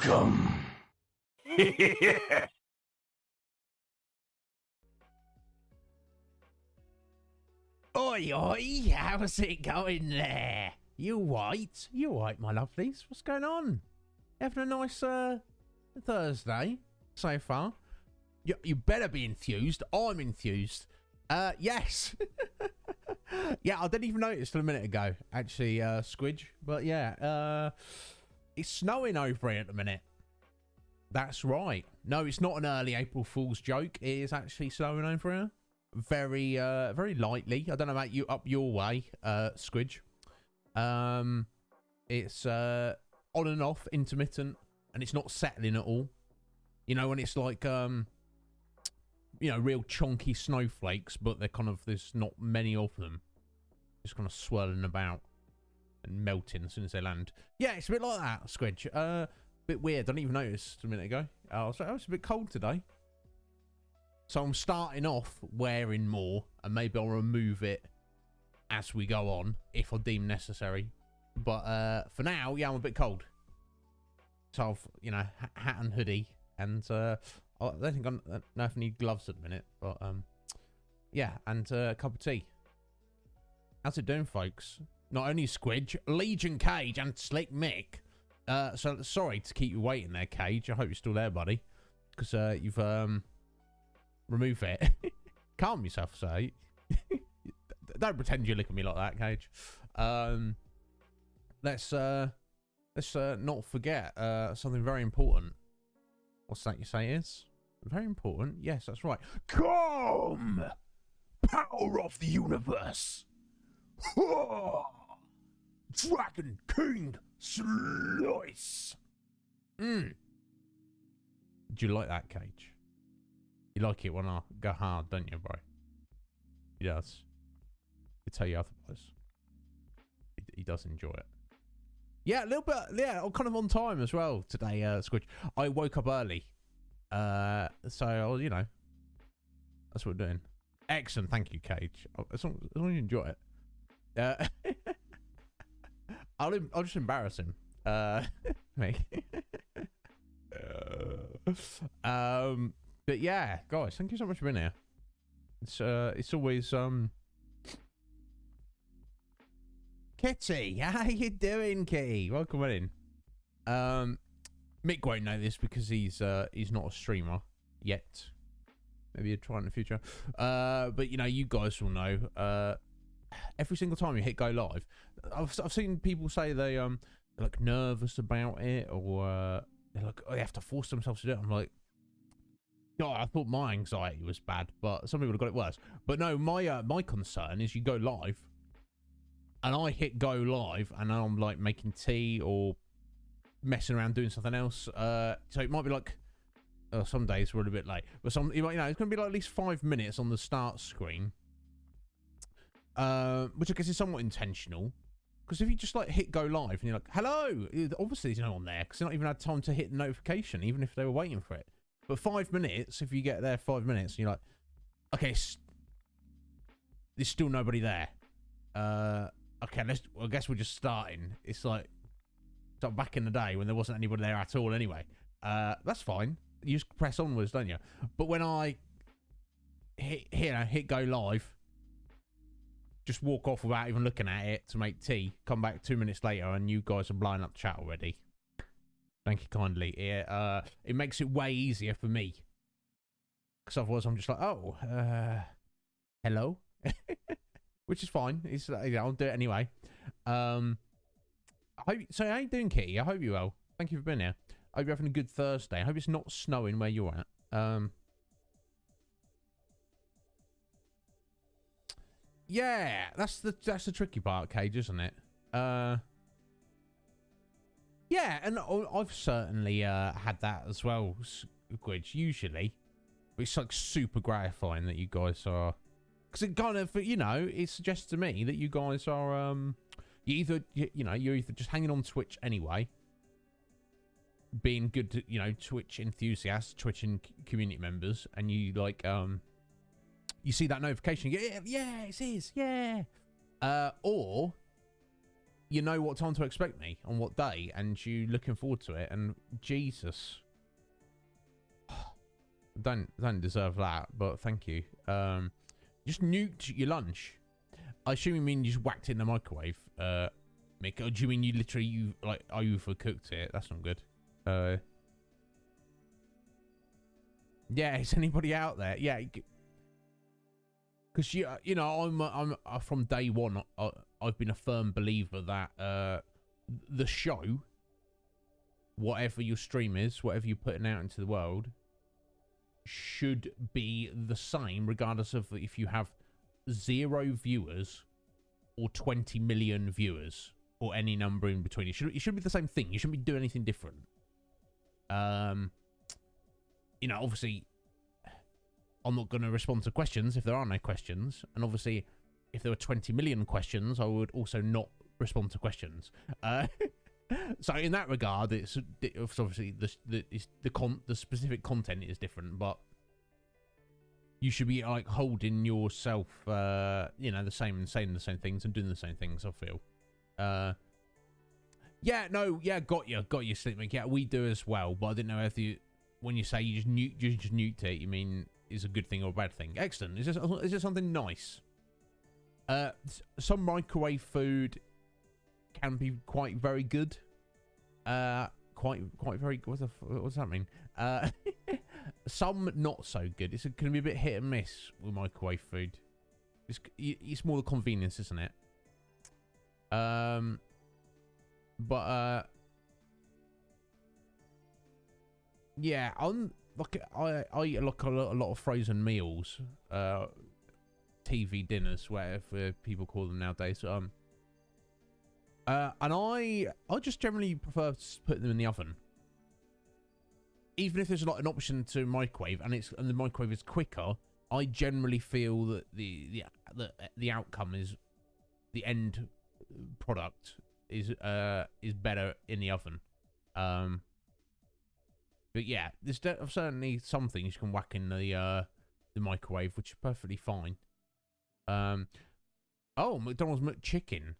Welcome. Oi, oi, how's it going there? You white? You white, my lovelies? What's going on? Having a nice Thursday so far? You better be enthused. I'm enthused. Yes. Yeah, I didn't even notice till a minute ago, actually, Squidge. But yeah, it's snowing over here at the minute. That's right. No, it's not an early April Fool's joke. It is actually snowing over here. Very, very lightly. I don't know about you up your way, Squidge. It's on and off, intermittent, and it's not settling at all. You know, when it's like, you know, real chunky snowflakes, but they're kind of, there's not many of them. Just kind of swirling about and melting as soon as they land. Yeah, it's a bit like that, Squidge. Bit weird. I didn't even notice a minute ago. I was like, oh, it's a bit cold today. So I'm starting off wearing more, and maybe I'll remove it as we go on if I deem necessary. But for now, yeah, I'm a bit cold. So I've, you know, hat and hoodie, and I don't think I know if I need gloves at the minute, but yeah, and a cup of tea. How's it doing, folks? Not only Squidge, Legion Cage, and Slick Mick. So sorry to keep you waiting there, Cage. I hope you're still there, buddy, because you've remove it. Calm yourself, say. Don't pretend you look at me like that, Cage. Let's not forget something very important. What's that you say is? Very important. Yes, that's right. Come! Power of the universe! Dragon King Slice! Do you like that, Cage? You like it when I go hard, don't you, bro? He does. I tell you otherwise. He does enjoy it. Yeah, a little bit. Yeah, I'm kind of on time as well today, Squidge. I woke up early. So, you know, that's what we're doing. Excellent. Thank you, Cage. As long as you enjoy it. I'll just embarrass him. Me. But yeah, guys, thank you so much for being here. It's always Kitty, how you doing, Kitty? Welcome in. Mick won't know this because he's not a streamer yet. Maybe he'll try in the future. But you know, you guys will know. Every single time you hit go live, I've seen people say they're like nervous about it, or they're like, oh, they have to force themselves to do it. I'm like, God, I thought my anxiety was bad, but some people have got it worse. But no, my concern is you go live, and I hit go live, and I'm like making tea or messing around doing something else. So it might be like, some days we're a bit late, but some, you know, it's going to be like at least 5 minutes on the start screen, which I guess is somewhat intentional. Because if you just like hit go live and you're like, hello, obviously there's no one there because they're not even had time to hit the notification, even if they were waiting for it. But 5 minutes, if you get there 5 minutes, and you're like, okay, there's still nobody there. Okay, I guess we're just starting. It's like back in the day when there wasn't anybody there at all anyway. That's fine. You just press onwards, don't you? But when I hit go live, just walk off without even looking at it to make tea, come back 2 minutes later, and you guys are blowing up the chat already. Thank you kindly. It makes it way easier for me. Because otherwise I'm just like, oh, hello? Which is fine. It's, you know, I'll do it anyway. So how you doing, Kitty? I hope you're well. Thank you for being here. I hope you're having a good Thursday. I hope it's not snowing where you're at. Yeah, that's the tricky part, Cage, isn't it? Yeah, and I've certainly had that as well, Squidge, usually. It's like super gratifying that you guys are... Because it kind of, you know, it suggests to me that you guys are, you're either just hanging on Twitch anyway, being good, you know, Twitch enthusiasts, Twitch community members, and you like, you see that notification, yeah, it is, yeah. Or you know what time to expect me on what day, and you looking forward to it. And Jesus, don't deserve that, but thank you. Just nuked your lunch. I assume you mean you just whacked it in the microwave, Mick. Or do you mean you literally overcooked it? That's not good. Yeah, is anybody out there? Yeah, because you know, I'm from day one. I've been a firm believer that the show, whatever your stream is, whatever you're putting out into the world, should be the same, regardless of if you have 0 viewers or 20 million viewers or any number in between. It should be the same thing. You shouldn't be doing anything different. You know, obviously, I'm not going to respond to questions if there are no questions. And obviously, if there were 20 million questions, I would also not respond to questions. So in that regard, it's obviously the specific content is different, but you should be like holding yourself, you know, the same and saying the same things and doing the same things. I feel. Yeah, no, yeah, got you, Sleepmate. Yeah, we do as well, but I didn't know if when you say you just nuked it, you mean is a good thing or a bad thing. Excellent. Is this something nice? Some microwave food can be quite very good. Quite very. What's that mean? Some not so good. It's going to be a bit hit and miss with microwave food. It's more the convenience, isn't it? But yeah, I eat like a lot of frozen meals, TV dinners, whatever people call them nowadays. And I just generally prefer to put them in the oven, even if there's not an option to microwave and the microwave is quicker. I generally feel that the outcome is the end product is better in the oven. But yeah, there's certainly some things you can whack in the microwave, which is perfectly fine. Oh, McDonald's McChicken.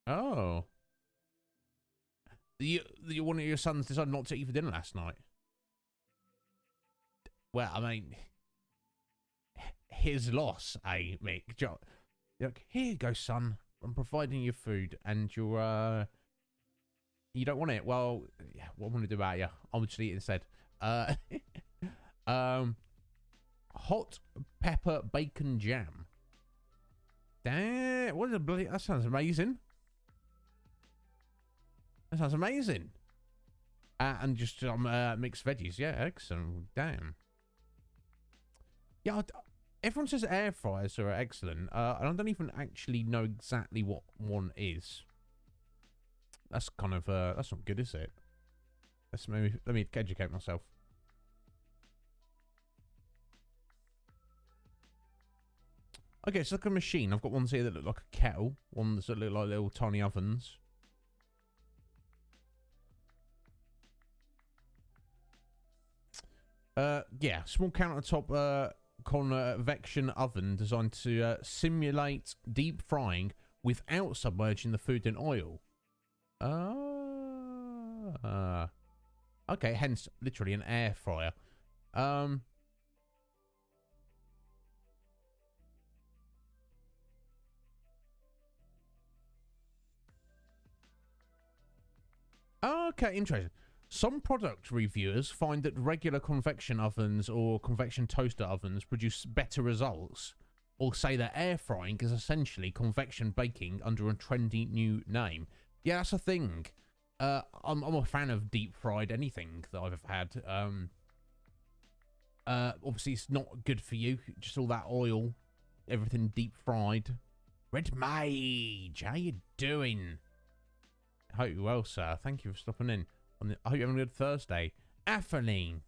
Oh, one of your sons decided not to eat for dinner last night. Well, I mean, his loss, eh, Mick? Look, here you go, son. I'm providing you food, and you don't want it. Well, yeah, what am I going to do about you? I'm just eat it instead. Hot pepper bacon jam. Damn, what a bloody! That sounds amazing. That sounds amazing. And just some mixed veggies. Yeah, excellent. Damn. Yeah, everyone says air fryers are excellent. And I don't even actually know exactly what one is. That's kind of that's not good, is it? Let me educate myself. Okay, it's like a machine. I've got ones here that look like a kettle. Ones that look like little tiny ovens. Yeah, small countertop convection oven designed to simulate deep frying without submerging the food in oil. Okay, hence literally an air fryer. Okay, interesting. Some product reviewers find that regular convection ovens or convection toaster ovens produce better results, or say that air frying is essentially convection baking under a trendy new name. Yeah, that's a thing. I'm a fan of deep fried anything that I've ever had. Obviously it's not good for you, just all that oil, everything deep fried. Red Mage, how you doing? I hope you're well, sir. Thank you for stopping in. I hope you're having a good Thursday. Apheline,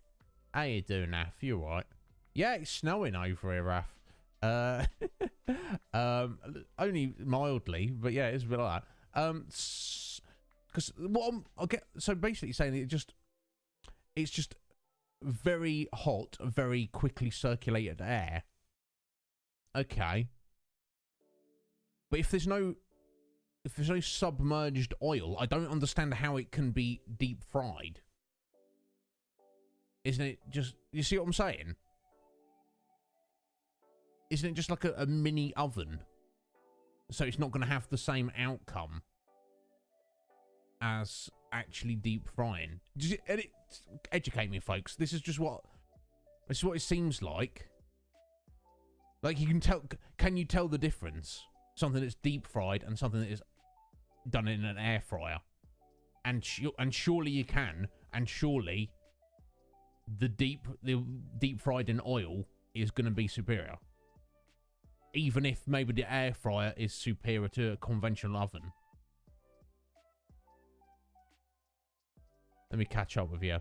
how you doing, Af? You alright? Yeah, it's snowing over here, Af. Only mildly, but yeah, it's a bit like that. Because what I'll get, so basically saying it's just very hot, very quickly circulated air. Okay. But if there's no if there's no submerged oil, I don't understand how it can be deep fried. Isn't it just, you see what I'm saying? Isn't it just like a mini oven? So it's not going to have the same outcome as actually deep frying. Educate me, folks. This is what it seems like. Like, you can tell. Can you tell the difference? Something that's deep fried and something that is done in an air fryer. And surely you can. And surely the deep fried in oil is going to be superior. Even if maybe the air fryer is superior to a conventional oven. Let me catch up with you.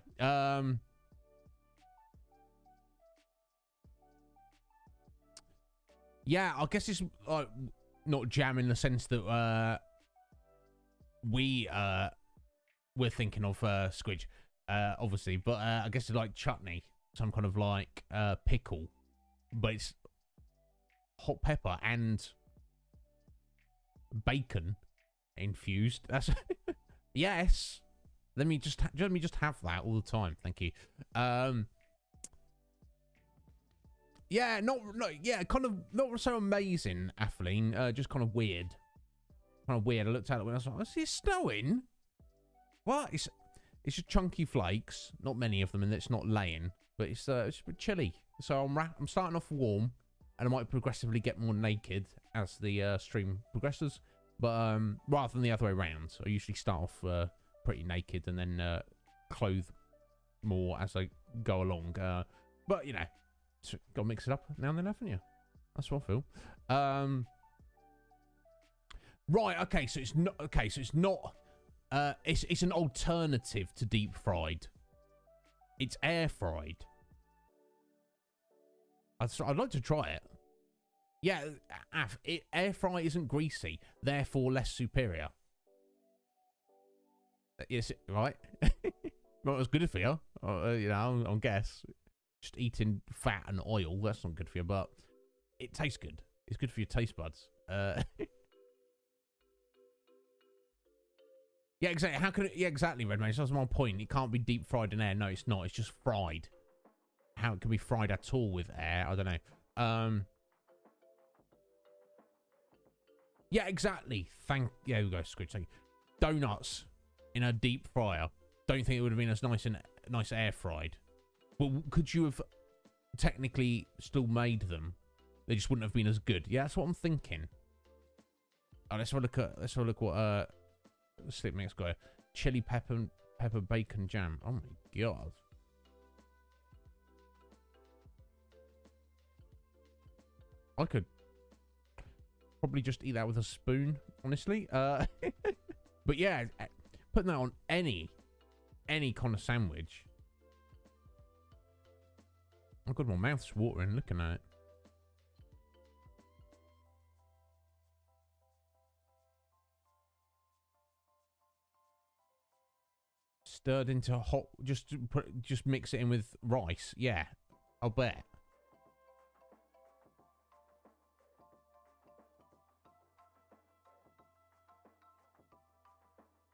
Yeah, I guess it's like not jam in the sense that we're thinking of squidge, obviously, but I guess it's like chutney, some kind of like pickle, but it's hot pepper and bacon infused. That's yes. Let me just have that all the time. Thank you. Yeah, yeah, kind of not so amazing, Atheline. Just kind of weird. Kind of weird. I looked at it when I was like, "Is it snowing?" What? It's just chunky flakes. Not many of them, and it's not laying, but it's a bit chilly. So I'm starting off warm, and I might progressively get more naked as the stream progresses. But rather than the other way around, so I usually start off pretty naked and then clothe more as I go along. But you know. Gotta mix it up now and then, haven't you? That's what I feel. Right, okay, so it's not it's an alternative to deep fried. It's air fried. I'd like to try it. Yeah, air fry isn't greasy, therefore less superior. Yes, right? Well, it's good for you. You know, I guess. Just eating fat and oil, that's not good for you, but it tastes good. It's good for your taste buds. Yeah, exactly. How can it? Yeah, exactly, Redman. That's my point. It can't be deep fried in air. No, it's not. It's just fried. How it can be fried at all with air, I don't know. Yeah, exactly. Yeah, we go, Squidge. Thank you. Donuts in a deep fryer. Don't think it would have been as nice air fried. But could you have technically still made them? They just wouldn't have been as good. Yeah, that's what I'm thinking. Oh, let's have a look what Slip Mix got. Chili pepper bacon jam. Oh my god. I could probably just eat that with a spoon, honestly. But yeah, putting that on any kind of sandwich. Oh god, my mouth's watering looking at it. Stirred into hot, just mix it in with rice. Yeah, I'll bet.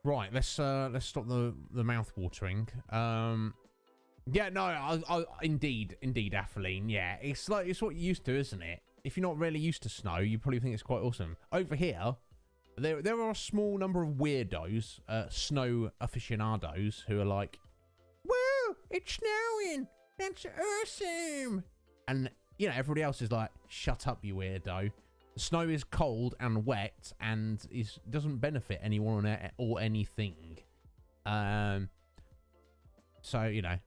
Right, let's stop the mouth watering. Yeah, no, I indeed, Atheline. Yeah, it's what you're used to, isn't it? If you're not really used to snow, you probably think it's quite awesome. Over here, there are a small number of weirdos, snow aficionados, who are like, "Whoa, it's snowing! That's awesome!" And you know, everybody else is like, "Shut up, you weirdo! The snow is cold and wet, and doesn't benefit anyone or anything." So you know.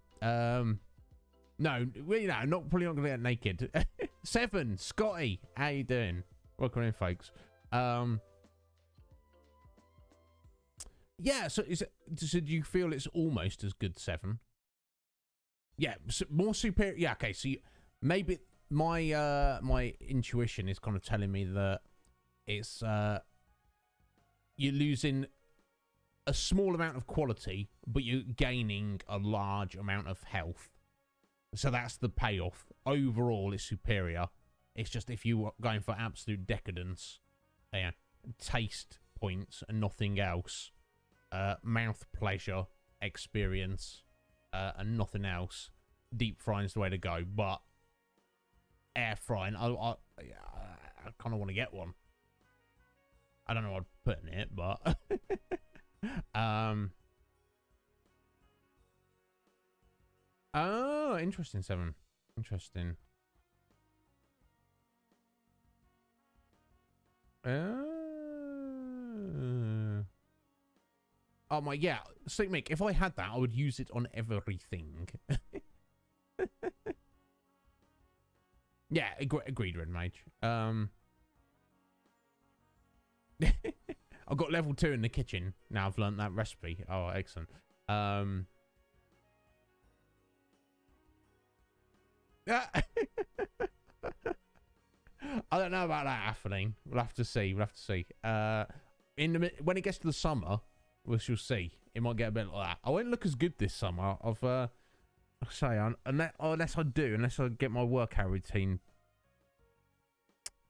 No, you know, probably not gonna get naked. Seven, Scotty, how you doing? Welcome in, folks. Yeah. So do you feel it's almost as good, Seven? Yeah, more superior. Yeah. Okay. So maybe my intuition is kind of telling me that it's you're losing a small amount of quality, but you're gaining a large amount of health. So that's the payoff. Overall, it's superior. It's just if you are going for absolute decadence, yeah, taste points and nothing else. Mouth pleasure experience and nothing else. Deep frying's the way to go, but air frying, I kind of want to get one. I don't know what I'd put in it, but oh, interesting, Seven. Interesting. Oh my, yeah, Sleep Mick, if I had that, I would use it on everything. Yeah, agreed, Red Mage. I've got level 2 in the kitchen. Now I've learnt that recipe. Oh, excellent. Yeah. I don't know about that happening. We'll have to see. We'll have to see. When it gets to the summer, we shall see. It might get a bit like that. I won't look as good this summer. Unless I get my workout routine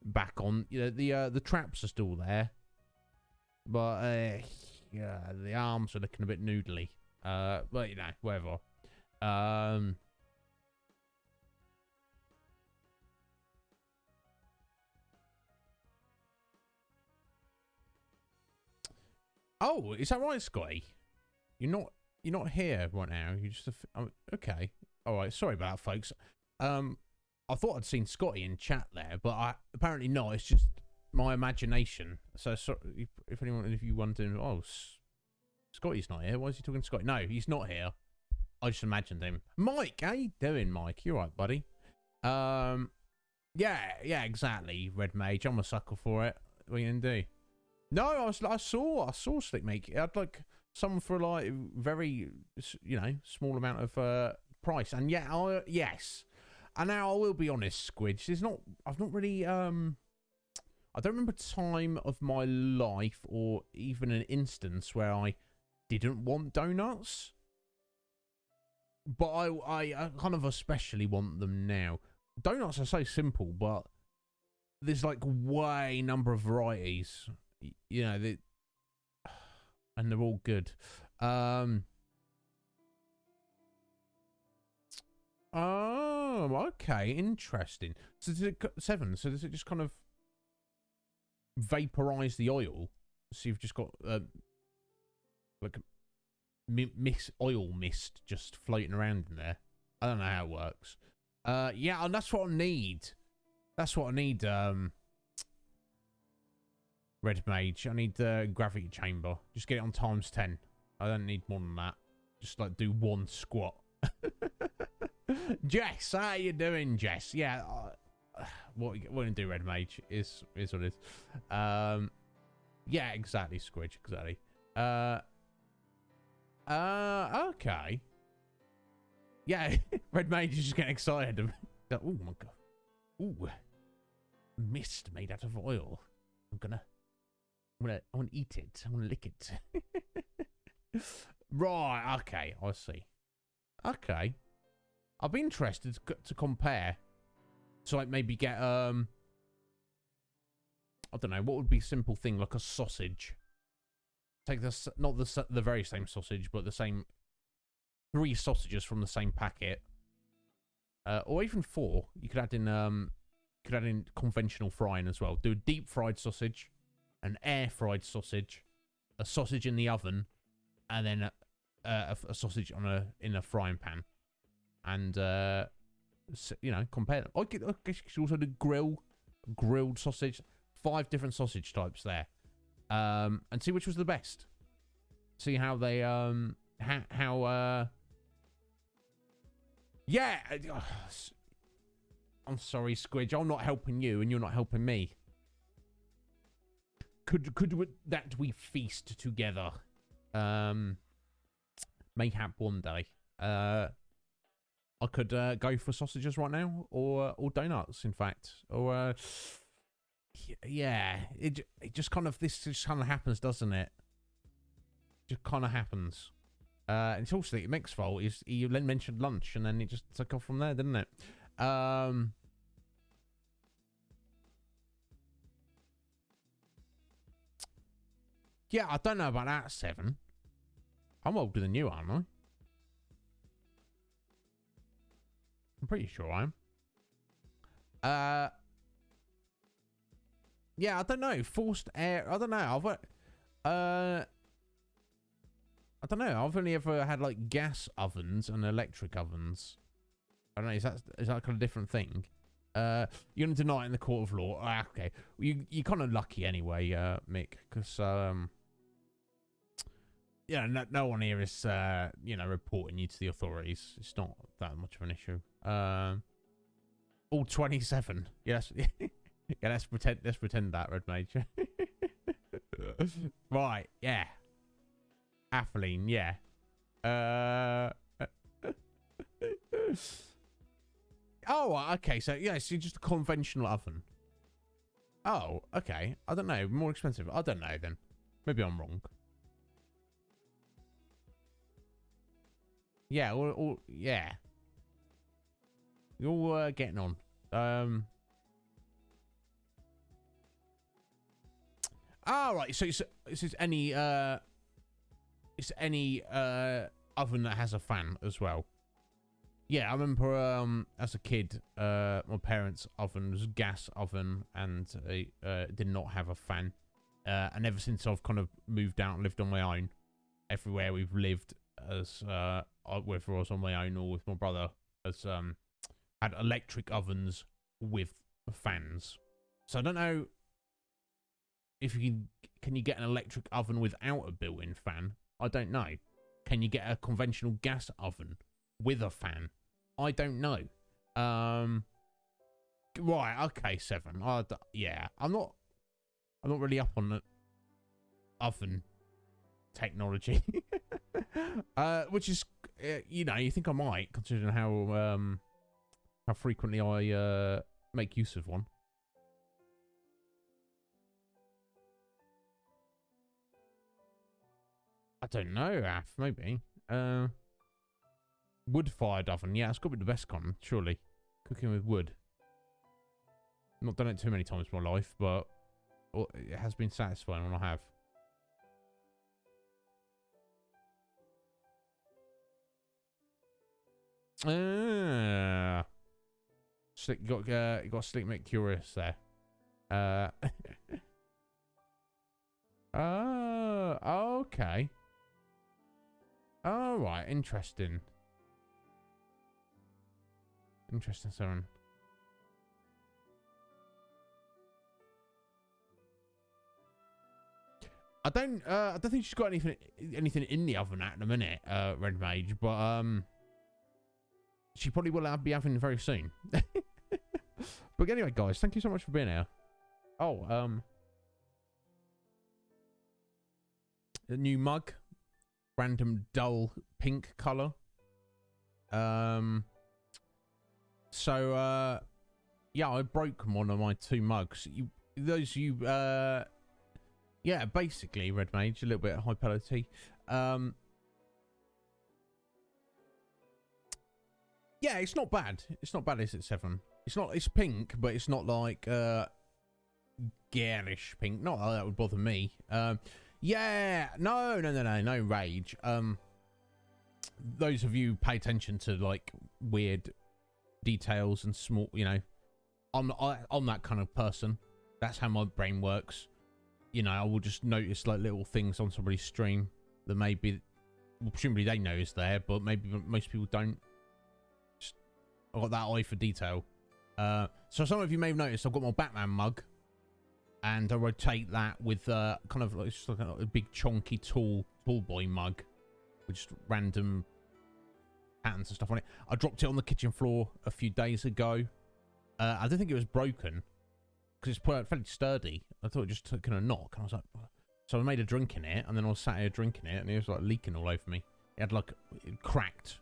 back on. You know, the traps are still there, but yeah, the arms are looking a bit noodly. But you know, whatever. Oh, is that right, Scotty? You're not here right now. You just okay. All right. Sorry about that, folks. I thought I'd seen Scotty in chat there, but apparently not. It's just my imagination. So if you wondering, oh, Scotty's not here. Why is he talking to Scotty? No, he's not here. I just imagined him. Mike, how you doing, Mike? You all right, buddy? Yeah, exactly. Red Mage. I'm a sucker for it. What are you gonna do? No, I saw Slick Make. It had like some for like very, you know, small amount of price, and yeah, yes. And now I will be honest, Squidge. I've not really I don't remember a time of my life or even an instance where I didn't want donuts, but I kind of especially want them now. Donuts are so simple, but there's like way number of varieties. You know, and they're all good. Oh, okay, interesting. So does it just kind of vaporize the oil? So you've just got like oil mist just floating around in there. I don't know how it works. Yeah, and that's what I need. That's what I need. Red Mage. I need the gravity chamber. Just get it on ×10. I don't need more than that. Just like do one squat. Jess, how you doing, Jess? Yeah. What we're gonna do, Red Mage, is what it is. Yeah, exactly, Squidge, exactly. Okay. Yeah, Red Mage is just getting excited. Oh my god. Ooh. Mist made out of oil. I want to eat it. I want to lick it. Right. Okay. I see. Okay. I'd be interested to compare. So like maybe get I don't know, what would be a simple thing like a sausage. Take this, not the very same sausage, but the same 3 sausages from the same packet, or even 4. You could add in conventional frying as well. Do a deep fried sausage, an air fried sausage, a sausage in the oven, and then a sausage in a frying pan, and you know, compare them. I guess you could also do grilled sausage. 5 different sausage types there, and see which was the best. See how they yeah. I'm sorry, Squidge. I'm not helping you, and you're not helping me. Could we feast together? Mayhap one day. I could go for sausages right now, or donuts, in fact, or yeah. It just kind of happens, doesn't it? Just kind of happens. It's also Mick's fault. You then mentioned lunch, and then it just took off from there, didn't it? Yeah, I don't know about that, 7. I'm older than you, aren't I? I'm pretty sure I am. Yeah, I don't know. Forced air. I don't know. I don't know. I've only ever had like gas ovens and electric ovens. I don't know. Is that kind of different thing? You're gonna deny it in the court of law. Okay. You're kind of lucky anyway, Mick, because yeah, no one here is reporting you to the authorities. It's not that much of an issue. All 27. Yes. Yeah, let's pretend that, Red Mage. Right, yeah. Atheline, yeah. Oh, okay. So yeah, so just a conventional oven. Oh, okay. I don't know. More expensive. I don't know then. Maybe I'm wrong. Yeah, yeah. You're all getting on. Right. So it's any oven that has a fan as well. Yeah, I remember as a kid, my parents' oven was a gas oven and it did not have a fan. And ever since I've kind of moved out and lived on my own, everywhere we've lived, as whether I was on my own or with my brother, has had electric ovens with fans. So I don't know if can you get an electric oven without a built-in fan? I don't know. Can you get a conventional gas oven with a fan? I don't know. Right, okay, 7. Yeah, I'm not really up on the oven technology. Which is, you think I might, considering how frequently I make use of one. I don't know, Af, maybe. Wood-fired oven. Yeah, it's got to be the best kind, surely. Cooking with wood. Not done it too many times in my life, but it has been satisfying when I have. You got Slick Mick curious there. Okay. All right, interesting. Interesting, 7. I don't think she's got anything in the oven at the minute, Red Mage, but she probably will be having very soon. But anyway, guys, thank you so much for being here. Oh, a new mug, random dull pink color. So yeah, I broke one of my 2 mugs. Yeah, basically, Red Mage, a little bit of hyperlity. Yeah, it's not bad. It's not bad, is it, 7? It's pink, but it's not like garish pink. Not that that would bother me. Yeah, no rage. Those of you pay attention to like weird details and small, I'm that kind of person. That's how my brain works. I will just notice like little things on somebody's stream that maybe, presumably they know is there, but maybe most people don't. I've got that eye for detail. So some of you may have noticed I've got my Batman mug, and I rotate that with kind of like, just like a big chonky tall boy mug with just random patterns and stuff on it. I dropped it on the kitchen floor a few days ago. I don't think it was broken because it's fairly sturdy. I thought it just took a knock, and I was like, so I made a drink in it, and then I was sat here drinking it, and it was like leaking all over me. It had like it cracked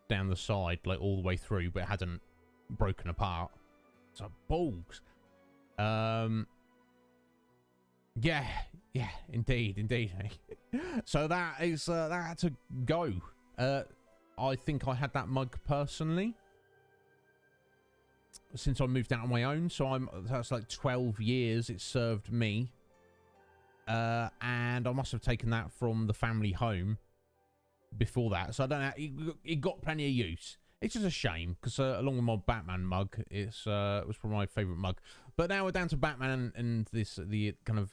down the side, like all the way through, but it hadn't broken apart. So balls. Yeah, indeed. So that had to go. I think I had that mug personally since I moved out on my own. So that's like 12 years it served me. And I must have taken that from the family home before that. So I don't know. It got plenty of use. It's just a shame because along with my Batman mug, it was probably my favourite mug. But now we're down to Batman and the kind of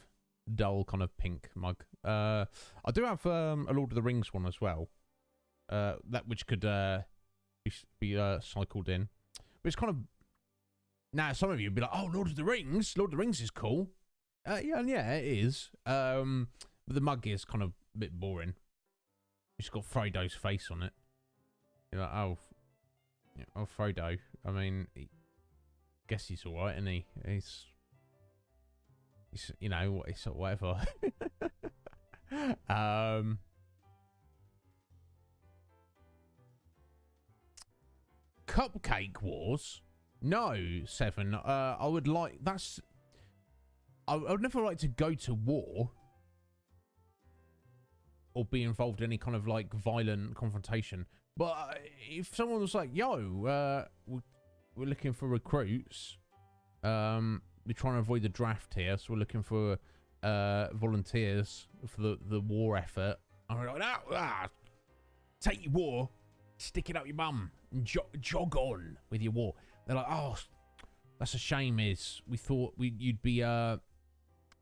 dull kind of pink mug. I do have a Lord of the Rings one as well. That which could be cycled in. But it's kind of... Now, some of you would be like, oh, Lord of the Rings? Lord of the Rings is cool. Yeah, it is. But the mug is kind of a bit boring. It's got Frodo's face on it. You're like, oh, Frodo. I mean, guess he's all right, isn't he? He's you know, it's whatever. Cupcake Wars? No, Seven. I would like... That's... I would never like to go to war or be involved in any kind of like violent confrontation. But if someone was like, yo, we're looking for recruits. We're trying to avoid the draft here, so we're looking for volunteers for the war effort. And we're like, take your war, stick it up your bum, and jog on with your war. They're like, oh, that's a shame. Is we thought you'd be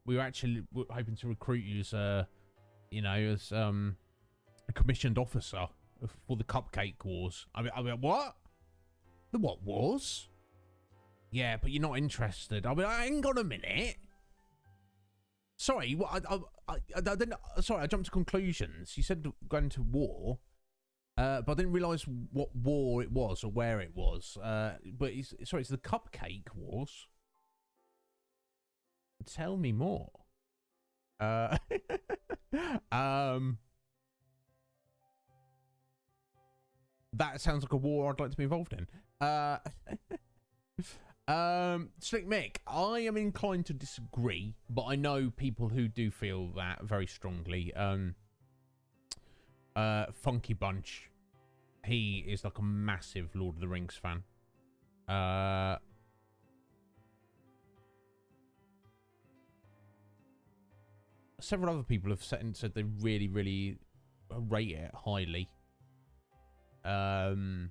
we were actually hoping to recruit you as you know, as a commissioned officer for the Cupcake Wars. I mean, what? The what wars? Yeah, but you're not interested. I mean, hang on a minute. Sorry, what? I didn't. Sorry, I jumped to conclusions. You said going to war, but I didn't realise what war it was or where it was. But sorry, it's the Cupcake Wars. Tell me more. That sounds like a war I'd like to be involved in. Slick Mick, I am inclined to disagree, but I know people who do feel that very strongly. Funky Bunch, he is like a massive Lord of the Rings fan. Several other people have said they really, really rate it highly. And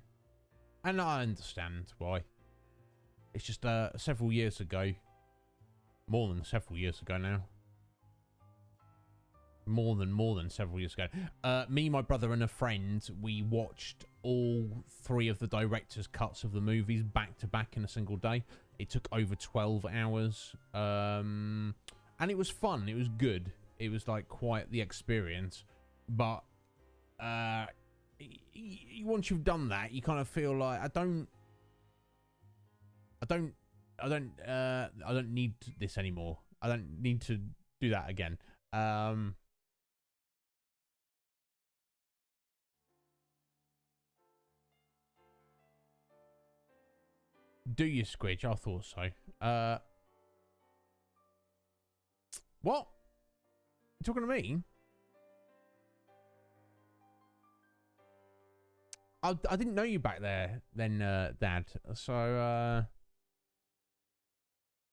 I understand why. It's just several years ago, more than several years ago now. More than several years ago. Me, my brother, and a friend, we watched all 3 of the director's cuts of the movies back to back in a single day. It took over 12 hours. And it was fun. It was good. It was like quite the experience. But once you've done that, you kind of feel like I don't need this anymore. I don't need to do that again. Do you, Squidge? I thought so. What? You talking to me? I didn't know you back there then, Dad. So,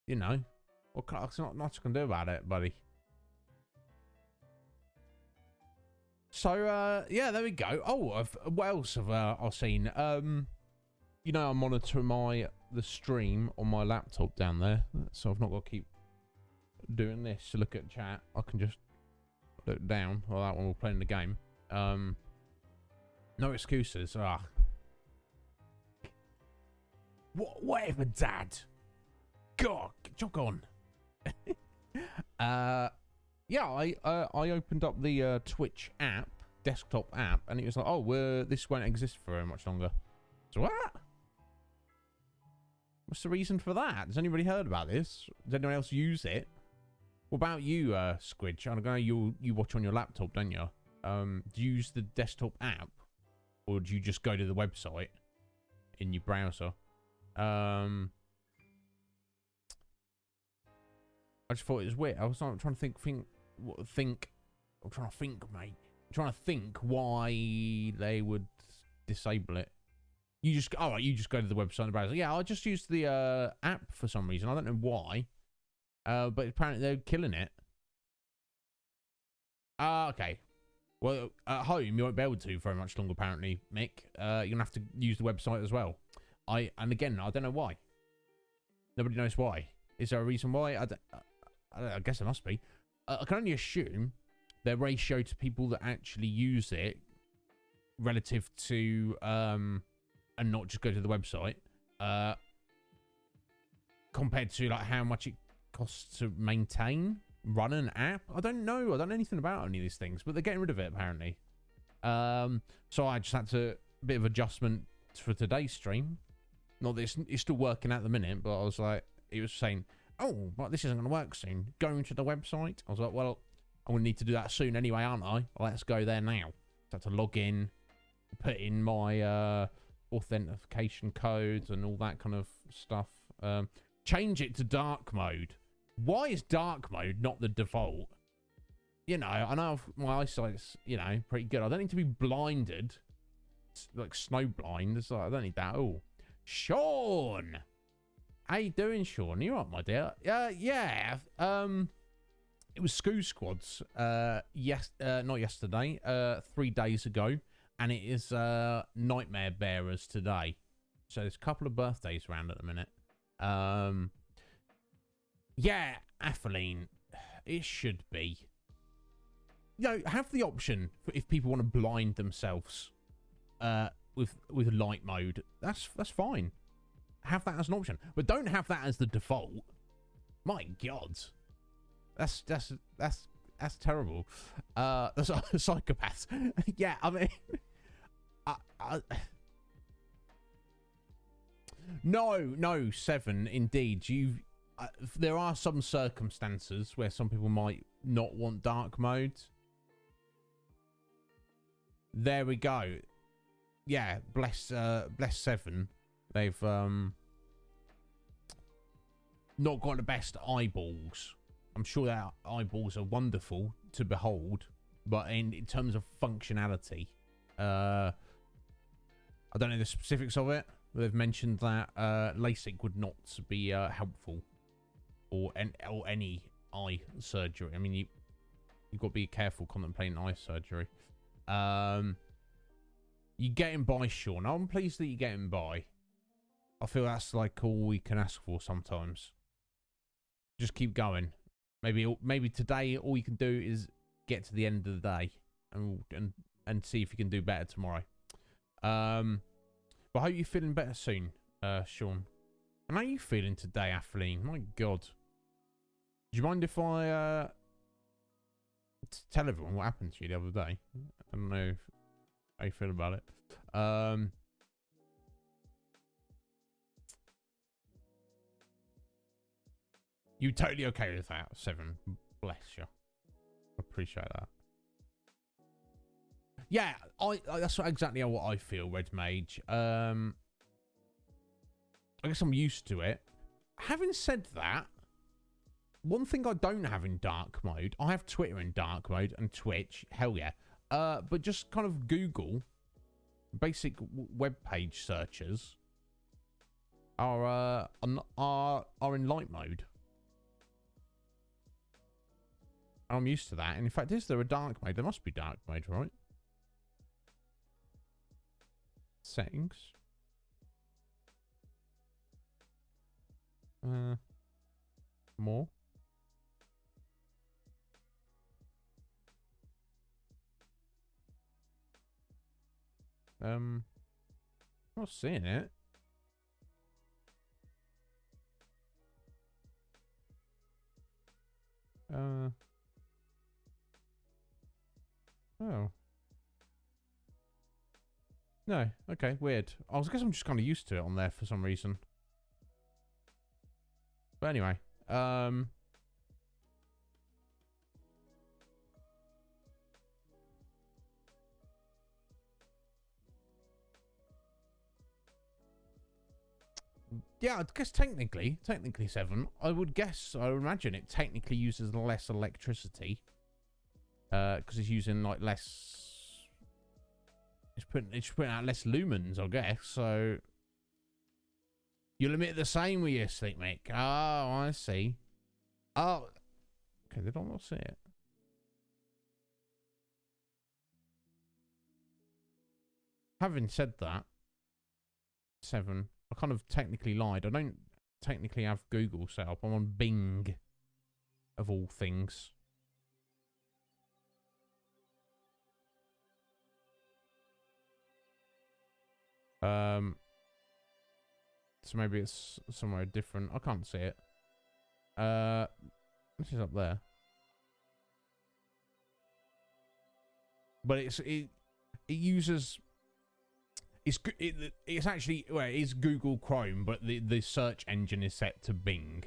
you know, there's not much I can do about it, buddy. So, yeah, there we go. Oh, what else have I seen? You know, I monitor the stream on my laptop down there, so I've not got to keep doing this to look at chat. I can just look down while that one we're playing the game. No excuses. Whatever, Dad. God, jog on. Yeah, I opened up the Twitch app, desktop app, and it was like, oh, this won't exist for very much longer. So what? What's the reason for that? Has anybody heard about this? Does anyone else use it? What about you, Squidge? I know you watch on your laptop, don't you? Do you use the desktop app, or do you just go to the website in your browser? I just thought it was weird. I was trying to think. I'm trying to think, mate. I'm trying to think why they would disable it. You just go to the website and the browser. Yeah, I just used the app for some reason. I don't know why. But apparently they're killing it. Ah, okay. Well, at home you won't be able to very much longer. Apparently, Mick. You're gonna have to use the website as well. And again, I don't know why. Nobody knows why. Is there a reason why? I guess there must be. I can only assume their ratio to people that actually use it relative to and not just go to the website compared to like how much it costs to run an app. I don't know anything about any of these things, but they're getting rid of it apparently. So I just had to a bit of adjustment for today's stream. Not that it's still working at the minute, but I was like, he was saying, oh, but this isn't going to work soon. Going to the website. I was like, well, I'm going to need to do that soon anyway, aren't I? Let's go there now. So I had to log in, put in my authentication codes and all that kind of stuff. Change it to dark mode. Why is dark mode not the default? You know, I know my eyesight's, you know, pretty good. I don't need to be blinded. It's like snow blind. It's like, I don't need that at all. Sean! How you doing, Sean? You alright, my dear? Yeah. It was Scoo Squads. Not yesterday. 3 days ago, and it is Nightmare Bearers today. So there's a couple of birthdays around at the minute. Yeah, Atheline. It should be. You know, have the option for if people want to blind themselves with light mode. That's fine. Have that as an option, but don't have that as the default. My God, that's terrible. That's psychopaths. Yeah, I mean, no, 7. Indeed, there are some circumstances where some people might not want dark mode. There we go. Yeah, bless 7. They've not got the best eyeballs. I'm sure their eyeballs are wonderful to behold, but in terms of functionality, I don't know the specifics of it. But they've mentioned that LASIK would not be helpful, or any eye surgery. I mean, you've got to be careful contemplating eye surgery. You getting by, Sean. I'm pleased that you're getting by. I feel that's like all we can ask for sometimes. Just keep going. Maybe today all you can do is get to the end of the day and see if you can do better tomorrow. But I hope you're feeling better soon, Sean. And how are you feeling today, Atheline? My God. Do you mind if I tell everyone what happened to you the other day? I don't know how you feel about it. You totally okay with that, 7? Bless you. Appreciate that. Yeah, that's exactly what I feel, Red Mage. I guess I'm used to it. Having said that, one thing I don't have in dark mode, I have Twitter in dark mode and Twitch. Hell yeah. But just kind of Google, basic web page searches are in light mode. I'm used to that. And in fact, is there a dark mode? There must be dark mode, right? Settings. More. Not seeing it. Oh. No. Okay, weird. I guess I'm just kind of used to it on there for some reason. But anyway, yeah, I guess technically 7. I would imagine it technically uses less electricity. Because it's using like less. It's putting out less lumens, I guess. So you'll emit the same with your sleep, Mick. Oh, I see. Oh, okay. Did I not see it? Having said that, 7, I kind of technically lied. I don't technically have Google set up. I'm on Bing, of all things. So maybe it's somewhere different. I can't see it. This is up there. But it uses... It's actually... Well, it is Google Chrome, but the search engine is set to Bing.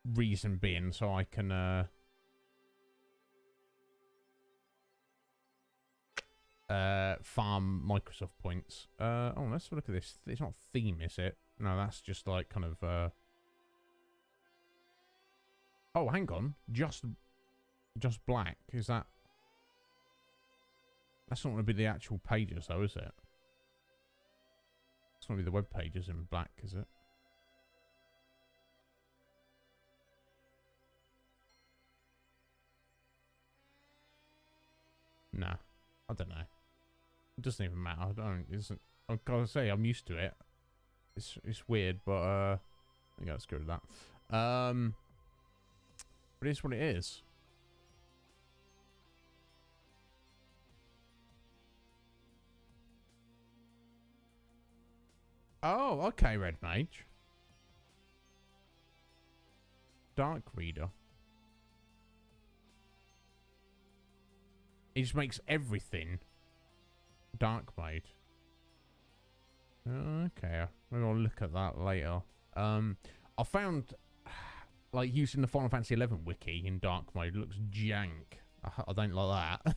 Reason being, so I can... farm Microsoft points. Oh, let's look at this. It's not theme, is it? No, that's just like kind of... Oh, hang on. Just black. Is that... That's not going to be the actual pages, though, is it? It's going to be the web pages in black, is it? Nah. I don't know. It doesn't even matter. I don't... I've got to say, I'm used to it. It's weird, but, I think let's go with that. But it is what it is. Oh, okay, Red Mage. Dark Reader. He just makes everything dark mode. Okay, maybe I'll look at that later. I found, like, using the Final Fantasy 11 wiki in dark mode looks jank. I don't like that.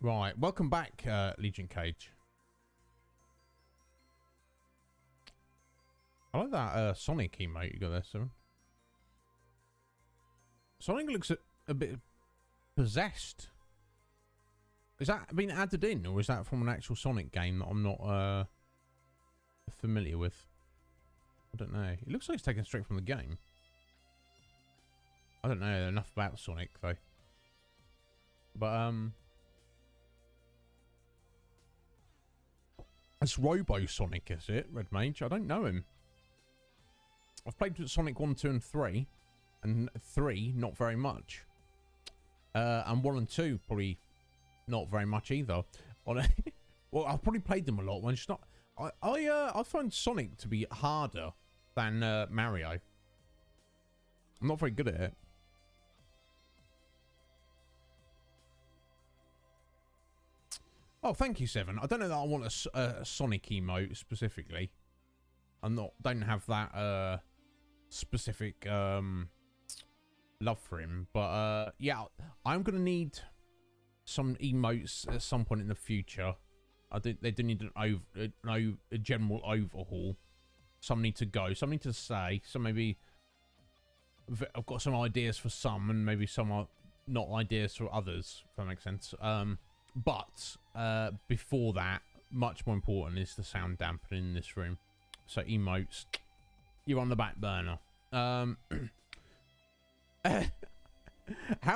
Right, welcome back, Legion Cage. I like that Sonic emote you got there, Simon. Sonic looks a bit possessed. Is that been added in, or is that from an actual Sonic game that I'm not familiar with? I don't know. It looks like it's taken straight from the game. I don't know enough about Sonic, though. But, it's Robo Sonic, is it, Red Mage? I don't know him. I've played Sonic 1, 2, and 3. And 3, not very much. And 1 and 2, probably not very much either. Well, I've probably played them a lot. When it's not, I find Sonic to be harder than Mario. I'm not very good at it. Oh, thank you, Seven. I don't know that I want a Sonic emote specifically. Don't have that specific love for him, but yeah, I'm gonna need some emotes at some point in the future. They do need a general overhaul. Some need to go. Some need to stay. So maybe I've got some ideas for some, and maybe some are not ideas for others. If that makes sense. But before that, much more important is the sound dampening in this room. So emotes, you're on the back burner. How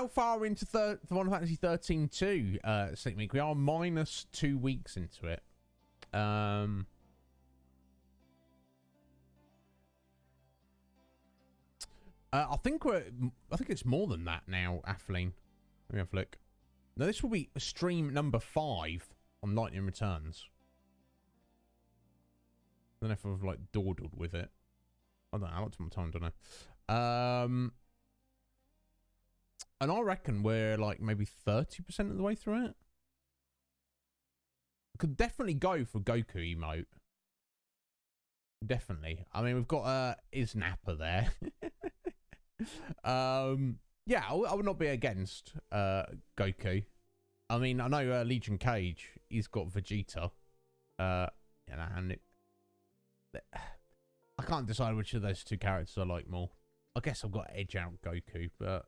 far into Final Fantasy 13 2, Sleepmeek? We are minus 2 weeks into it. I think it's more than that now, Atheline. Let me have a look. No, this will be stream number 5 on Lightning Returns. I don't know if I've like dawdled with it. I don't know. I looked at my time, don't know. And I reckon we're like maybe 30% of the way through it. I could definitely go for Goku emote. Definitely. I mean, we've got Iznapper there. Yeah, I would not be against Goku. I mean, I know Legion Cage, he's got Vegeta. And I can't decide which of those two characters I like more. I guess I've got to edge out Goku, but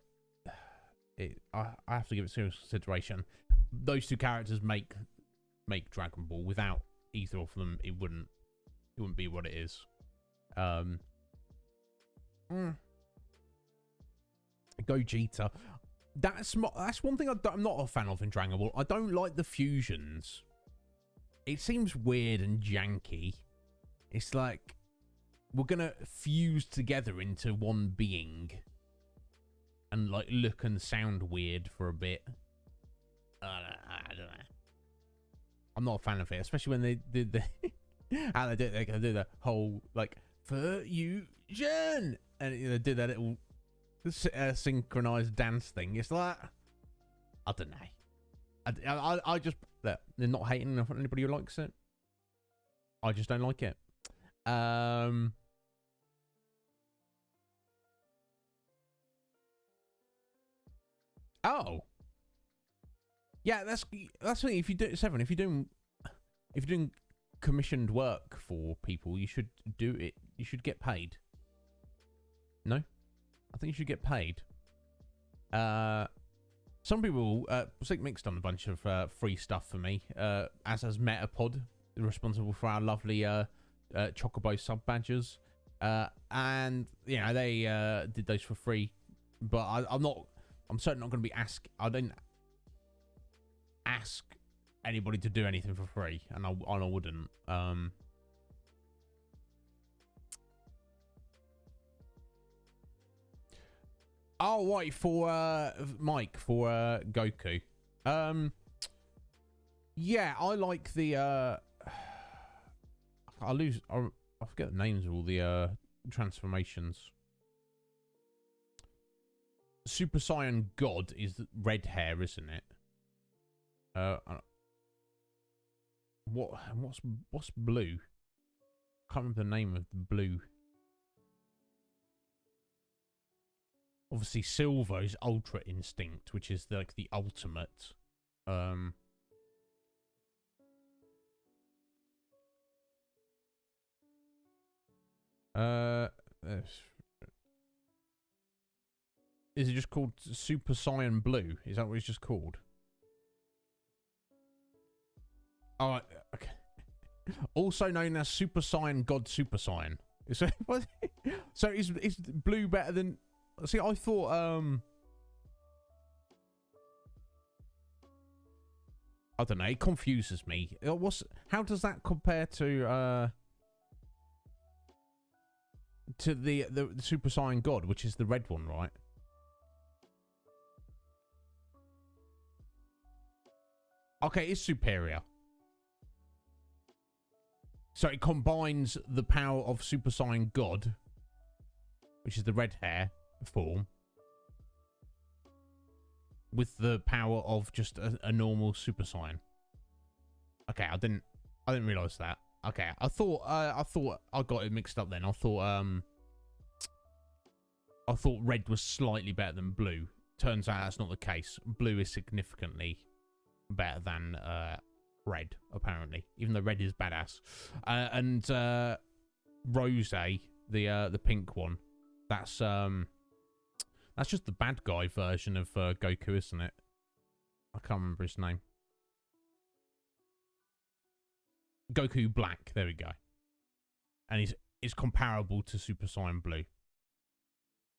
I have to give it serious consideration. Those two characters make Dragon Ball. Without either of them, it wouldn't be what it is. Gogeta. That's one thing I'm not a fan of in Dragon Ball. I don't like the fusions. It seems weird and janky. It's like we're gonna fuse together into one being and like look and sound weird for a bit. I don't know. I'm not a fan of it, especially when they did the how they do the whole like fusion, and they did that little synchronized dance thing. It's like, I don't know. I just, they're not hating on anybody who likes it. I just don't like it. Oh, yeah, that's the thing. If you do Seven, if you're doing commissioned work for people, you should do it. You should get paid. No, I think you should get paid. Some people, Sick Mix done a bunch of free stuff for me. As has Metapod, responsible for our lovely Chocobo sub badges. And you know they did those for free, but I'm certainly not going to be I don't ask anybody to do anything for free, and I wouldn't. Oh, right, for Mike, for Goku. Yeah, I like the I forget the names of all the transformations. Super Saiyan God is red hair, isn't it? What's blue? Can't remember the name of the blue. Obviously, Silver is Ultra Instinct, which is like the ultimate. Is it just called Super Saiyan Blue? Is that what it's just called? Oh, okay. Also known as Super Saiyan God Super Saiyan. So is blue better than? See, I thought I don't know. It confuses me. How does that compare to the Super Saiyan God, which is the red one, right? Okay, it's superior. So it combines the power of Super Saiyan God, which is the red hair form, with the power of just a normal Super Saiyan. Okay, I didn't realize that. Okay, I thought I got it mixed up then. I thought red was slightly better than blue. Turns out that's not the case. Blue is significantly better than red, apparently, even though red is badass. And Rose, the pink one, that's just the bad guy version of Goku, isn't it? I can't remember his name. Goku Black, there we go. And he's comparable to Super Saiyan Blue.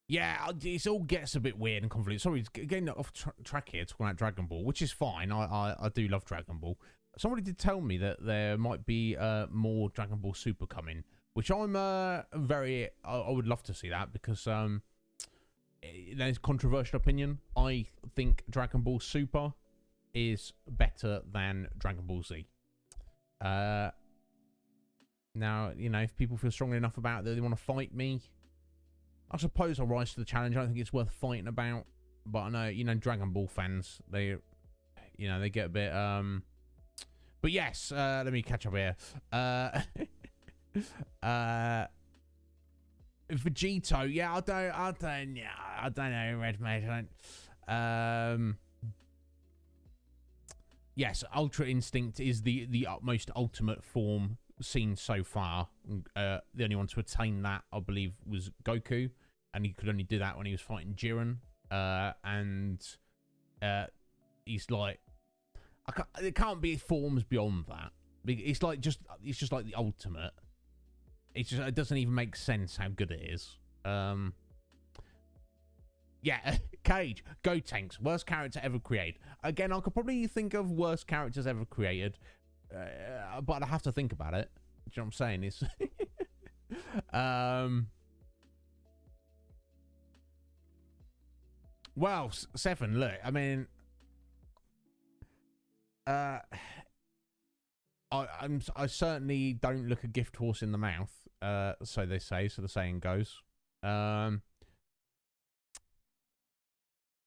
Yeah, it all gets a bit weird and convoluted. Sorry, getting off track here, talking about Dragon Ball, which is fine. I do love Dragon Ball. Somebody did tell me that there might be more Dragon Ball Super coming, which I'm I would love to see that, because there's controversial opinion. I think Dragon Ball Super is better than Dragon Ball Z. Now, you know, if people feel strongly enough about it that they want to fight me, I suppose I'll rise to the challenge. I don't think it's worth fighting about, but I know, you know, Dragon Ball fans, they get a bit, but yes, let me catch up here. Vegito, yeah, I don't know, Red Mate, yes, Ultra Instinct is the most ultimate form seen so far. The only one to attain that, I believe, was Goku, and he could only do that when he was fighting Jiren. And he's like, it can't be forms beyond that. It's just like the ultimate. It's just, it doesn't even make sense how good it is. Yeah, Cage, Go Tanks, worst character ever created. Again, I could probably think of worst characters ever created, but I have to think about it. Do you know what I'm saying? It's well, Seven, look, I mean, I certainly don't look a gift horse in the mouth. So they say, so the saying goes.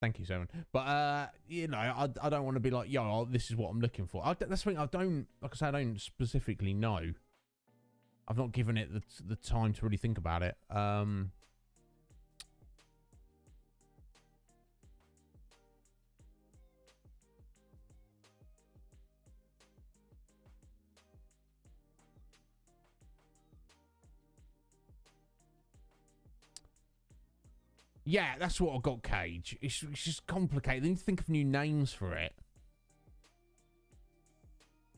Thank you, Seven. But you know, I don't want to be like, yo, this is what I'm looking for. That's the thing. I don't, like I said, I don't specifically know. I've not given it the time to really think about it. Yeah, that's what I got, Cage. It's just complicated. They need to think of new names for it.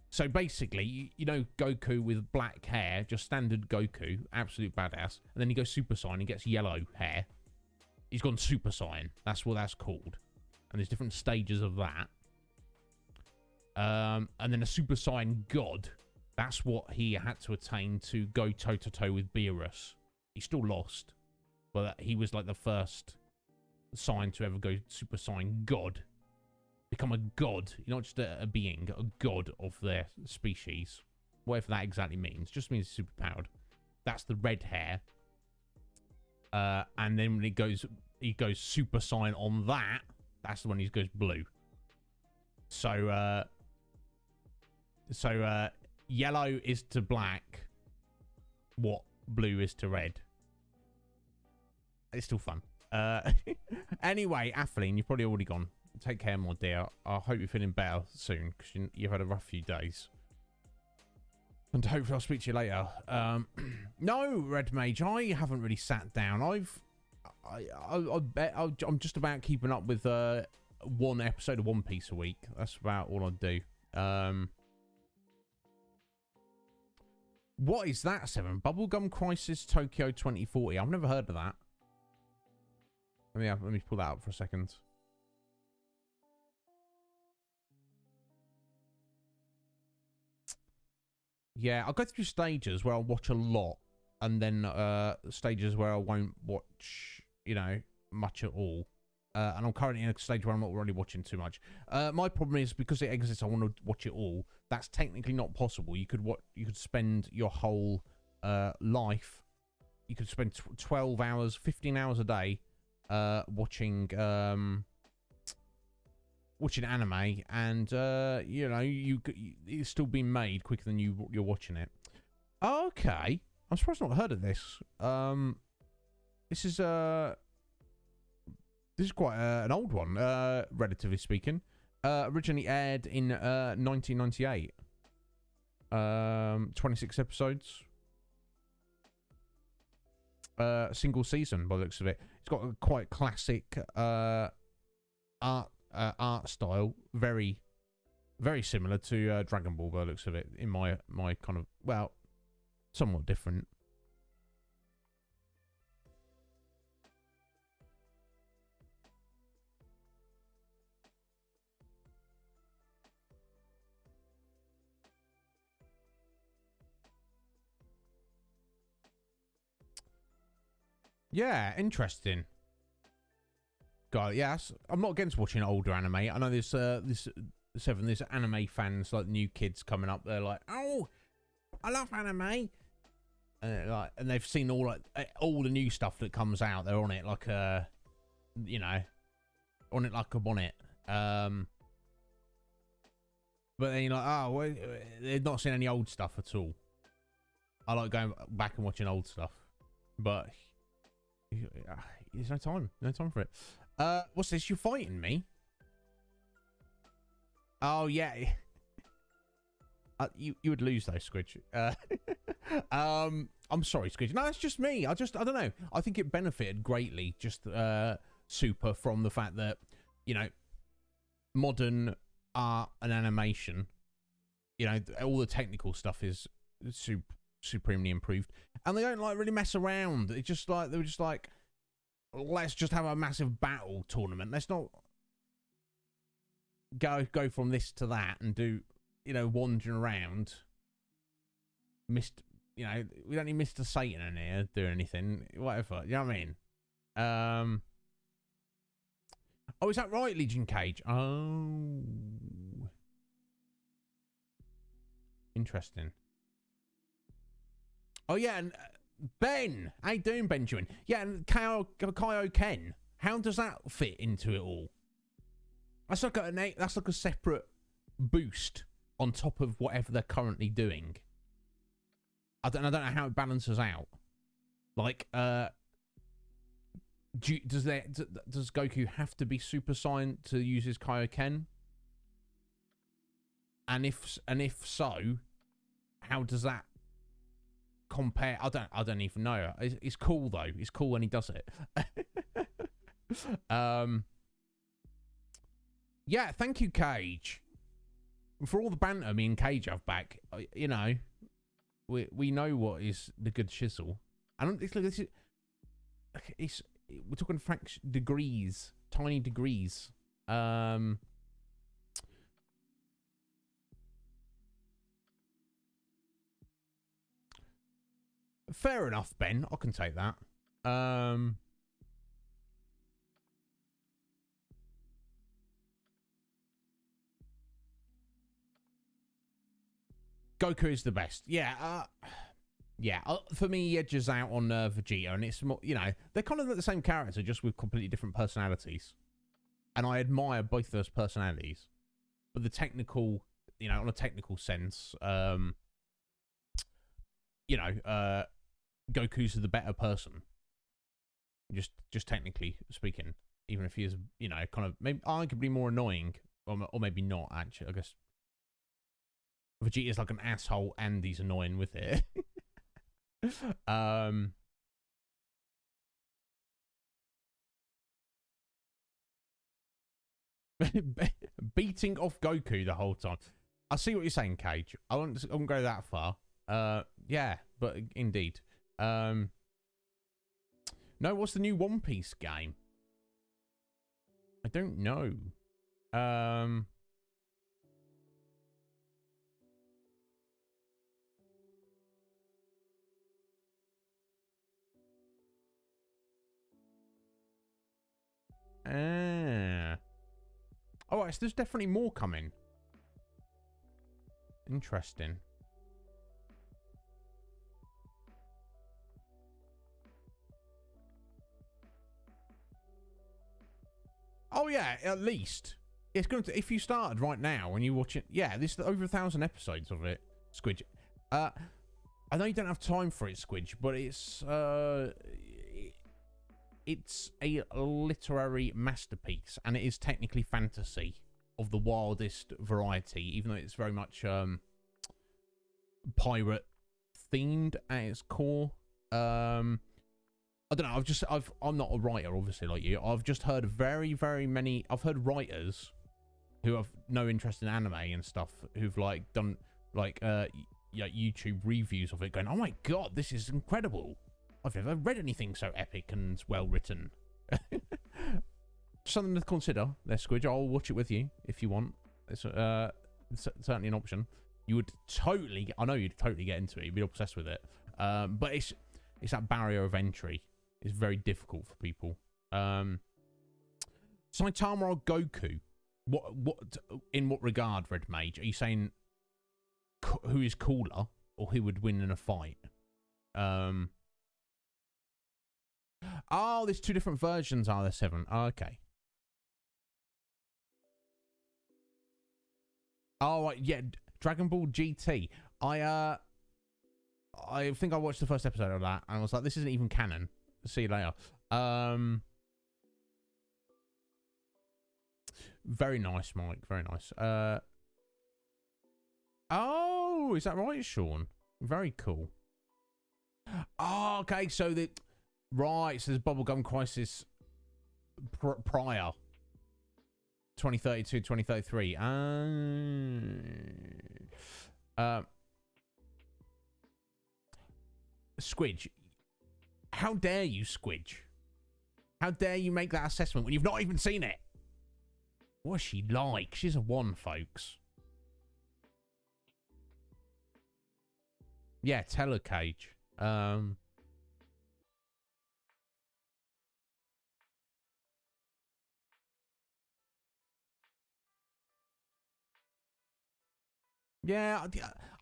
So basically, you know Goku with black hair, just standard Goku, absolute badass. And then he goes Super Saiyan, he gets yellow hair. He's gone Super Saiyan. That's what that's called. And there's different stages of that. And then a Super Saiyan God, that's what he had to attain to go toe-to-toe with Beerus. He still lost. But he was like the first Saiyan to ever go Super Saiyan God. Become a god. You're not just a being, a god of their species. Whatever that exactly means. Just means super powered. That's the red hair. And then when he goes Super Saiyan on that, that's the one he goes blue. So yellow is to black what blue is to red. It's still fun. Anyway, Atheline, you've probably already gone. Take care, my dear. I hope you're feeling better soon, because you've had a rough few days. And hopefully I'll speak to you later. No, Red Mage, I haven't really sat down. I'm just about keeping up with one episode of One Piece a week. That's about all I do. What is that, Seven? Bubblegum Crisis Tokyo 2040. I've never heard of that. Let me pull that up for a second. Yeah, I'll go through stages where I'll watch a lot, and then stages where I won't watch, you know, much at all. And I'm currently in a stage where I'm not really watching too much. My problem is because it exists, I want to watch it all. That's technically not possible. You could spend your whole life. You could spend 12 hours, 15 hours a day watching anime, and you know, it's still being made quicker than you're watching it. Okay, I'm surprised I've not heard of this. This is quite an old one, relatively speaking. Originally aired in 1998. 26 episodes. Single season by the looks of it. It's got a quite classic art style, very similar to Dragon Ball by the looks of it, in my kind of, well, somewhat different. Yeah, interesting. God, yes, I'm not against watching older anime. I know there's there's anime fans, like new kids coming up. They're like, oh, I love anime, and they've seen all the new stuff that comes out. They're on it like you know, on it like a bonnet. But then you're like, oh, well, they've not seen any old stuff at all. I like going back and watching old stuff, but there's no time for it. What's this? You're fighting me? Oh yeah. You would lose though, Squidge. I'm sorry, Squidge. No, that's just me. I don't know. I think it benefited greatly, just Super, from the fact that, you know, modern art and animation. You know, all the technical stuff is supremely improved, and they don't like really mess around. It's just like they were just like, let's just have a massive battle tournament. Let's not go from this to that and do, you know, wandering around. You know, we don't need Mr. Satan in here doing anything. Whatever. You know what I mean? Oh, is that right, Legion Cage? Oh. Interesting. Oh, yeah, and Ben. How you doing, Benjamin? Yeah, and Kaioken. How does that fit into it all? That's like a separate boost on top of whatever they're currently doing. I don't know how it balances out. Like, does Goku have to be Super Saiyan to use his Kaioken? And if so, how does that compare? I don't even know. It's cool though. It's cool when he does it. Yeah, thank you, Cage, for all the banter me and Cage have back. You know, we know what is the good shizzle. And we're talking degrees, tiny degrees. Fair enough, Ben. I can take that. Goku is the best. Yeah. Yeah. For me, he edges out on Vegeta, and it's more, you know, they're kind of the same character, just with completely different personalities. And I admire both those personalities. But the technical, you know, on a technical sense, you know, Goku's the better person. Just technically speaking, even if he is, you know, kind of maybe arguably more annoying, or maybe not. Actually, I guess Vegeta's like an asshole, and he's annoying with it. Beating off Goku the whole time. I see what you're saying, Cage. I won't go that far. Yeah, but indeed. No, what's the new One Piece game? I don't know. Oh, right, so there's definitely more coming. Interesting. Oh yeah, at least it's going to. If you started right now and you watch it, yeah, there's over 1,000 episodes of it. Squidge. I know you don't have time for it, Squidge, but it's a literary masterpiece, and it is technically fantasy of the wildest variety, even though it's very much pirate themed at its core. I don't know. I'm not a writer, obviously, like you. I've just heard very, very many. I've heard writers who have no interest in anime and stuff, who've like done like YouTube reviews of it, going, "Oh my god, this is incredible! I've never read anything so epic and well written." Something to consider there, Squidge. I'll watch it with you if you want. It's certainly an option. You would totally. I know you'd totally get into it. You'd be obsessed with it. But it's that barrier of entry. It's very difficult for people. Saitama or Goku? What? In what regard, Red Mage? Are you saying who is cooler or who would win in a fight? Oh, there's two different versions. Are there 7? Oh, okay. Oh, yeah. Dragon Ball GT. I think I watched the first episode of that and I was like, this isn't even canon. See you later. Very nice, Mike. Very nice. Oh, is that right, Sean? Very cool. Oh, okay. So right. So there's Bubblegum Crisis prior. 2032, 2033. Squidge. How dare you, Squidge? How dare you make that assessment when you've not even seen it? What's she like? She's a 1, folks. Yeah, Telecage. Yeah,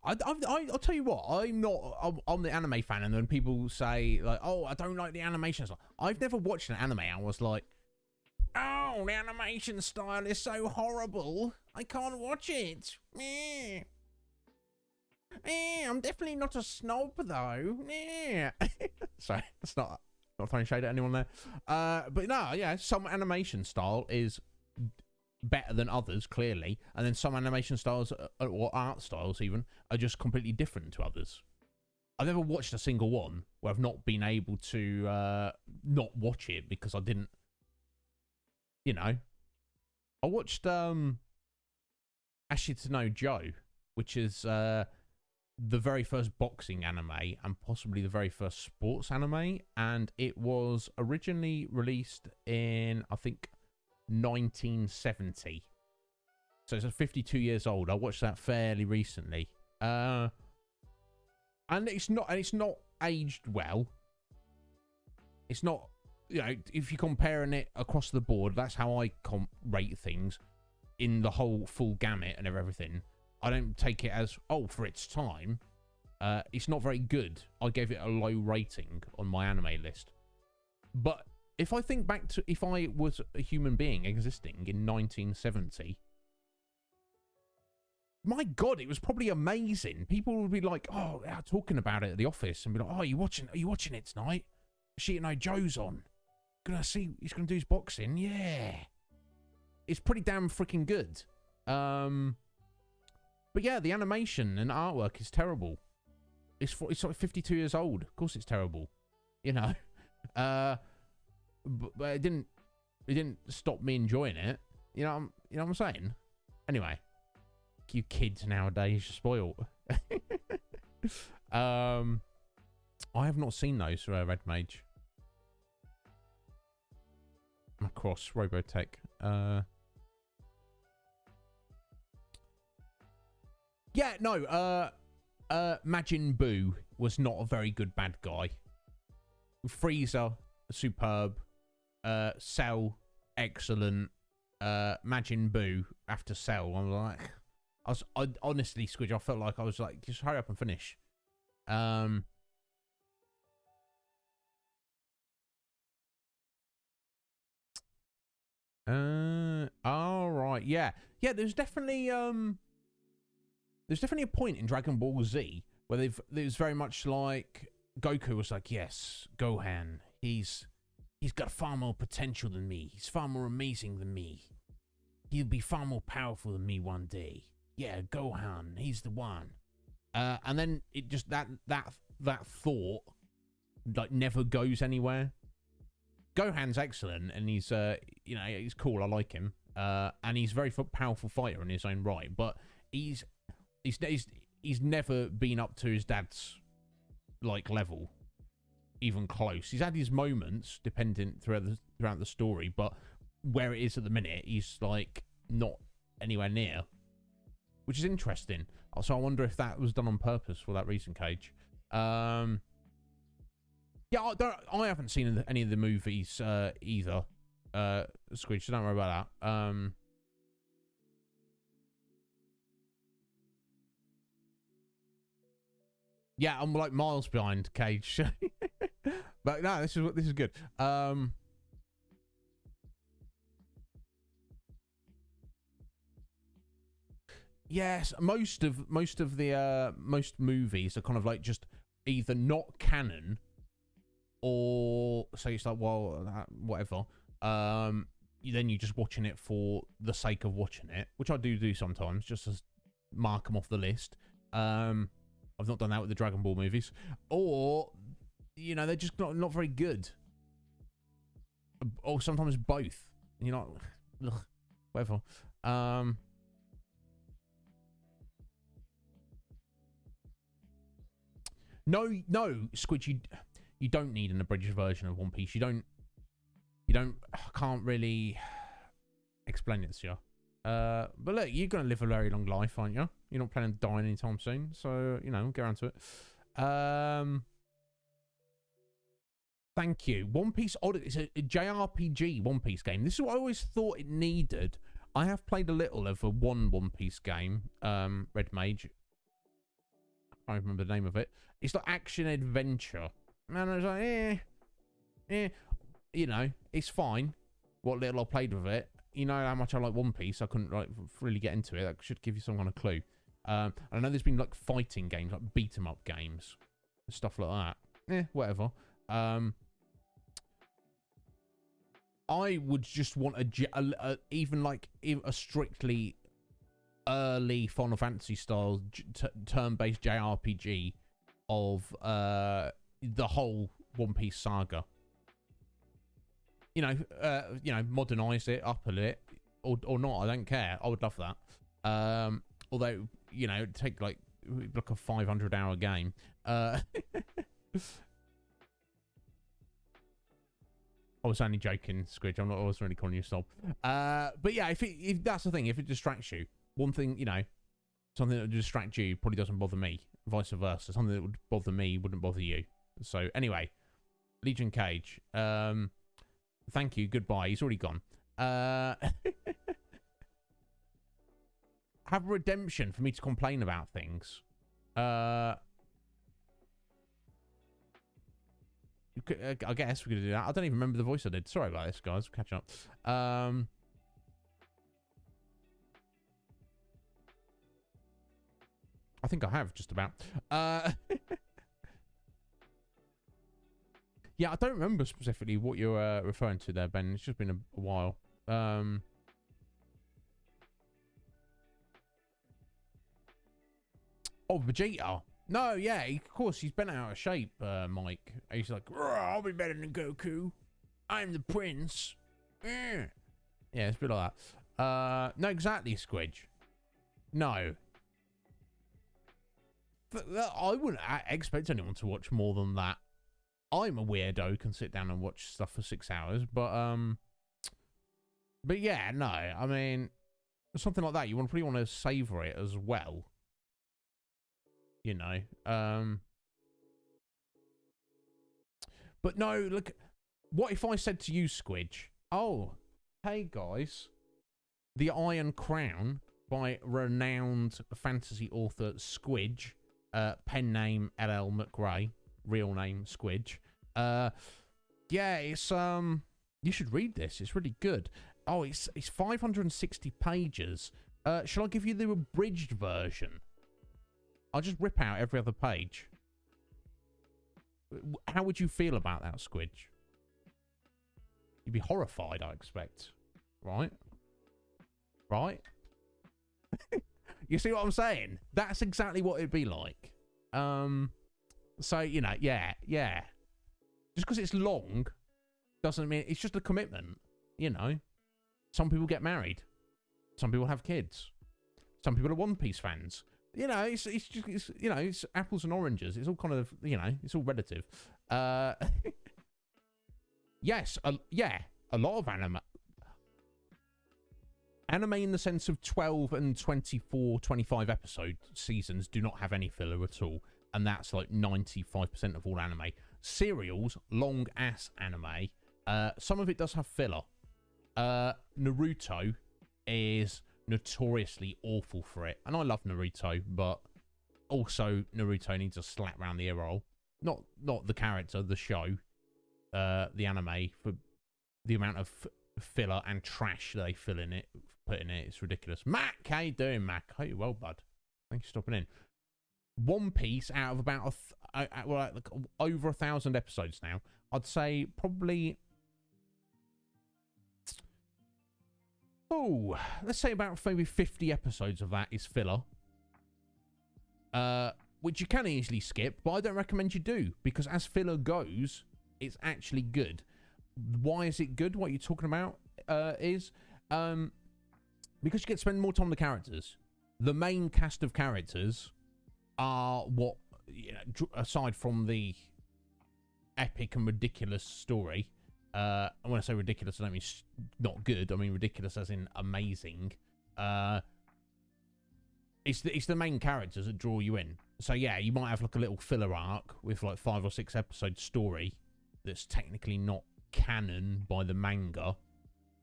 I'll tell you what. I'm the anime fan, and when people say like, "Oh, I don't like the animation," I've never watched an anime and was like, "Oh, the animation style is so horrible. I can't watch it." Meh. I'm definitely not a snob though. Sorry, that's not throwing shade at anyone there. But no, yeah, some animation style is better than others, clearly, and then some animation styles or art styles even are just completely different to others. I've never watched a single one where I've not been able to not watch it because I didn't, you know. I watched Ashita no Joe, which is the very first boxing anime and possibly the very first sports anime, and it was originally released in, I think, 1970, so it's 52 years old. I watched that fairly recently, and it's not aged well. It's not, you know, if you're comparing it across the board, that's how I rate things in the whole full gamut and everything. I don't take it as, oh, for its time, it's not very good. I gave it a low rating on my anime list. But if I think back to if I was a human being existing in 1970, my God, it was probably amazing. People would be like, oh, yeah, talking about it at the office and be like, oh, are you watching it tonight? Ashita no Joe's on. He's gonna do his boxing. Yeah. It's pretty damn freaking good. But yeah, the animation and artwork is terrible. It's like 52 years old. Of course it's terrible. You know. But it didn't stop me enjoying it. You know what I'm saying? Anyway, you kids nowadays are spoiled. I have not seen those Red Mage. Macross Robotech. Yeah, no. Majin Buu was not a very good bad guy. Frieza, superb. Cell, excellent. Majin Buu after Cell, I'm like, I honestly, Squidge, I felt like I was like, just hurry up and finish. All right, yeah. There's definitely a point in Dragon Ball Z where there's very much like Goku was like, yes, Gohan, he's got far more potential than me. He's far more amazing than me. He'll be far more powerful than me one day. Yeah, Gohan, he's the one. And then it just that thought like never goes anywhere. Gohan's excellent, and he's he's cool. I like him. And he's a very powerful fighter in his own right. But he's never been up to his dad's like level. Even close. He's had his moments dependent throughout the story, but where it is at the minute, he's like not anywhere near, which is interesting. So I wonder if that was done on purpose for that reason, Cage. Yeah, I haven't seen any of the movies either, Squidge, so don't worry about that. Yeah, I'm like miles behind Cage. But no, this is good. Yes, most movies are kind of like just either not canon, or so it's like, well, whatever. Then you're just watching it for the sake of watching it, which I do sometimes, just to mark them off the list. I've not done that with the Dragon Ball movies, or they're just not very good, or sometimes both. And you're not. Ugh. whatever. No, Squid, you don't need an abridged version of One Piece. You don't. I can't really explain it to you. But look, you're gonna live a very long life, aren't you? You're not planning on dying anytime soon, so get around to it. Thank you. One Piece Odyssey. It's a JRPG One Piece game. This is what I always thought it needed. I have played a little of One Piece game, Red Mage. I don't remember the name of it. It's like action adventure. And I was like, it's fine. What little I played with it. You know how much I like One Piece. I couldn't really get into it. That should give you some kind of clue. I know there's been like fighting games, like beat 'em up games, stuff like that. Whatever. I would just want even a strictly early Final Fantasy style turn-based JRPG of the whole One Piece saga. Modernize it up a bit or not. I don't care. I would love that. Although it'd take like a 500-hour game. I was only joking, Squidge. I wasn't really calling you a snob. But yeah, if that's the thing, if it distracts you, one thing, something that would distract you probably doesn't bother me. Vice versa. Something that would bother me wouldn't bother you. So anyway, Legion Cage. Thank you. Goodbye. He's already gone. Have a redemption for me to complain about things. I guess we're going to do that. I don't even remember the voice I did. Sorry about this, guys. Catch up. I think I have, just about. Yeah, I don't remember specifically what you're referring to there, Ben. It's just been a while. Oh, Vegeta. No, yeah, of course, he's been out of shape, Mike. He's like, I'll be better than Goku. I'm the prince. Yeah, it's a bit like that. No, exactly, Squidge. No. I wouldn't expect anyone to watch more than that. I'm a weirdo, can sit down and watch stuff for 6 hours, but yeah, no, I mean, something like that, you probably want to savor it as well. But no, look, what if I said to you, Squidge, oh, hey guys, The Iron Crown by renowned fantasy author Squidge, pen name LL McRae, real name Squidge. Yeah, it's you should read this. It's really good. Oh, it's 560 pages. Shall I give you the abridged version? I'll just rip out every other page. How would you feel about that, Squidge? You'd be horrified, I expect. Right? Right? You see what I'm saying? That's exactly what it'd be like. So, yeah. Just because it's long doesn't mean it's just a commitment, Some people get married. Some people have kids. Some people are One Piece fans. It's apples and oranges. It's all kind of, it's all relative. Yes, a lot of anime. Anime in the sense of 12 and 24, 25 episode seasons do not have any filler at all. And that's like 95% of all anime. Serials, long ass anime. Some of it does have filler. Naruto is notoriously awful for it. And I love Naruto, but also Naruto needs a slap round the ear roll. Not the character, the show. The anime, for the amount of filler and trash they put in it. It's ridiculous. Mac, how you doing, Mac? Hope you're well, bud. Thanks for stopping in. One Piece, out of about over 1,000 episodes now, I'd say probably, let's say about maybe 50 episodes of that is filler, which you can easily skip, but I don't recommend you do, because as filler goes, it's actually good. Why is it good? What you're talking about is because you get to spend more time with the characters. The main cast of characters are what, aside from the epic and ridiculous story. And when I say ridiculous, I don't mean not good. I mean ridiculous as in amazing. It's the main characters that draw you in. So yeah, you might have like a little filler arc with like 5 or 6 episode story that's technically not canon by the manga.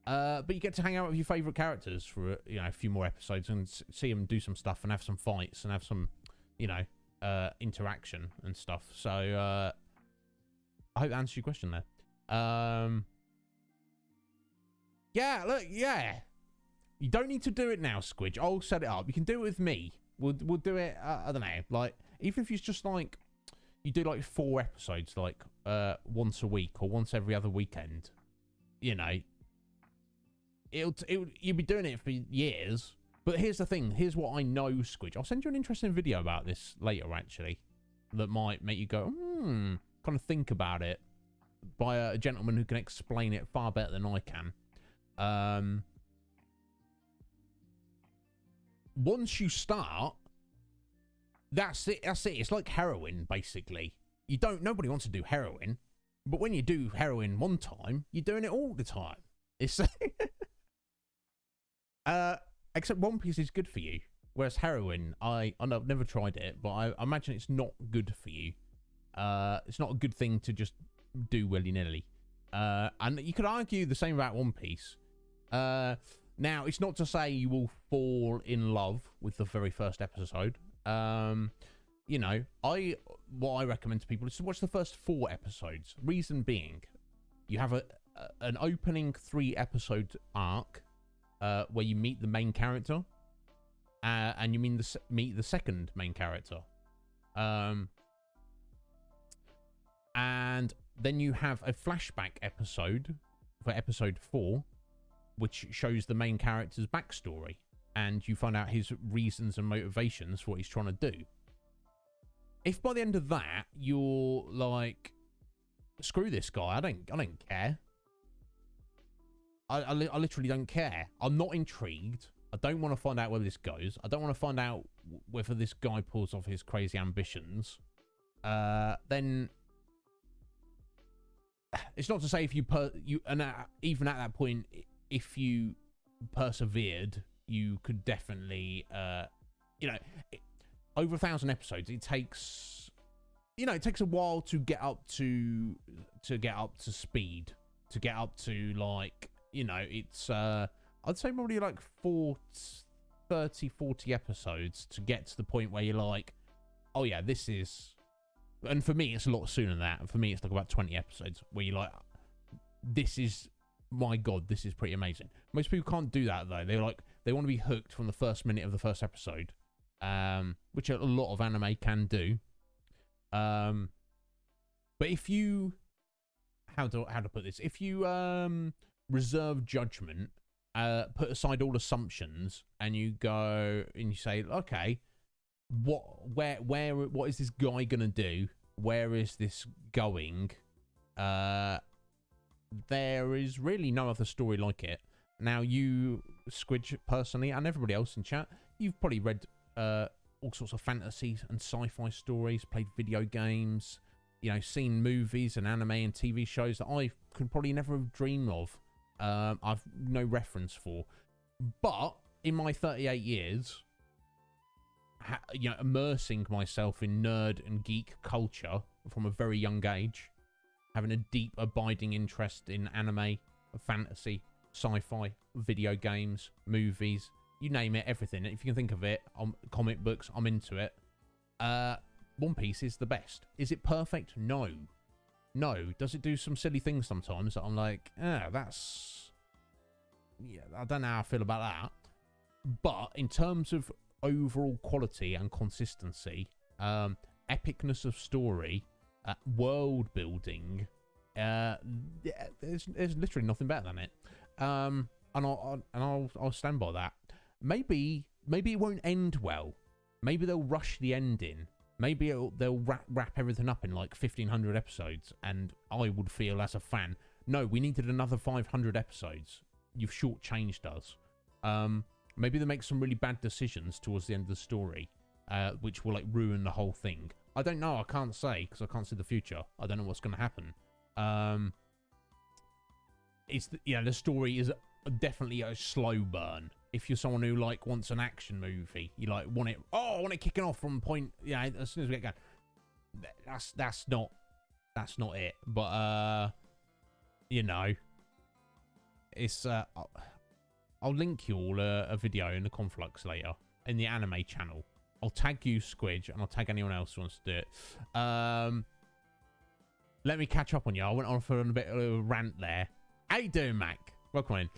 But you get to hang out with your favourite characters for a few more episodes and see them do some stuff and have some fights and have some interaction and stuff. So I hope that answers your question there. Yeah, look, yeah. You don't need to do it now, Squidge. I'll set it up. You can do it with me. We'll do it. I don't know. Like, even if it's just like you do like 4 episodes, like once a week or once every other weekend. You'll be doing it for years. But here's the thing. Here's what I know, Squidge. I'll send you an interesting video about this later, actually, that might make you go, kind of think about it, by a gentleman who can explain it far better than I can. Once you start, that's it. It's like heroin, basically. Nobody wants to do heroin, but when you do heroin one time, you're doing it all the time. It's except One Piece is good for you, whereas heroin, I've never tried it, but I imagine it's not good for you. It's not a good thing to just do willy-nilly. And you could argue the same about One Piece. Now, it's not to say you will fall in love with the very first episode. What I recommend to people is to watch the first 4 episodes. Reason being, you have an opening 3-episode arc where you meet the main character, and you meet the second main character. And then you have a flashback episode for episode 4, which shows the main character's backstory, and you find out his reasons and motivations for what he's trying to do. If by the end of that you're like, screw this guy, I don't care. I literally don't care. I'm not intrigued. I don't want to find out where this goes. I don't want to find out whether this guy pulls off his crazy ambitions. Then it's not to say if even at that point, if you persevered, you could definitely, over 1,000 episodes. It takes a while to get up to speed, to get up to like, it's I'd say probably like 30, 40 episodes to get to the point where you're like, oh yeah, this is. And for me, it's a lot sooner than that. For me, it's like about 20 episodes where you're like, this is, my God, this is pretty amazing. Most people can't do that, though. They want to be hooked from the first minute of the first episode, which a lot of anime can do. But if you, how to put this? If you reserve judgment, put aside all assumptions, and you go and you say, okay, what is this guy gonna do? Where is this going? There is really no other story like it. Now, you, Squidge, personally, and everybody else in chat, you've probably read all sorts of fantasy and sci-fi stories, played video games, seen movies and anime and TV shows that I could probably never have dreamed of. I've no reference for. But in my 38 years, immersing myself in nerd and geek culture from a very young age, having a deep, abiding interest in anime, fantasy, sci-fi, video games, movies, you name it, everything. If you can think of it, comic books, I'm into it. One Piece is the best. Is it perfect? No. Does it do some silly things sometimes that I'm like, that's... Yeah, I don't know how I feel about that. But in terms of overall quality and consistency, epicness of story, world building, there's literally nothing better than it. And I'll stand by that. Maybe it won't end well. Maybe they'll rush the ending. Maybe they'll wrap everything up in like 1,500 episodes, and I would feel as a fan, no, we needed another 500 episodes. You've shortchanged us. Maybe they make some really bad decisions towards the end of the story, which will like ruin the whole thing. I don't know. I can't say because I can't see the future. I don't know what's going to happen. The story is definitely a slow burn. If you're someone who like wants an action movie, you like want it. Oh, I want it kicking off from point. Yeah, as soon as we get going. That's not it. But it's I'll link you all a video in the Conflux later in the anime channel. I'll tag you, Squidge, and I'll tag anyone else who wants to do it. Let me catch up on you. I went on for a bit of a rant there. How you doing, Mac? Welcome in.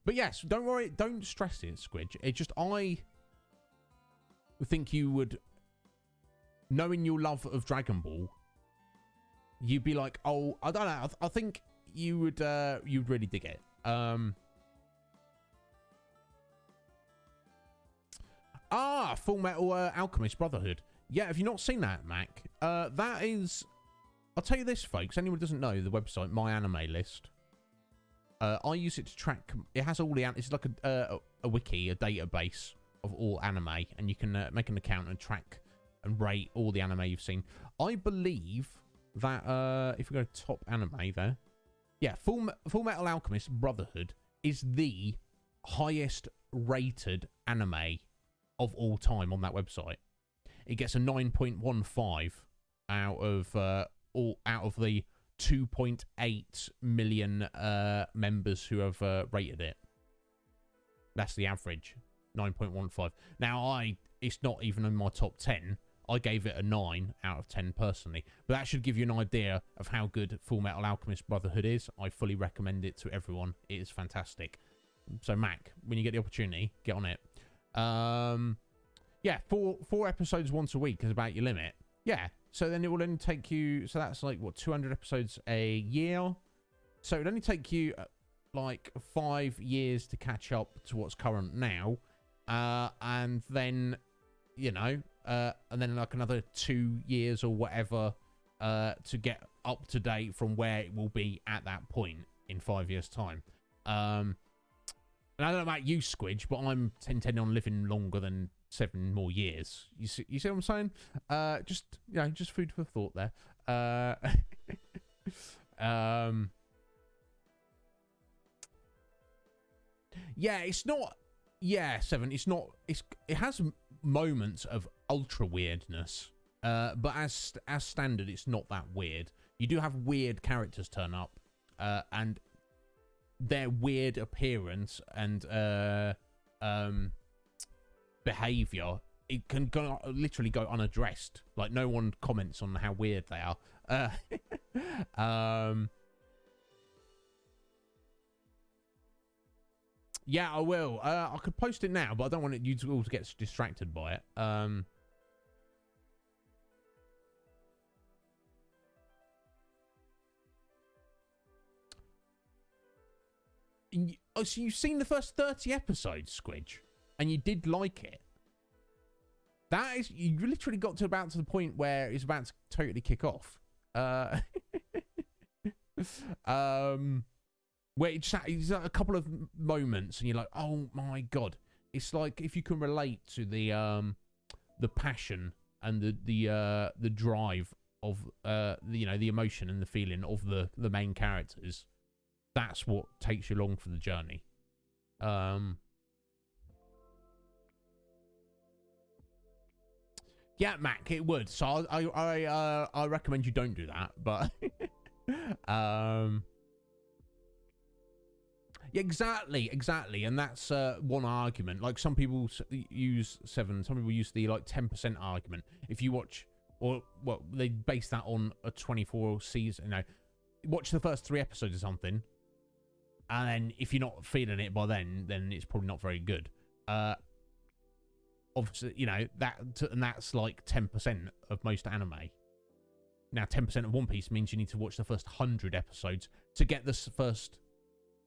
But yes, don't worry. Don't stress it, Squidge. It's just I think you would, knowing your love of Dragon Ball, you'd be like, oh, I don't know. I think you would you'd really dig it. Full Metal Alchemist Brotherhood. Yeah, have you not seen that, Mac? That is... I'll tell you this, folks. Anyone who doesn't know the website, My Anime List. I use it to track... It has all the... It's like a wiki, a database of all anime. And you can make an account and track and rate all the anime you've seen. I believe that... if we go to top anime there... Yeah, Full Metal Alchemist Brotherhood is the highest rated anime of all time on that website. It gets a 9.15 out of the 2.8 million members who have rated it. That's the average, 9.15. Now, it's not even in my top 10. I gave it a 9 out of 10 personally. But that should give you an idea of how good Full Metal Alchemist Brotherhood is. I fully recommend it to everyone. It is fantastic. So, Mac, when you get the opportunity, get on it. Yeah, four episodes once a week is about your limit. Yeah, so then it will only take you... So that's like, what, 200 episodes a year? So it would only take you, like, 5 years to catch up to what's current now. And then, and then like another 2 years or whatever to get up to date from where it will be at that point in 5 years' time. And I don't know about you, Squidge, but I'm intending on living longer than 7 more years. You see what I'm saying? Just food for thought there. Yeah, it's not. Yeah, 7. It's not. It has moments of ultra weirdness, but as standard, it's not that weird. You do have weird characters turn up, and their weird appearance and behavior, it can literally go unaddressed. Like, no one comments on how weird they are. Yeah, I will. I could post it now, but I don't want you all to get distracted by it. So you've seen the first 30 episodes, Squidge, and you did like it. That is, you literally got to about to the point where it's about to totally kick off. Where it's a couple of moments, and you're like, oh my god! It's like if you can relate to the passion and the drive of the emotion and the feeling of the main characters. That's what takes you along for the journey. Yeah, Mac, it would. So I recommend you don't do that. But yeah, exactly, and that's one argument. Like, some people use 7. Some people use the like 10% argument. If you watch, or well, they base that on a 24 season. Watch the first 3 episodes or something. And then if you're not feeling it by then it's probably not very good. Obviously, that's like 10% of most anime. Now, 10% of One Piece means you need to watch the first 100 episodes to get this first,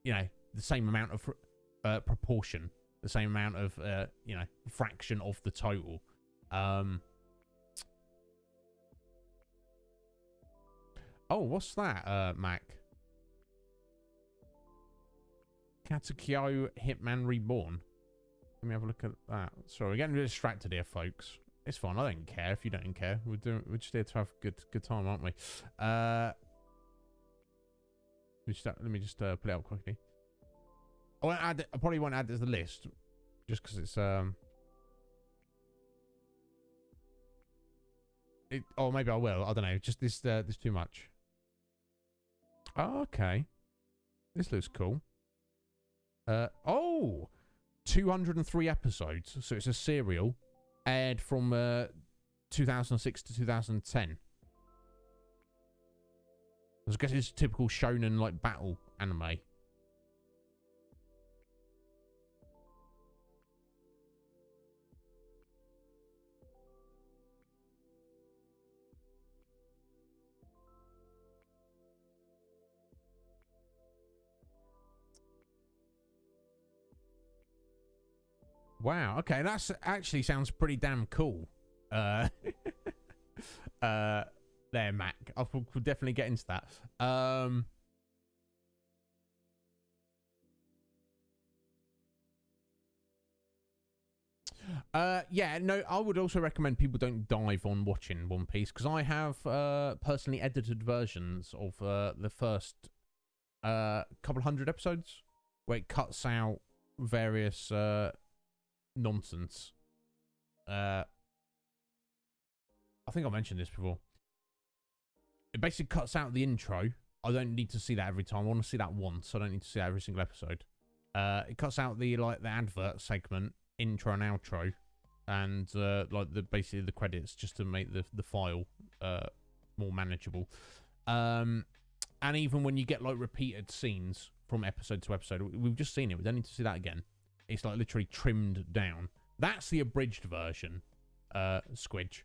the same amount of proportion, the same amount of, fraction of the total. Oh, what's that, Mac? Katakyo Hitman Reborn. Let me have a look at that. Sorry, we're getting distracted here, folks. It's fine. I don't care if you don't care. We're just here to have a good time, aren't we? Let me just pull it up quickly. I probably won't add it to the list, just because it's or maybe I will. I don't know. Just this too much. Oh, okay. This looks cool. 203 episodes. So it's a serial aired from 2006 to 2010. I guess it's typical shonen like battle anime. Wow. Okay, that's actually sounds pretty damn cool. There, Mac. We'll definitely get into that. Yeah, no, I would also recommend people don't dive on watching One Piece, because I have personally edited versions of the first couple hundred episodes where it cuts out various nonsense. I think I mentioned this before. It basically cuts out the intro. I don't need to see that every time. I want to see that once. I don't need to see that every single episode. It cuts out the advert segment, intro and outro, and basically the credits, just to make the file more manageable. And even when you get like repeated scenes from episode to episode, we've just seen it. We don't need to see that again. It's like literally trimmed down. That's the abridged version, Squidge.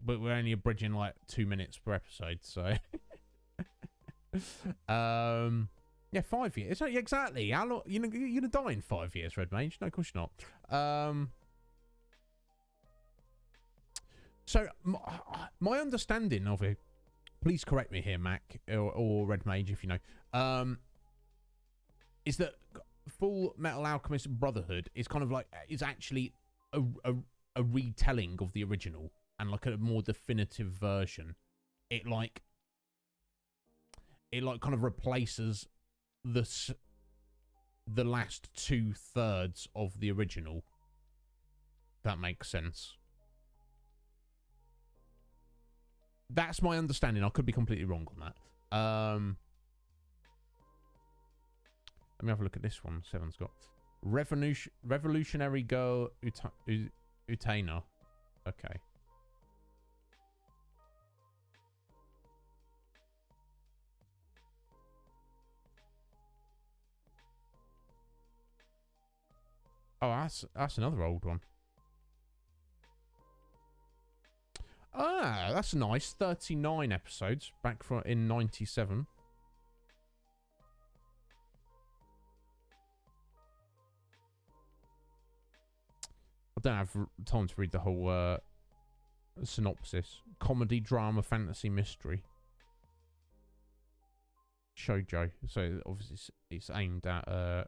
But we're only abridging like 2 minutes per episode, so yeah, 5 years. Exactly. How long? You're gonna die in 5 years, Red Mage? No, of course you're not. So my understanding of it. Please correct me here, Mac or Red Mage, if you know. Is that Full Metal Alchemist Brotherhood is kind of like is actually a retelling of the original, and like a more definitive version. It kind of replaces the last 2/3 of the original. That makes sense. That's my understanding. I could be completely wrong on that. Let me have a look at this one. Seven's got Revolutionary Girl Utena. Okay. Oh, that's another old one. Ah, that's nice. 39 episodes back from in 97. I don't have time to read the whole synopsis. Comedy, drama, fantasy, mystery. Shoujo. So obviously it's aimed at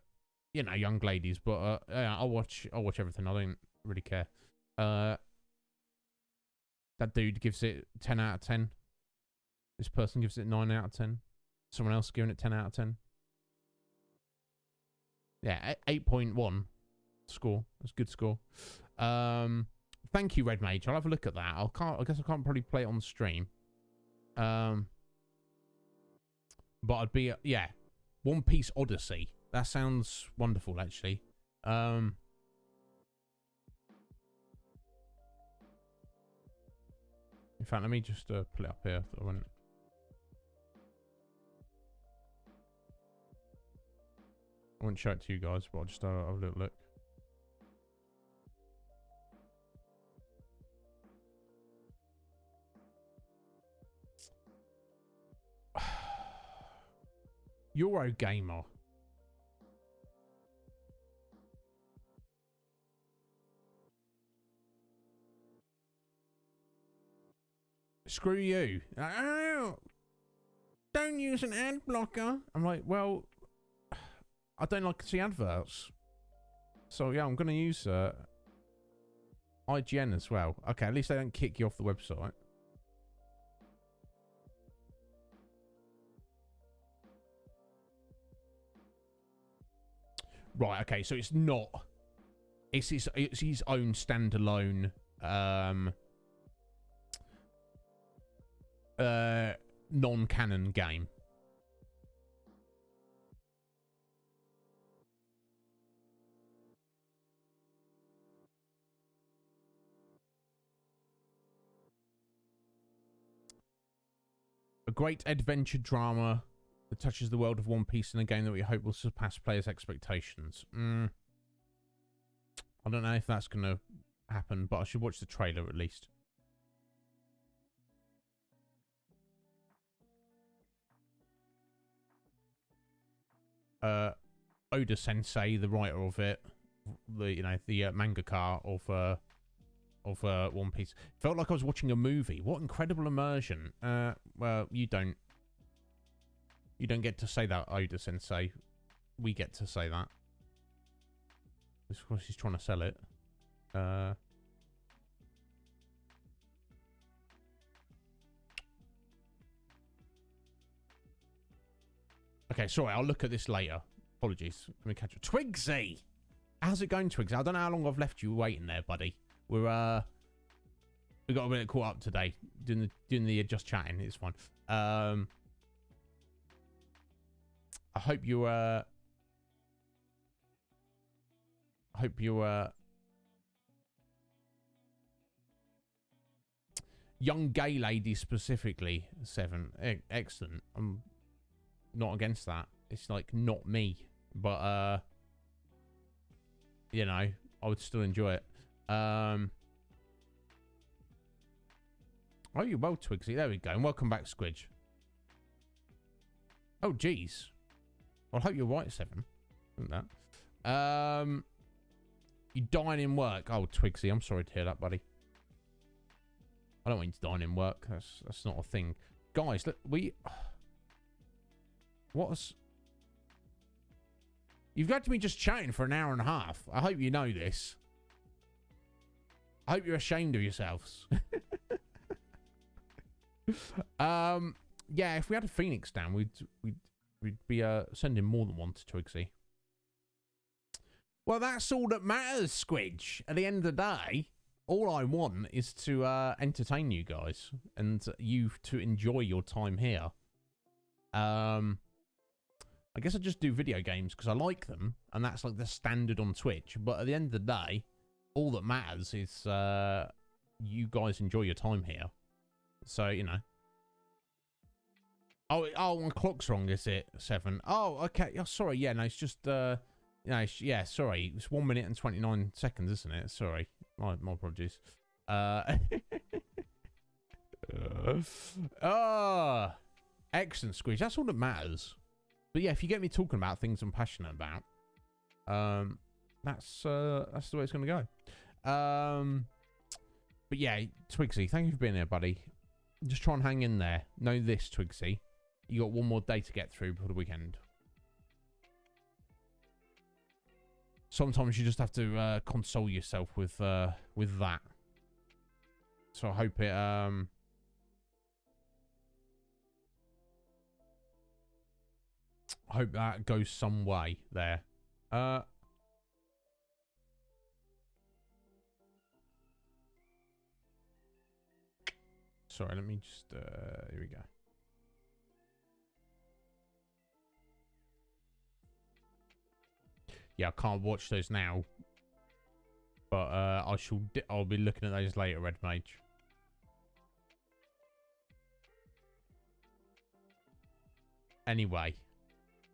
young ladies, but yeah, I'll watch everything. I don't really care. That dude gives it 10 out of 10. This person gives it 9 out of 10. Someone else giving it 10 out of 10. Yeah, 8.1 score. That's a good score. Thank you, Red Mage. I'll have a look at that. I guess I can't probably play it on stream. But I'd be yeah, One Piece Odyssey. That sounds wonderful, actually. In fact, let me just pull it up here. I won't show it to you guys, but I'll just have a little look. Eurogamer. Screw you. Oh, don't use an ad blocker. I'm like, well, I don't like to see adverts. So yeah, I'm going to use IGN as well. Okay, at least they don't kick you off the website. Right, okay, so it's not... It's his own standalone non-canon game. A great adventure drama that touches the world of One Piece in a game that we hope will surpass players' expectations. I don't know if that's going to happen, but I should watch the trailer at least. Oda Sensei, the writer of it, the mangaka of One Piece, felt like I was watching a movie. What incredible immersion! Well, you don't get to say that, Oda Sensei. We get to say that. Of course, he's trying to sell it. Okay, sorry, I'll look at this later. Apologies. Let me catch up. Twigsy! How's it going, Twigsy? I don't know how long I've left you waiting there, buddy. We got a bit caught up today. Doing the just chatting. It's fine. I hope you young gay lady specifically, 7. Excellent. I'm not against that. It's like not me, but you know, I would still enjoy it. Oh, you well, Twigsy. There we go. And welcome back, Squidge. Oh, geez. Well, I hope you're right, 7. Isn't that? You dine in work. Oh, Twigsy, I'm sorry to hear that, buddy. I don't want you to dine in work. That's not a thing. Guys, look, You've got to be just chatting for an hour and a half. I hope you know this. I hope you're ashamed of yourselves. Yeah, if we had a Phoenix down, we'd be sending more than one to Twigsy. Well, that's all that matters, Squidge. At the end of the day, all I want is to entertain you guys and you to enjoy your time here. I guess I just do video games because I like them, and that's like the standard on Twitch. But at the end of the day, all that matters is you guys enjoy your time here. So, you know. Oh, my clock's wrong, is it? 7. Oh, okay. Oh, sorry. Yeah, no, it's just, yeah, sorry. It's 1 minute and 29 seconds, isn't it? Sorry. My apologies. Excellent, Squeeze. That's all that matters. But yeah, if you get me talking about things I'm passionate about, that's the way it's going to go. But yeah, Twigsy, thank you for being here, buddy. Just try and hang in there. Know this, Twigsy. You got one more day to get through before the weekend. Sometimes you just have to console yourself with that. So I hope it I hope that goes some way there. Sorry, let me just here we go. Yeah, I can't watch those now, but I'll be looking at those later, Red Mage. Anyway,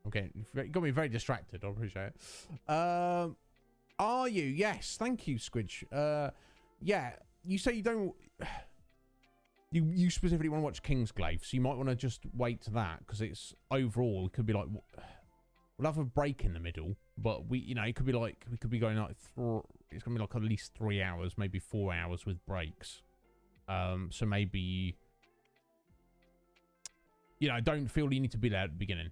okay, you got me very distracted. I appreciate it. Are you? Yes, thank you, Squidge. Yeah, you say you don't. You specifically want to watch Kingsglaive, so you might want to just wait to that because it's overall it could be like we'll have a break in the middle, but it could be like we could be going like it's gonna be like at least 3 hours, maybe 4 hours with breaks. So maybe don't feel you need to be there at the beginning.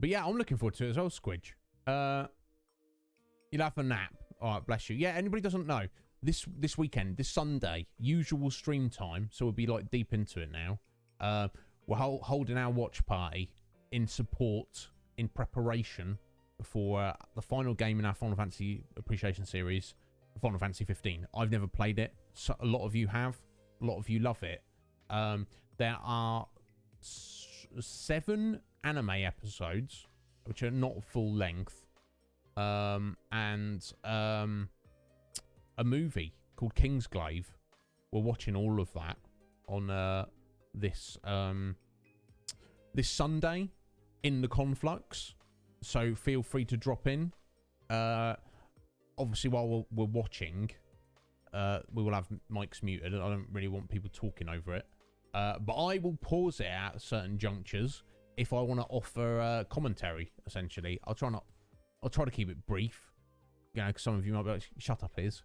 But yeah, I'm looking forward to it as well, Squidge. You'll have a nap. All right, bless you. Yeah, anybody doesn't know, this weekend, this Sunday, usual stream time, so we'll be like deep into it now. We're holding our watch party in support, in preparation for the final game in our Final Fantasy Appreciation Series, Final Fantasy 15. I've never played it. So a lot of you have. A lot of you love it. There are 7 anime episodes, which are not full length, and a movie called Kingsglaive. We're watching all of that on this Sunday in the Conflux. So feel free to drop in. Obviously, while we're watching, we will have mics muted. I don't really want people talking over it. But I will pause it at certain junctures if I want to offer commentary, essentially. I'll try to keep it brief. You know, because some of you might be like, shut up, Iz.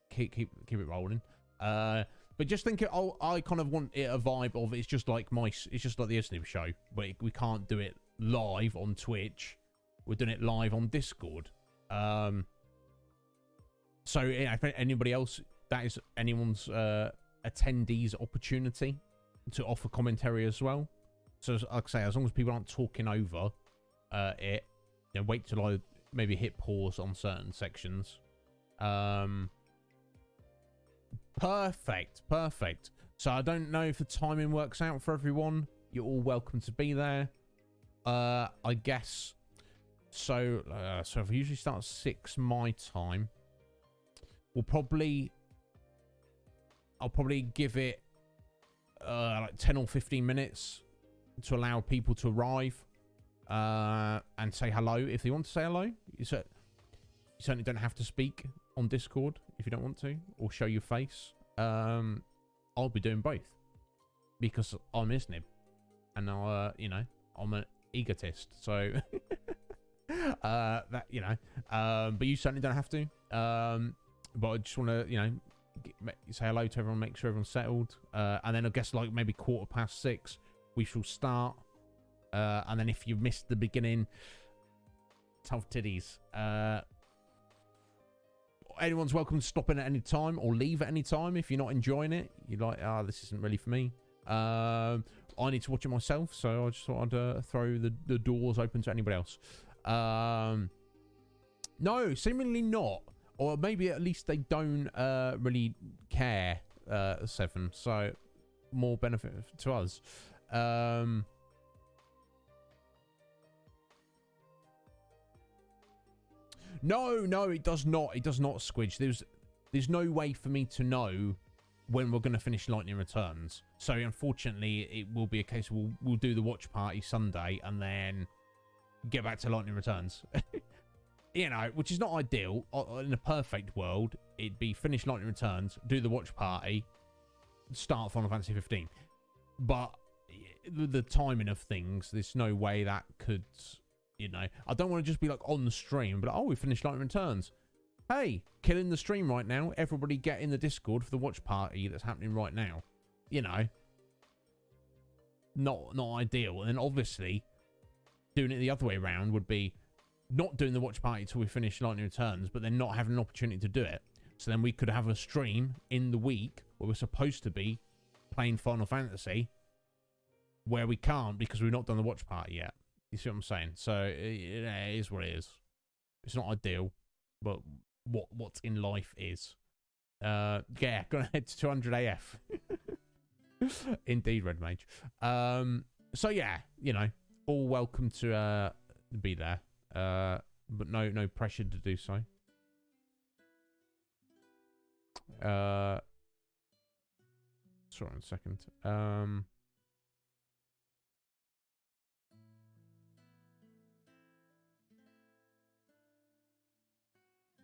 Keep it rolling. But just think I kind of want it a vibe of it's just like the Iznib Show, but we can't do it live on Twitch. We're doing it live on Discord. So yeah, if anybody else, that is anyone's attendees' opportunity to offer commentary as well. So like I say, as long as people aren't talking over it, you know, wait till I maybe hit pause on certain sections. Perfect. So I don't know if the timing works out for everyone. You're all welcome to be there. I guess so. So if we usually start at 6 my time, I'll probably give it like 10 or 15 minutes to allow people to arrive and say hello if they want to say hello. You certainly don't have to speak on Discord if you don't want to, or show your face. I'll be doing both because I'm Iznib, and you know, I'm an egotist, so that, you know, but you certainly don't have to. But I just want to, you know, say hello to everyone, make sure everyone's settled, and then I guess like maybe 6:15 we shall start, and then if you missed the beginning, tough titties. Anyone's welcome to stop in at any time or leave at any time if you're not enjoying it. You're like, this isn't really for me. I need to watch it myself, so I just thought I'd throw the doors open to anybody else. No, seemingly not. Or maybe at least they don't really care, 7. So more benefit to us. No, it does not. It does not, Squidge. There's no way for me to know when we're going to finish Lightning Returns. So unfortunately, it will be a case we'll do the watch party Sunday and then get back to Lightning Returns. You know, which is not ideal. In a perfect world, it'd be finish Lightning Returns, do the watch party, start Final Fantasy 15. But the timing of things, there's no way that could, you know. I don't want to just be like on the stream, but we finished Lightning Returns. Hey, killing the stream right now. Everybody get in the Discord for the watch party that's happening right now. You know, not ideal. And then obviously, doing it the other way around would be not doing the watch party till we finish Lightning Returns, but then not having an opportunity to do it. So then we could have a stream in the week where we're supposed to be playing Final Fantasy, where we can't because we've not done the watch party yet. You see what I'm saying? So it is what it is. It's not ideal, but what's in life is. Yeah, gonna head to 200 AF. Indeed, Red Mage. So yeah, you know, all welcome to be there. But no pressure to do so. Sorry, 1 second.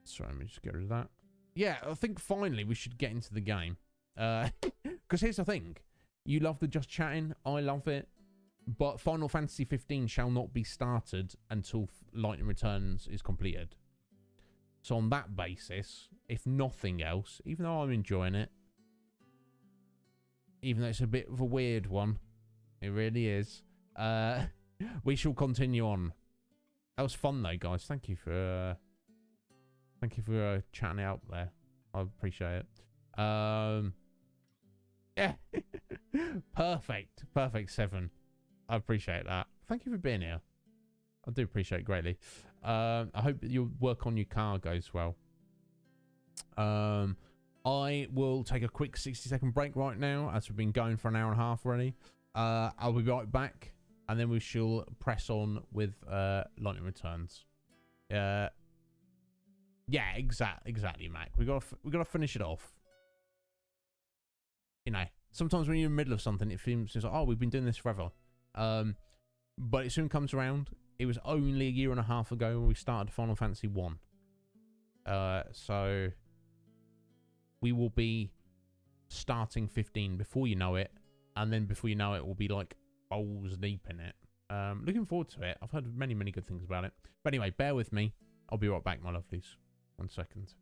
Sorry, let me just get rid of that. Yeah, I think finally we should get into the game. Because here's the thing. You love the just chatting. I love it. But Final Fantasy 15 shall not be started until Lightning Returns is completed. So on that basis, if nothing else, even though I'm enjoying it, even though it's a bit of a weird one, it really is, we shall continue on That was fun though, guys. Thank you for chatting it up there. I appreciate it. Yeah. Perfect 7. I appreciate that. Thank you for being here. I do appreciate it greatly. I hope that your work on your car goes well. I will take a quick 60-second break right now, as we've been going for an hour and a half already. I'll be right back, and then we shall press on with Lightning Returns. Yeah, exactly, Mac. We gotta finish it off. You know, sometimes when you're in the middle of something, it seems like, oh, we've been doing this forever. But it soon comes around. It was only a year and a half ago when we started Final Fantasy 1. So we will be starting 15 before you know it, and then before you know it, we'll be like balls deep in it. Looking forward to it. I've heard many good things about it. But anyway, bear with me. I'll be right back, my lovelies. 1 second.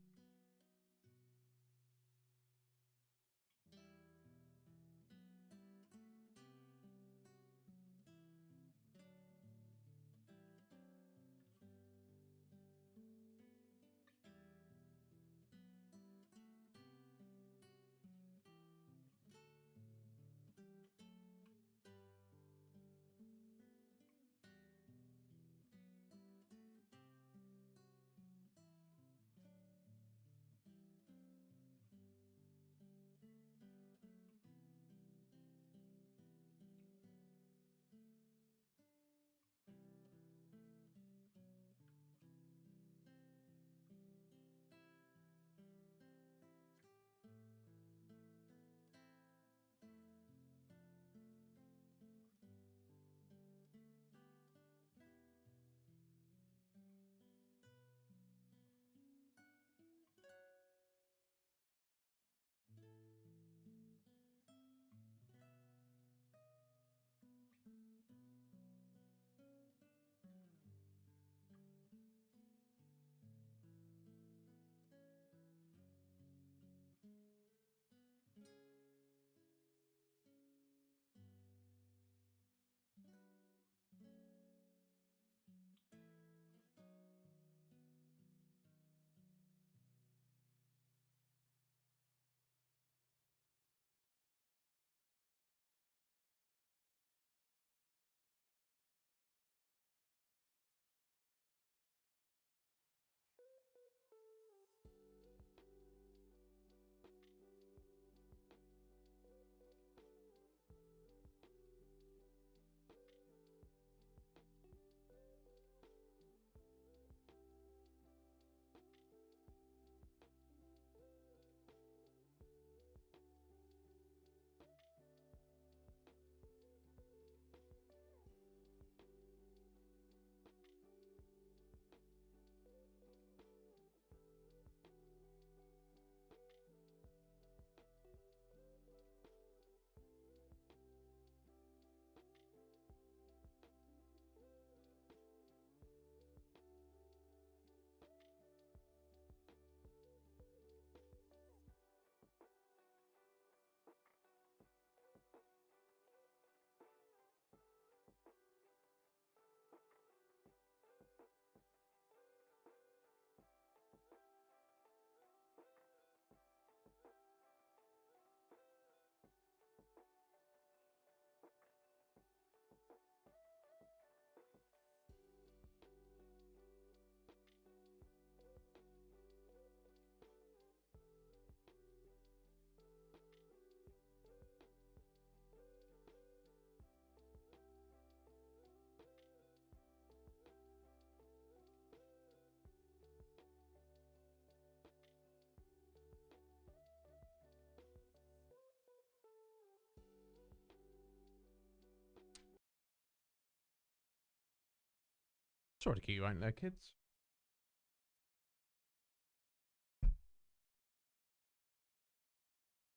Sorry to keep you waiting there, kids.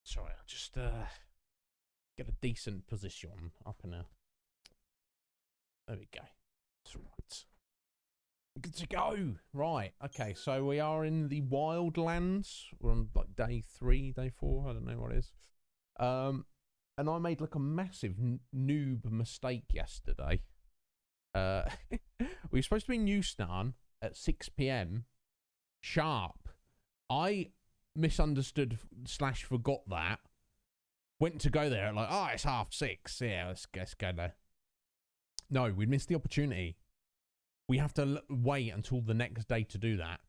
Sorry, I'll just get a decent position up in there. There we go. That's right. Good to go. Right. Okay, so we are in the wildlands. We're on like day 3, day 4. I don't know what it is. And I made like a massive noob mistake yesterday. We were supposed to be in Euston at 6 p.m. sharp. I misunderstood / forgot that. Went to go there at like, oh, it's 6:30. Yeah, let's go there. No, we missed the opportunity. We have to wait until the next day to do that.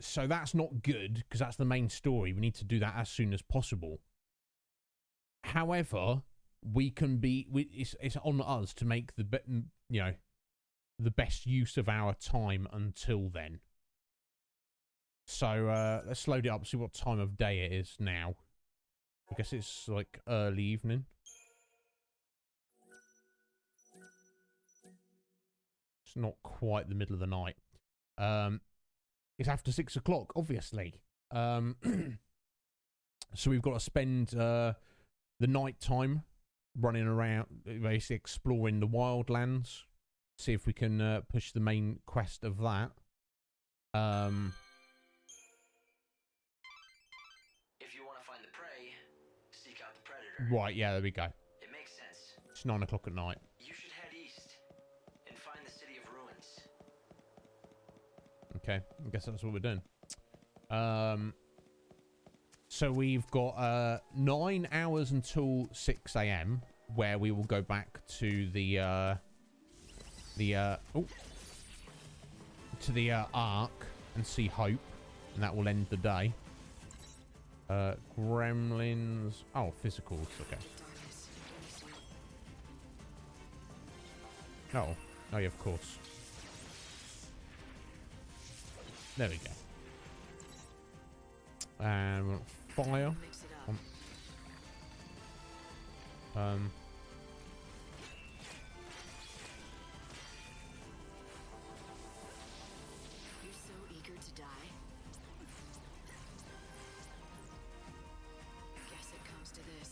So that's not good because that's the main story. We need to do that as soon as possible. However, we can be. It's on us to make the best use of our time until then. So let's load it up. See what time of day it is now. I guess it's like early evening. It's not quite the middle of the night. It's after 6 o'clock, obviously. So we've got to spend the night time running around, basically exploring the wildlands. See if we can push the main quest of that. If you want to find the prey, seek out the predator. Right, yeah, there we go. It makes sense. It's 9 o'clock at night. You should head east and find the City of Ruins. Okay, I guess that's what we're doing. So we've got 9 hours until 6 a.m. where we will go back to the Ark and see Hope, and that will end the day. Gremlins. Oh, physicals. Okay. Oh, yeah, of course. There we go. And fire. You're so eager to die. Guess it comes to this.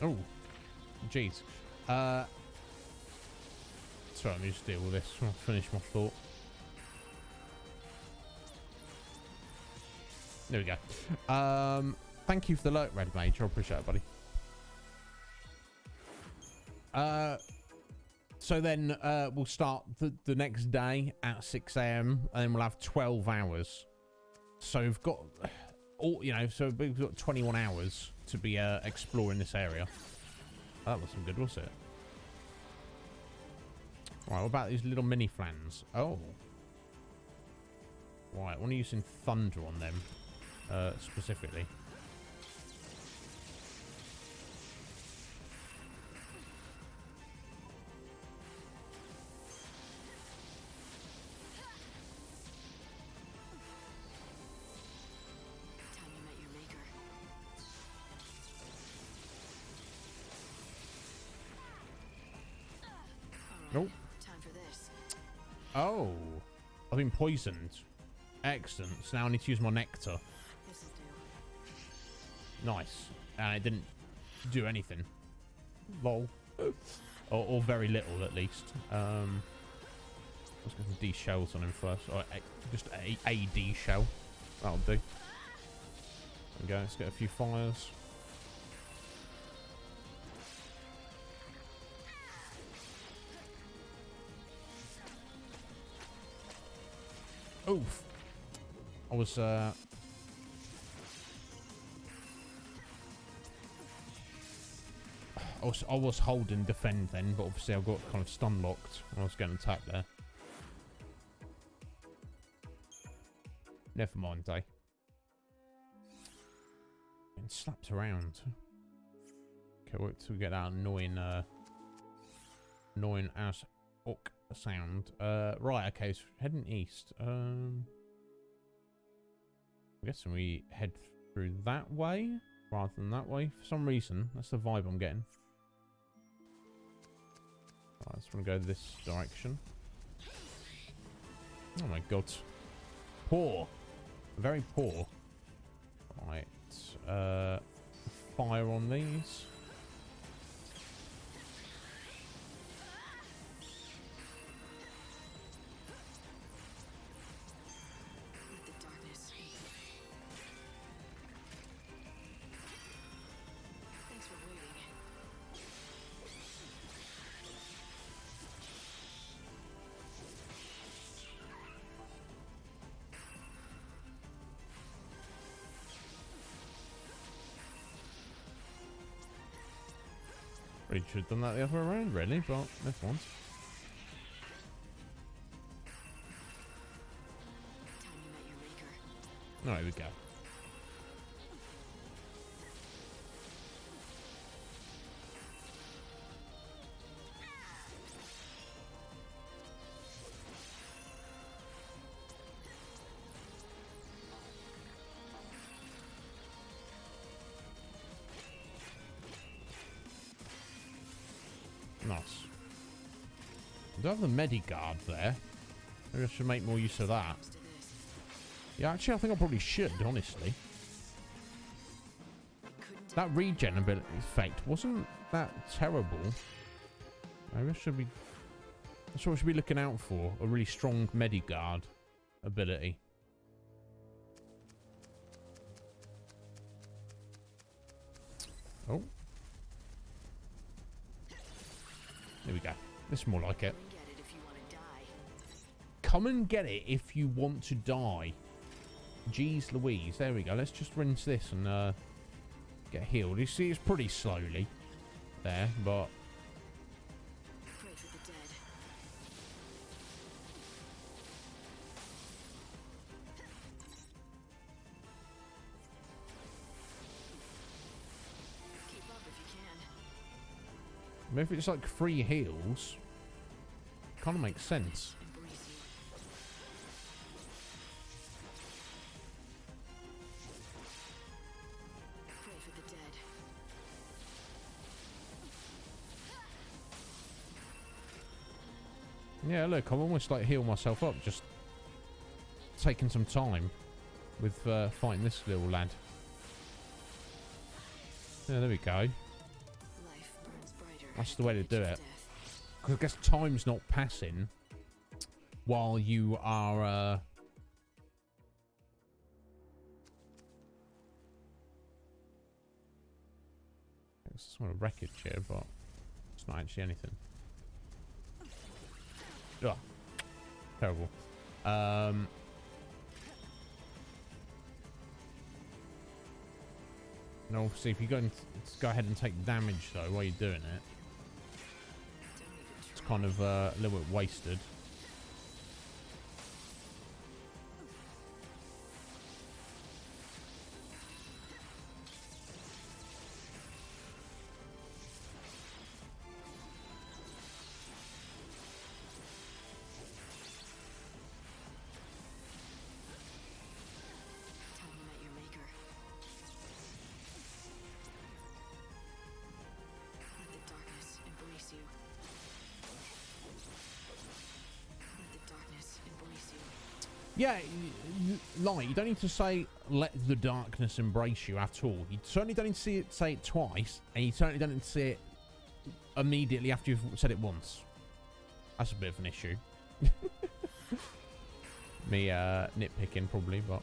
Oh, jeez. Sorry, let me just deal with this. I'll finish my thought. There we go. Thank you for the alert, Red Mage. I appreciate it, buddy. So then we'll start the next day at 6 a.m. and then we'll have 12 hours. So we've got so we've got 21 hours to be exploring this area. That was some good, wasn't it? Right, what about these little mini flans? Oh. Right, I want to use some thunder on them, specifically. Time you met your maker. Nope. Time for this. Oh. I've been poisoned. Excellent. So now I need to use my nectar. This'll do. Nice. And it didn't do anything. Lol. or very little, at least. Let's get some D shells on him first. Or just a D shell. That'll do. There we go. Let's get a few fires. Oof. I was holding defend then, but obviously I got kind of stun locked when I was getting attacked there. Never mind, eh? Getting slapped around. Okay, wait till we get that annoying ass hook sound. Right, okay, so heading east. I'm guessing we head through that way rather than that way. For some reason, that's the vibe I'm getting. Right, I just want to go this direction. Oh my god. Poor. Very poor. Right. Fire on these. Let the darkness speak. Probably should have done that the other way around, really, but never mind. Time you met your maker. Oh, here we go. Nice. I do have the Medigard there. Maybe I should make more use of that. Comes to this. Yeah, actually, I think I probably should, honestly. It couldn't That regen ability effect wasn't that terrible. Maybe I should be... That's what we should be looking out for. A really strong Medigard ability. Oh. There we go. This is more like it. come and get it if you want to die. Come and get it if you want to die. Jeez Louise. There we go. Let's just rinse this and get healed. You see, it's pretty slowly there, but... Pray for the dead. Keep up if you can. Maybe it's like free heals. Kind of makes sense. Embrace you. Pray for the dead. Yeah, look, I'm almost like heal myself up, just taking some time with fighting this little lad. Yeah, there we go. Life burns brighter. That's the way to at do the edge it. of death. Because I guess time's not passing while you are... It's some sort of wreckage here, but it's not actually anything. Ugh. Terrible. And obviously, if you go ahead and take damage though while you're doing it, Don't even it's try. kind of a little bit wasted. Time you met your maker. Let the darkness embrace you. Let the darkness embrace you. Yeah, like, you don't need to say, let the darkness embrace you at all. You certainly don't need to say it twice, and you certainly don't need to say it immediately after you've said it once. That's a bit of an issue. Me nitpicking, probably, but...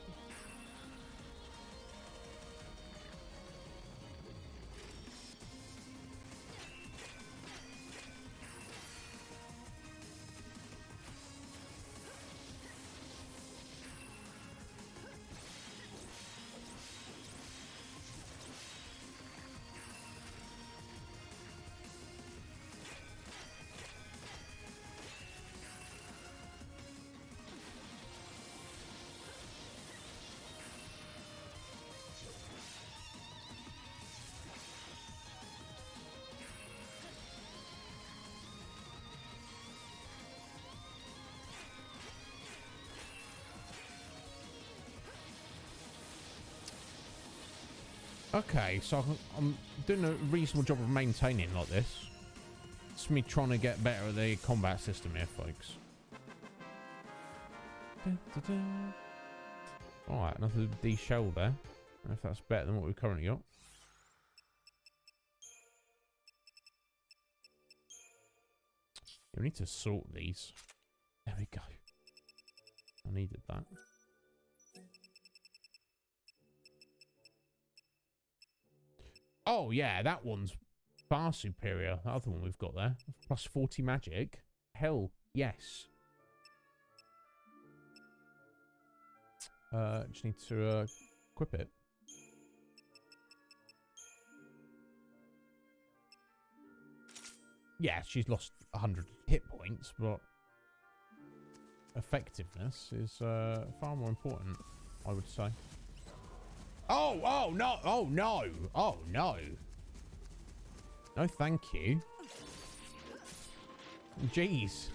Okay, so I'm doing a reasonable job of maintaining like this. It's me trying to get better at the combat system here, folks. Alright, another D shell there. I don't know if that's better than what we've currently got. We need to sort these. There we go. I needed that. Oh, yeah, that one's far superior. The other one we've got there. Plus 40 magic. Hell, yes. Just need to equip it. Yeah, she's lost 100 hit points, but effectiveness is far more important, I would say. Oh, oh, no, oh, no, oh, no. No, thank you. Jeez.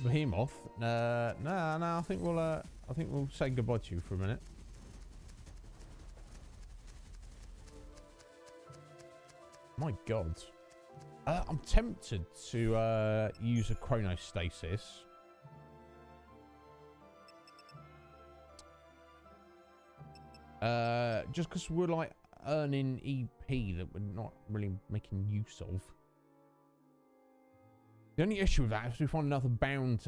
Behemoth. No, I think we'll say goodbye to you for a minute. My God. I'm tempted to use a chronostasis. Just because we're like earning EP that we're not really making use of. The only issue with that is if we find another bound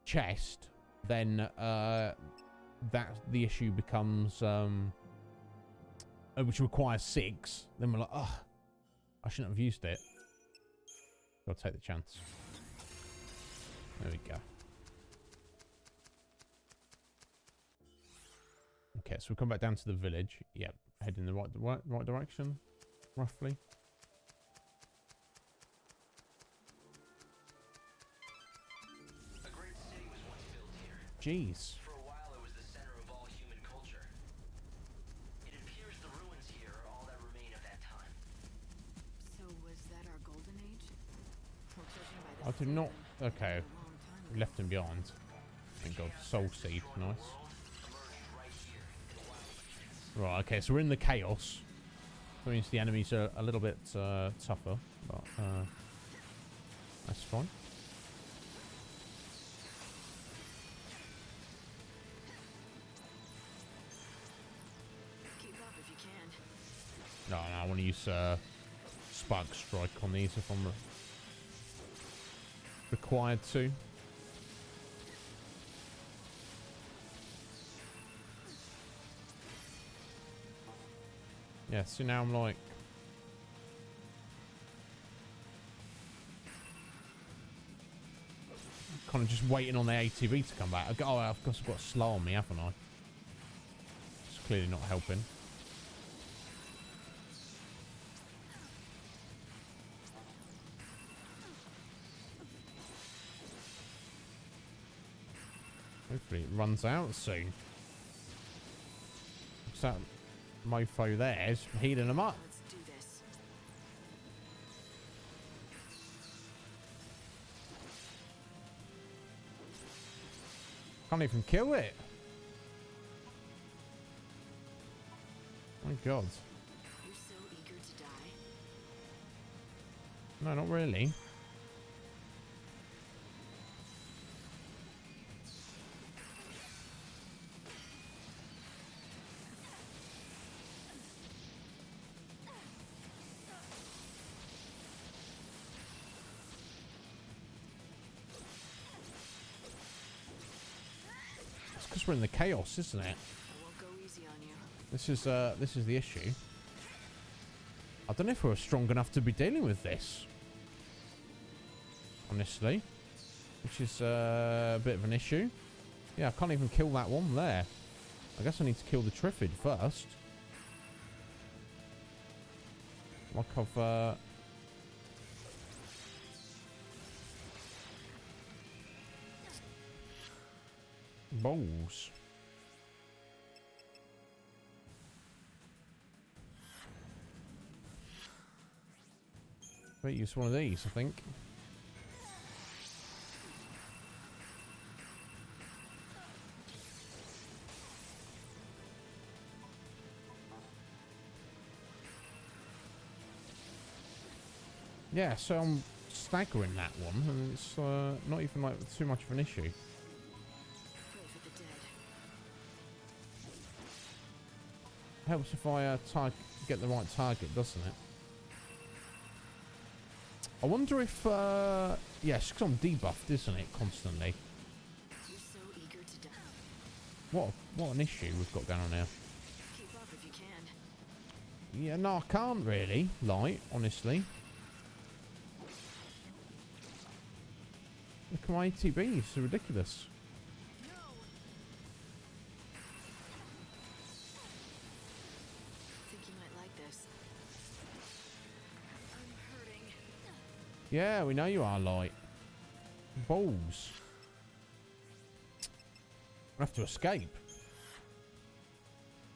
chest, then that the issue becomes which requires 6. Then we're like, oh, I shouldn't have used it. Gotta take the chance. There we go. Okay, so we'll come back down to the village. Yep, head in the right direction, roughly. A great city was once built here. Jeez. For a while, it was the center of all human culture. It appears the ruins here are all that remain of that time. So was that our golden age? Well, judging by I this did not. building, Okay, a long time we left him behind. Thank God. Soul seed, nice. Right, okay, so we're in the chaos. That means the enemies are a little bit tougher, but that's fine. Keep up if you can. No, I want to use Spark Strike on these if I'm required to. Yeah, so now I'm like... kind of just waiting on the ATV to come back. Oh, of course I've got slow on me, haven't I? It's clearly not helping. Hopefully it runs out soon. What's that mofo there is healing them up. Let's do this. Can't even kill it. My God. You're so eager to die. No, not really. It's because we're in the chaos, isn't it? I won't go easy on you. This is the issue. I don't know if we're strong enough to be dealing with this. Honestly. Which is a bit of an issue. Yeah, I can't even kill that one there. I guess I need to kill the Triffid first. Like I've... balls. Better use one of these, I think. Yeah, so I'm staggering that one, and it's not even like too much of an issue. Pray for the dead. Helps if I get the right target, doesn't it? I wonder if yeah, it's because I'm debuffed, isn't it, constantly? You're so eager to die. What an issue we've got going on here. Keep up if you can. Yeah, no, I can't really, like, honestly. Look at my ATB, it's ridiculous. Think you might like this. Yeah, we know you are, Light. Balls. I have to escape.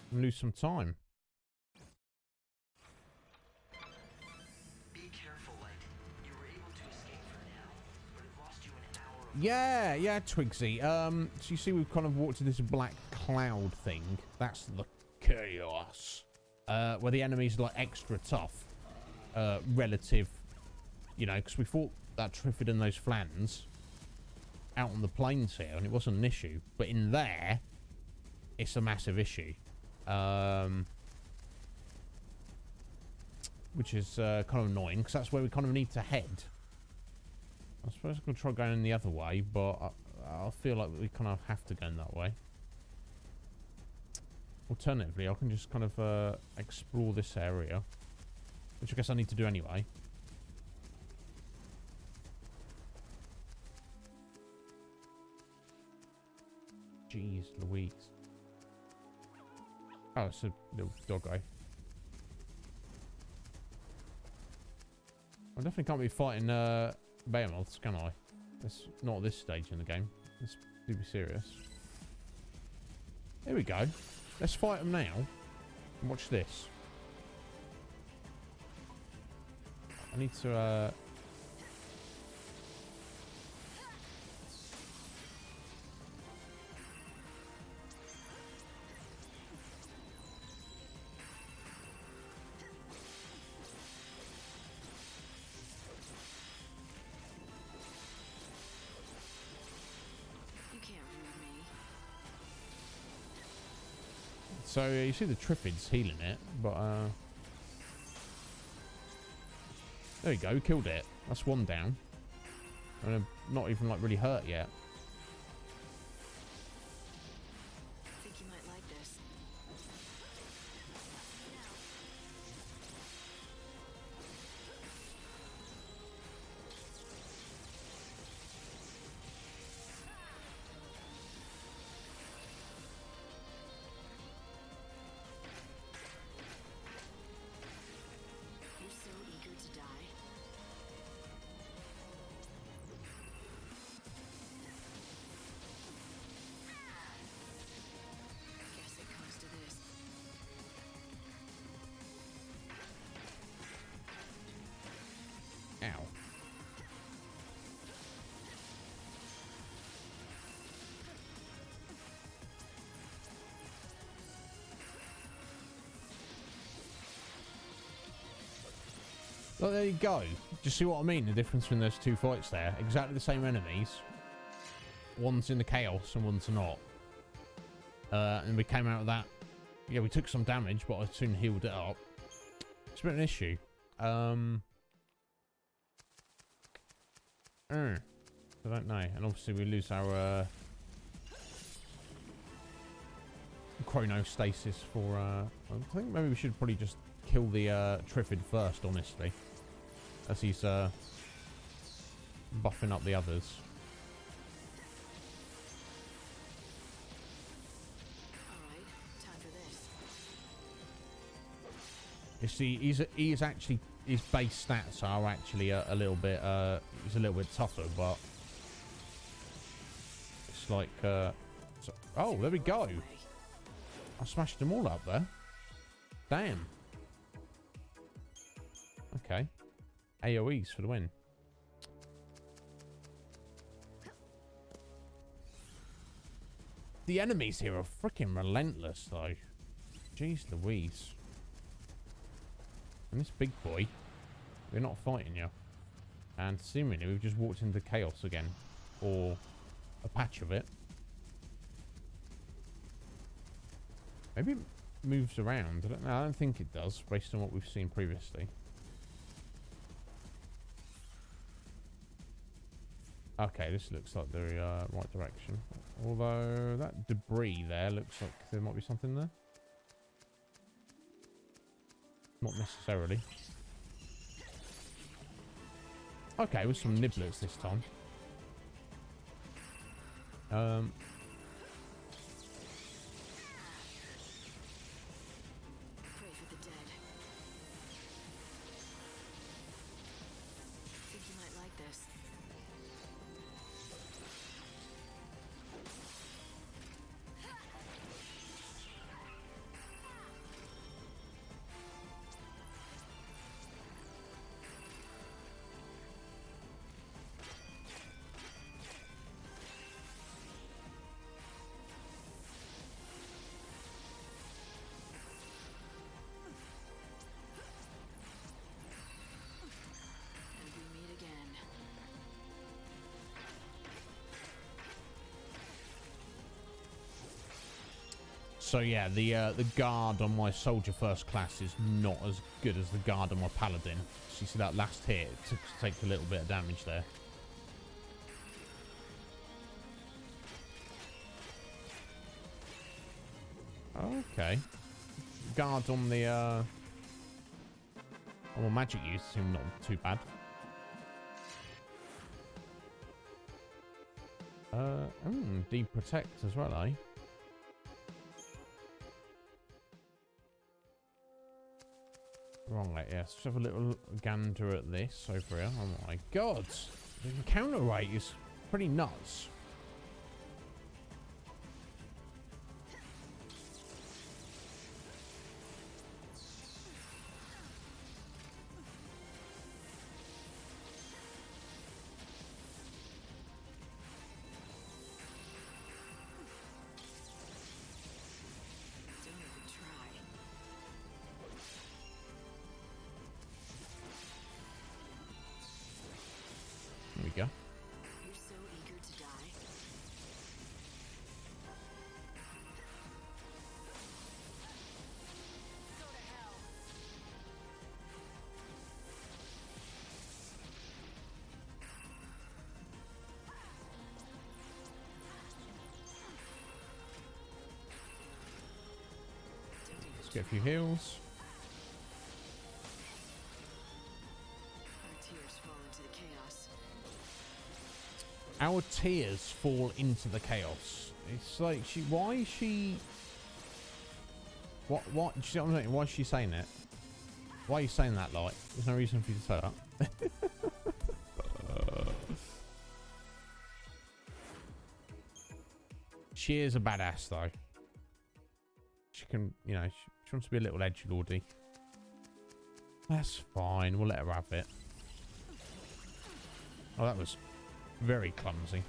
And lose some time. Be careful, Light. You were able to escape for now, but it lost you an hour of Yeah, Twigsy. So you see we've kind of walked to this black cloud thing. That's the chaos. Where the enemies are like extra tough. Relative, you know, because we fought that Triffid and those Flans out on the plains here, and it wasn't an issue. But in there, it's a massive issue. Which is kind of annoying, because that's where we kind of need to head. I suppose I could try going the other way, but I feel like we kind of have to go in that way. Alternatively, I can just kind of explore this area, which I guess I need to do anyway. Jeez Louise. Oh, it's a little doggo. I definitely can't be fighting behemoths, can I? That's not at this stage in the game. Let's be serious. Here we go. Let's fight them now. And watch this. I need to You can't read me. So you see the Triffids healing it, but there we go, killed it. That's one down. And I'm not even like really hurt yet. I think you might like this. You're so eager to die. Guess it comes to this. Ow. Well, there you go. Do you see what I mean? The difference between those two fights there. Exactly the same enemies. One's in the chaos and one's not. And we came out of that. Yeah, we took some damage, but I soon healed it up. It's a bit of an issue. I don't know. And obviously we lose our chronostasis for... I think maybe we should probably just kill the Triffid first, honestly. As he's buffing up the others. Alright, time for this. You see, he's actually... His base stats are actually a little bit... he's a little bit tougher, but... It's like... oh, there we go. I smashed them all up there. Damn. Okay. AoEs for the win. The enemies here are freaking relentless, though. Jeez Louise. And this big boy, we're not fighting you. And seemingly we've just walked into chaos again. Or a patch of it. Maybe it moves around. I don't know. I don't think it does, based on what we've seen previously. Okay, this looks like the right direction. Although that debris there looks like there might be something there. Not necessarily. Okay, with some niblets this time. Pray for the dead. Think you might So yeah, the guard on my soldier first class is not as good as the guard on my paladin. So you see that last hit, it takes a little bit of damage there. Okay. Guard on the magic use seem not too bad. Deep protect as well, eh? Right, yes. Let's have a little gander at this over here. Oh my god. The encounter rate is pretty nuts. There we go. You're so eager to die. Go to hell. Let's get a few heals. Our tears fall into the chaos. It's like why is she? What? Do you see what I'm saying? Why is she saying it? Why are you saying that? Like, there's no reason for you to say that. She is a badass, though. She can, you know, she wants to be a little edgelordy. That's fine. We'll let her have it. Oh, that was very clumsy.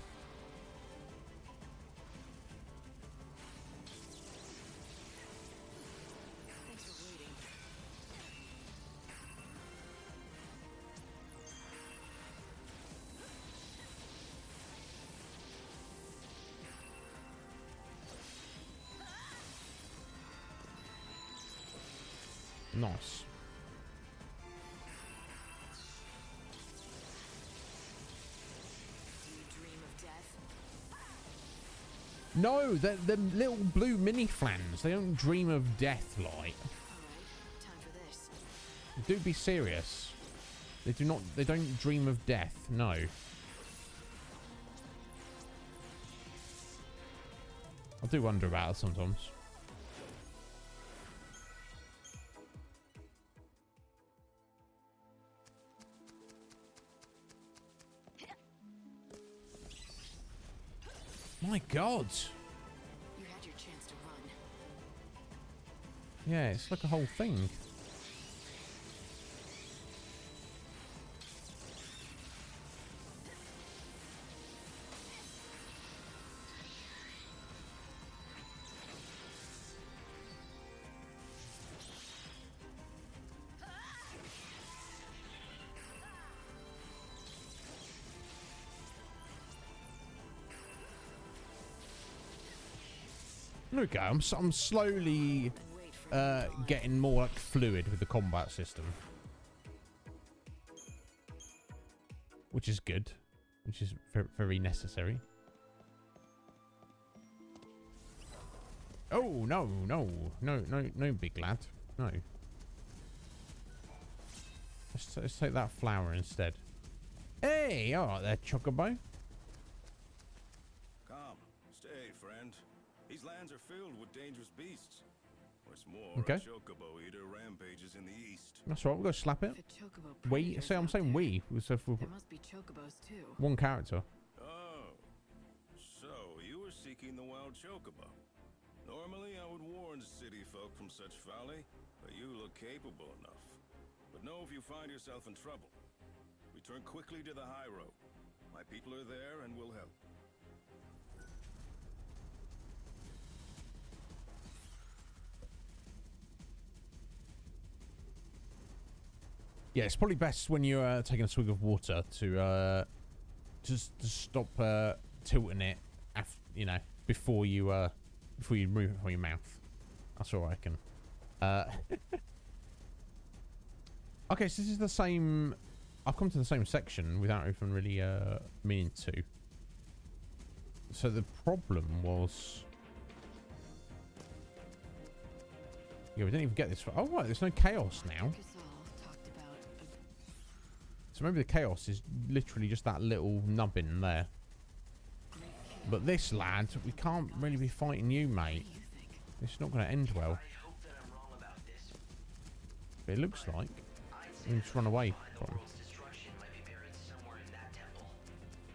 Thanks for waiting. Nice. No, they're little blue mini flans. They don't dream of death, like. All right, time for this. Do be serious. They do not. They don't dream of death. No. I do wonder about it sometimes. My God. You had your chance to run. Yeah, it's like a whole thing. There we go. I'm slowly getting more like fluid with the combat system, which is good, which is very necessary. Oh no, big lad, no. Let's take that flower instead. Hey, all right there, Chocobo. Come, stay, friend. These lands are filled with dangerous beasts. What's more, Okay. a chocobo eater rampages in the east. That's right. We'll go slap it. If a chocobo We. predator's See, I'm out saying there, we. So for there must be chocobos too. one character. Oh, so you were seeking the wild chocobo. Normally, I would warn city folk from such folly, but you look capable enough. But know if you find yourself in trouble, return quickly to the high road. My people are there and will help. Yeah, it's probably best when you're taking a swig of water to just to stop tilting it, you know, before you move it from your mouth. That's all I reckon. Okay, so this is the same... I've come to the same section without even really meaning to. So the problem was... Yeah, we didn't even get this far. Oh, right, there's no chaos now. Casal talked about So maybe the chaos is literally just that little nubbin there. But this lad, we can't really be fighting you, mate. what do you think? It's not going to end well. I hope that I'm wrong about this. But it looks like I'd we can just run away the from him. world's destruction might be buried somewhere in that temple.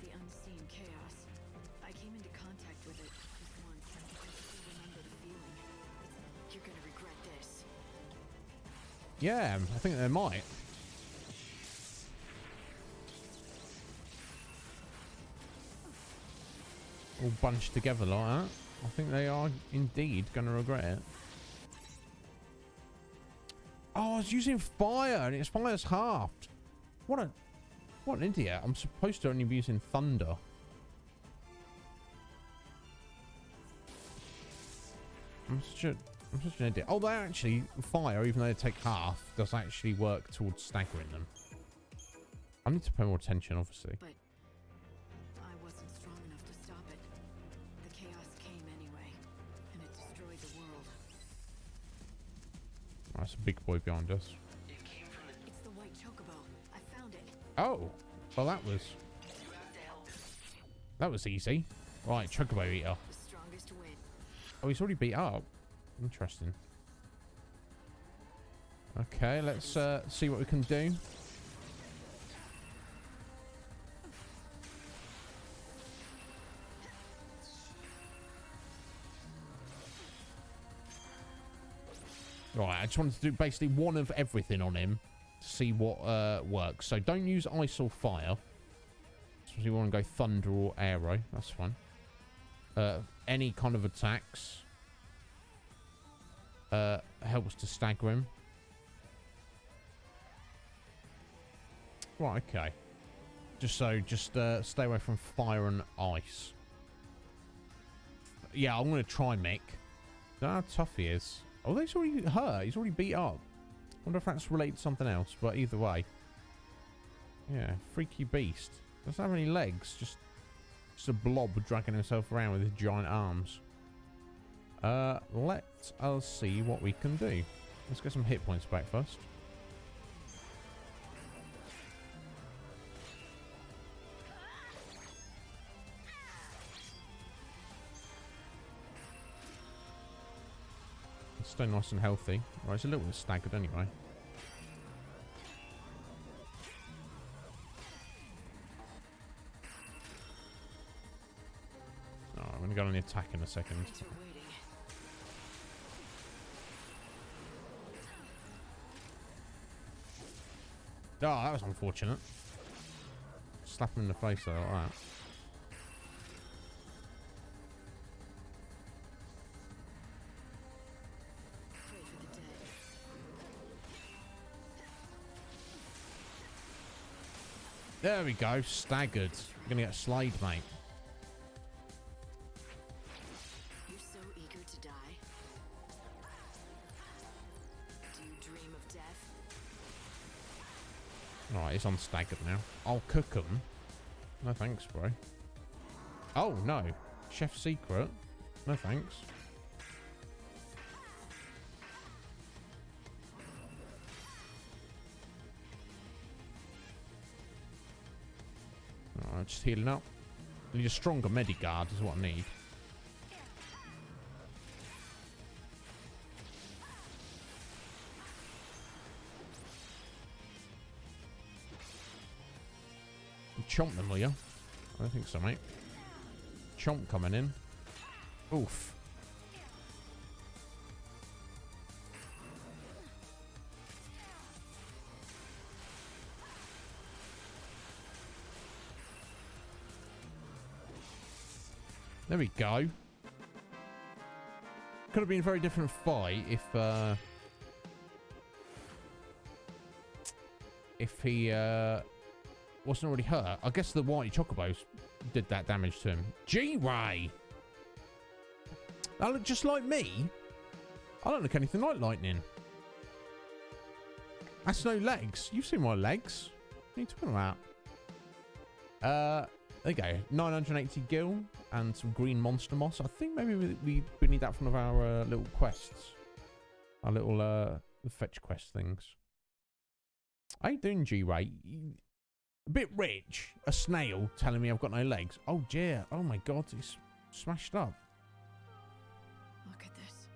The unseen chaos. I came into contact with it just once, and I still remember the feeling. You're gonna regret this. Yeah, I think they might. All bunched together like that. I think they are indeed going to regret it. Oh, I was using fire and its fire's halved. What an idiot. I'm supposed to only be using thunder. I'm such an idiot. Oh, they actually, fire, even though they take half, does actually work towards staggering them. I need to pay more attention, obviously. But I wasn't strong enough to stop it. The chaos came anyway, and it destroyed the world. Oh, that's a big boy behind us. It came from the... It's the white chocobo. I found it. Oh, well that was You have to help him. that was easy. Right, chocobo eater. The strongest win. Oh, he's already beat up. Interesting. Okay, let's see what we can do. Right, I just wanted to do basically one of everything on him to see what works. So don't use ice or fire. So you want to go thunder or arrow. That's fine. Any kind of attacks helps to stagger him. Right, okay. Just stay away from fire and ice. Yeah, I'm going to try Mick. Don't know how tough he is. Oh, he's already hurt. He's already beat up. Wonder if that's related to something else, but either way. Yeah, freaky beast. Doesn't have any legs. Just a blob dragging himself around with his giant arms. Let us see what we can do. Let's get some hit points back first. Stay nice and healthy. Right, it's a little bit staggered anyway. Alright, I'm going to go on the attack in a second. Thanks for waiting. Oh, that was unfortunate. Slap him in the face though, like that. Pray for the dead. There we go, staggered. You're going to get slayed, mate. You're so eager to die. Do you dream of death? Alright, he's on staggered now. I'll cook him. No thanks, bro. Oh, no. Chef secret. No thanks. Alright, just healing up. I need a stronger Medigard is what I need. Chomp them, will you? I don't think so, mate. Chomp coming in. Oof. There we go. Could have been a very different fight if he wasn't already hurt. I guess the white chocobos did that damage to him. G-Ray! That looked just like me. I don't look anything like lightning. That's no legs. You've seen my legs. What are you talking about? There you go. 980 gil and some green monster moss. I think maybe we need that for one of our little quests. Our little fetch quest things. How you doing, G-Ray? A bit rich. A snail telling me I've got no legs. Oh dear. Oh my god. He's smashed up. Look at this.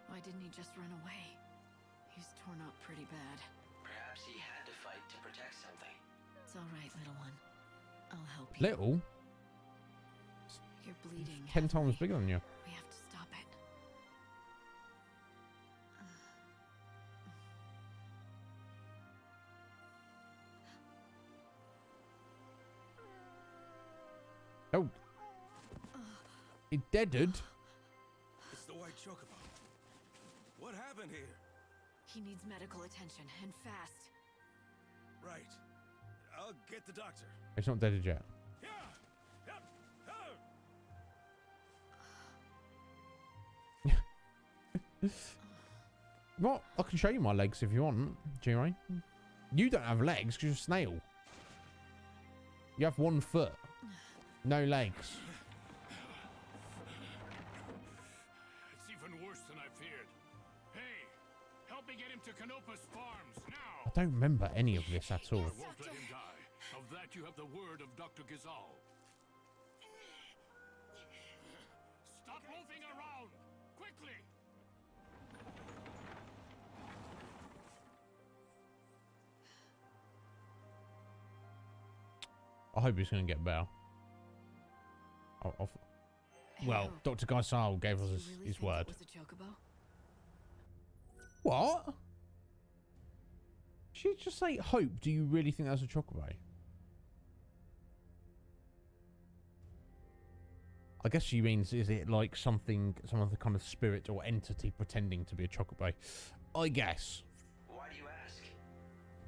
Why didn't he just run away? He's torn up pretty bad. Perhaps he had to fight to protect something. It's all right, little one. I'll help you. Little? You're bleeding. 10 times bigger than you. We have to stop it. Oh. It deaded. It's the white chocobo. What happened here? He needs medical attention, and fast. Right. I'll get the doctor. It's not deaded yet. Yeah. Yep. Oh. What? I can show you my legs if you want, G-Ray. You don't have legs because you're a snail. You have 1 foot. No legs. It's even worse than I feared. Hey, help me get him to Canopus Farms I now. don't remember any of this at all. I won't let him die. Of that you have the word of Dr. Gizal. Stop moving around! Quickly! I hope he's going to get better. Well, Dr. Gysal gave us his word. Was a chocobo? What? She just say hope. Do you really think that's a chocobo? I guess she means, is it like something, some other kind of spirit or entity pretending to be a chocobo? I guess. Why do you ask?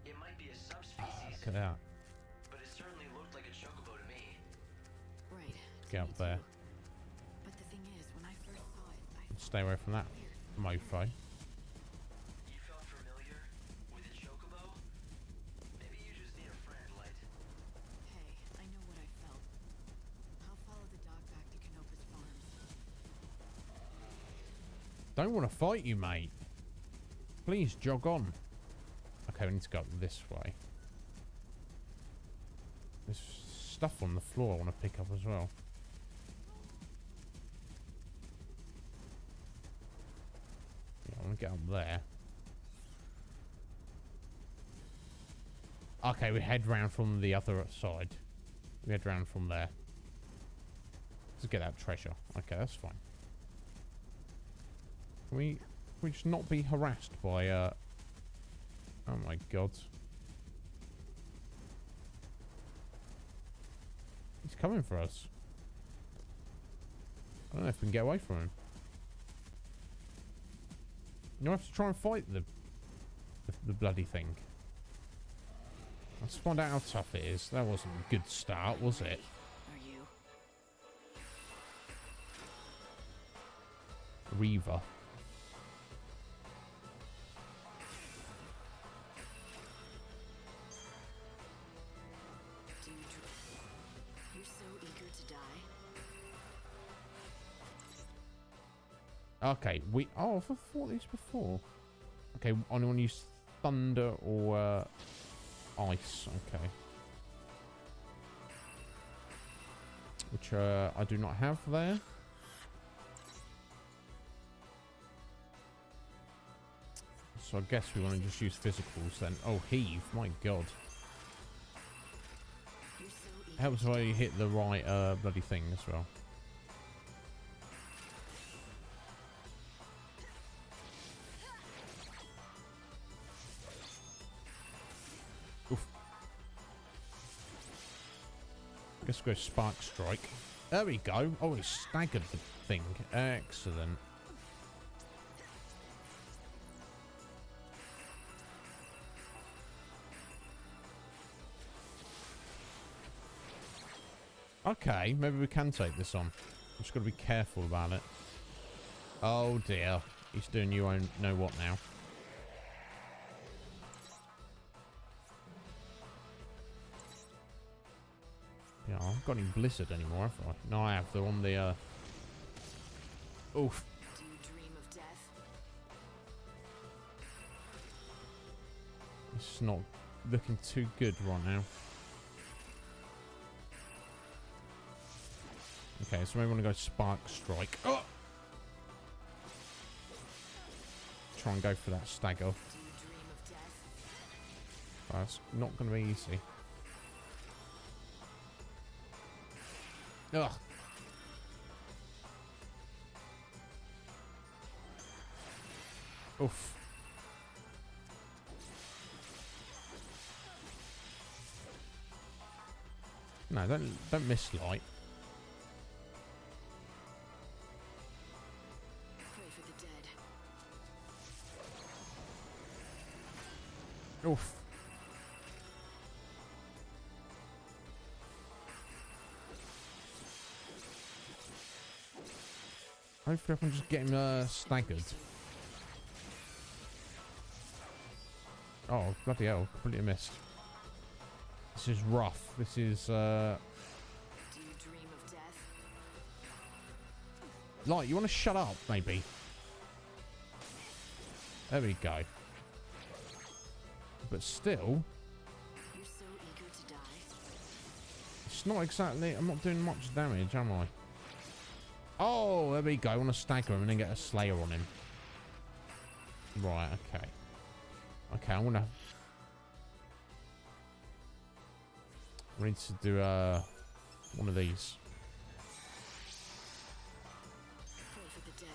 It might be a subspecies, Look at that. but it certainly looked like a chocobo to me. Right. Get to up me there. too. But the thing is, when I first saw it, I Stay away from that mofo. You felt familiar with a chocobo? Maybe you just need a friend, Light. Hey, I know what I felt. I'll follow the dog back to Canopus Farms. Don't want to fight you, mate. Please jog on. Okay, we need to go up this way. There's stuff on the floor I want to pick up as well. Yeah, I want to get up there. Okay, we head round from the other side. We head round from there. Let's get that treasure. Okay, that's fine. Can we just not be harassed by, oh my god. He's coming for us. I don't know if we can get away from him. You have to try and fight the bloody thing. Let's find out how tough it is. That wasn't a good start, was it? Are you? Reaver. Do you You're so eager to die. Okay, oh, I've fought these before. Okay, anyone use thunder or ice? Okay. Which I do not have there. So I guess we want to just use physicals then. Oh, heave! My god. You're so eager. Helps if I hit the right bloody thing as well. Oof. I guess we'll go Spark Strike. There we go. Oh, it staggered the thing. Excellent. Okay, maybe we can take this on. Just got to be careful about it. Oh dear. He's doing you own know what now. Yeah, I haven't got any blizzard anymore, have I? No, I have. They're on the oof. Do you dream of death? It's not looking too good right now. Okay, so maybe I want to go Spark Strike. Oh! Try and go for that stagger. Do you dream of death? That's not going to be easy. Ugh. Oof. No, don't miss light. Pray for the dead. Oof. Hopefully I can just get him staggered. Oh, bloody hell. Completely missed. This is rough. This is, Do you dream of death? Light, you want to shut up, maybe? There we go. But still, You're so eager to die. it's not exactly... I'm not doing much damage, am I? Oh, there we go. I want to stagger him and then get a Slayer on him. Right, okay. Okay, I'm gonna... We need to do one of these. Pray for the dead.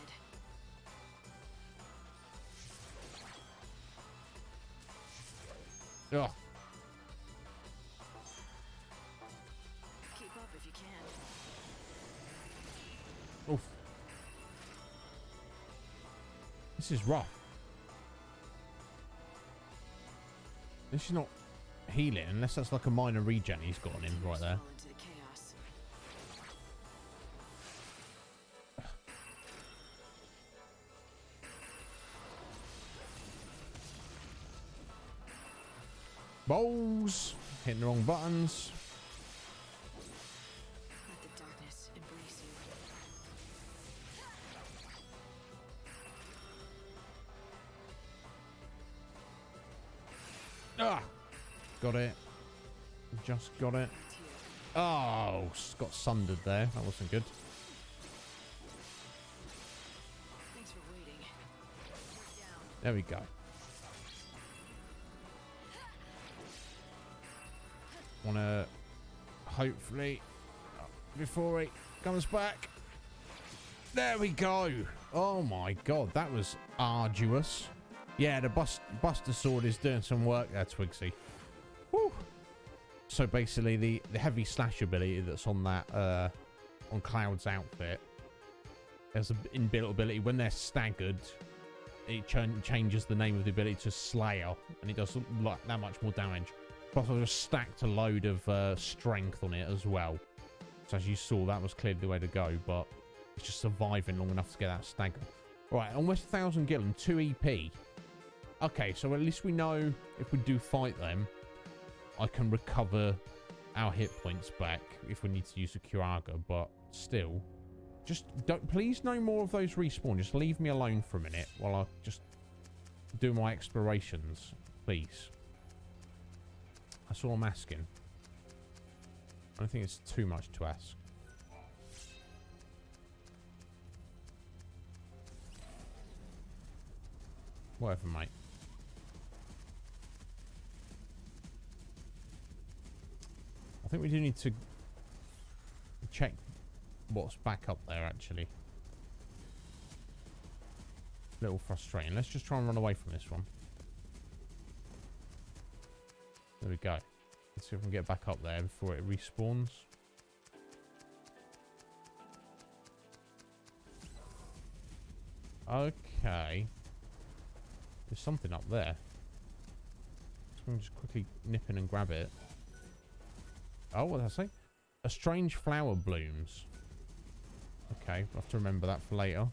Ugh. Keep up if you can. Oof. This is rough. This is not healing unless that's like a minor regen he's got on him right there. Fall into the chaos. Balls! Hitting the wrong buttons. Let the darkness embrace you. Ah! Got it. Just got it. Oh, got sundered there. That wasn't good. Thanks for waiting. We're down. There we go. Wanna hopefully before he comes back. There we go. Oh my god, that was arduous. Yeah, the Buster Sword is doing some work there, Twigsy. Woo. So basically the heavy slash ability that's on that on Cloud's outfit, there's an inbuilt ability when they're staggered, it changes the name of the ability to Slayer, and it does like that much more damage. Plus I just stacked a load of strength on it as well. So as you saw, that was clearly the way to go, but it's just surviving long enough to get that stagger. Right, almost 1,000 gil and 2 EP. Okay, so at least we know if we do fight them, I can recover our hit points back if we need to use a Curaga, but still, just don't, please no more of those respawn. Just leave me alone for a minute while I just do my explorations, please. That's all I'm asking. I don't think it's too much to ask. Whatever, mate. I think we do need to check what's back up there, actually. A little frustrating. Let's just try and run away from this one. There we go. Let's see if we can get back up there before it respawns. Okay. There's something up there. So we can just quickly nip in and grab it. Oh, what did I say? A strange flower blooms. Okay, we'll have to remember that for later.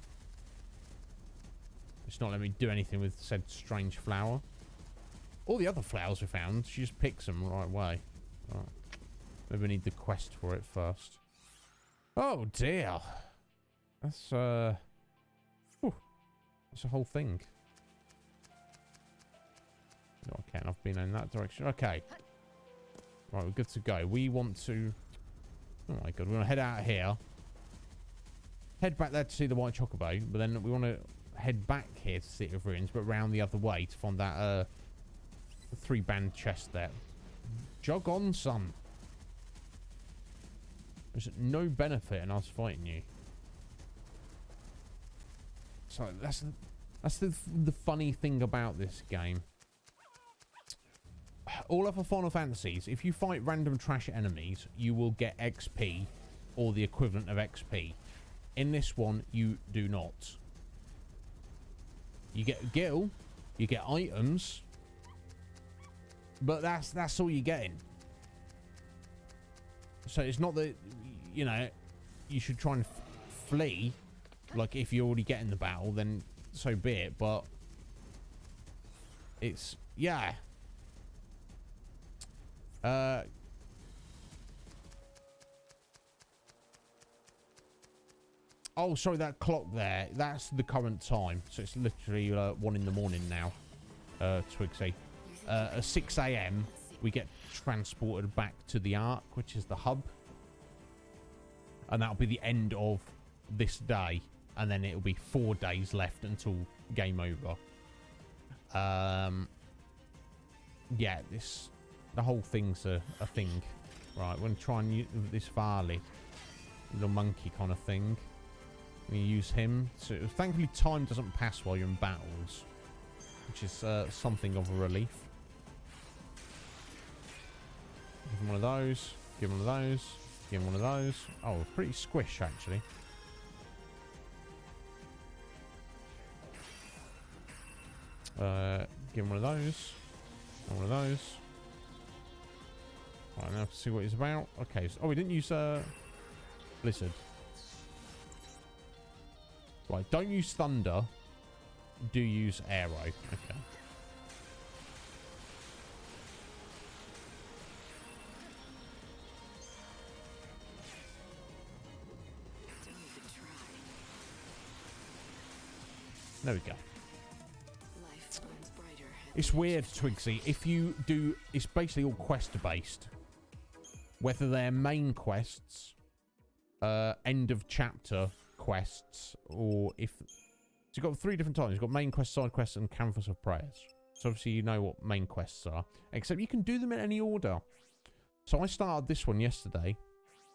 It's not letting me do anything with said strange flower. All the other flowers we found, she just picks them right away. Right. Maybe we need the quest for it first. Oh dear. That's whew, that's a whole thing. No, I can't. I've been in that direction. Okay. Right, we're good to go. We want to... Oh my god, we want to head out here. Head back there to see the white chocobo, but then we want to head back here to City of Ruins, but round the other way to find that 3-band chest there. Jog on, son. There's no benefit in us fighting you. So that's the funny thing about this game. All other Final Fantasies, if you fight random trash enemies, you will get XP or the equivalent of XP. In this one, you do not. You get a gil, you get items, but that's all you're getting. So it's not that, you know, you should try and flee. Like, if you're already getting the battle, then so be it. But it's, yeah. Oh, sorry, that clock there, that's the current time. So it's literally 1 in the morning now, Twigsy. At 6 AM, we get transported back to the Ark, which is the hub. And that'll be the end of this day. And then it'll be 4 days left until game over. Yeah, the whole thing's a thing. Right, we're going to try and use this Fal'Cie. Little monkey kind of thing. We use him. So thankfully time doesn't pass while you're in battles. Which is something of a relief. Give him one of those. Give him one of those. Give him one of those. Oh, pretty squish actually. Give him one of those. And one of those. Right, now to see what he's about. Okay, so, oh, we didn't use Blizzard. Right, don't use Thunder. Do use Arrow. Okay. Don't even try. There we go. Life burns brighter. It's weird, Twigsy. If you do, it's basically all quest-based. Whether they're main quests, end of chapter quests, or if... So you've got 3 different types. You've got main quests, side quests, and canvas of prayers. So obviously you know what main quests are. Except you can do them in any order. So I started this one yesterday.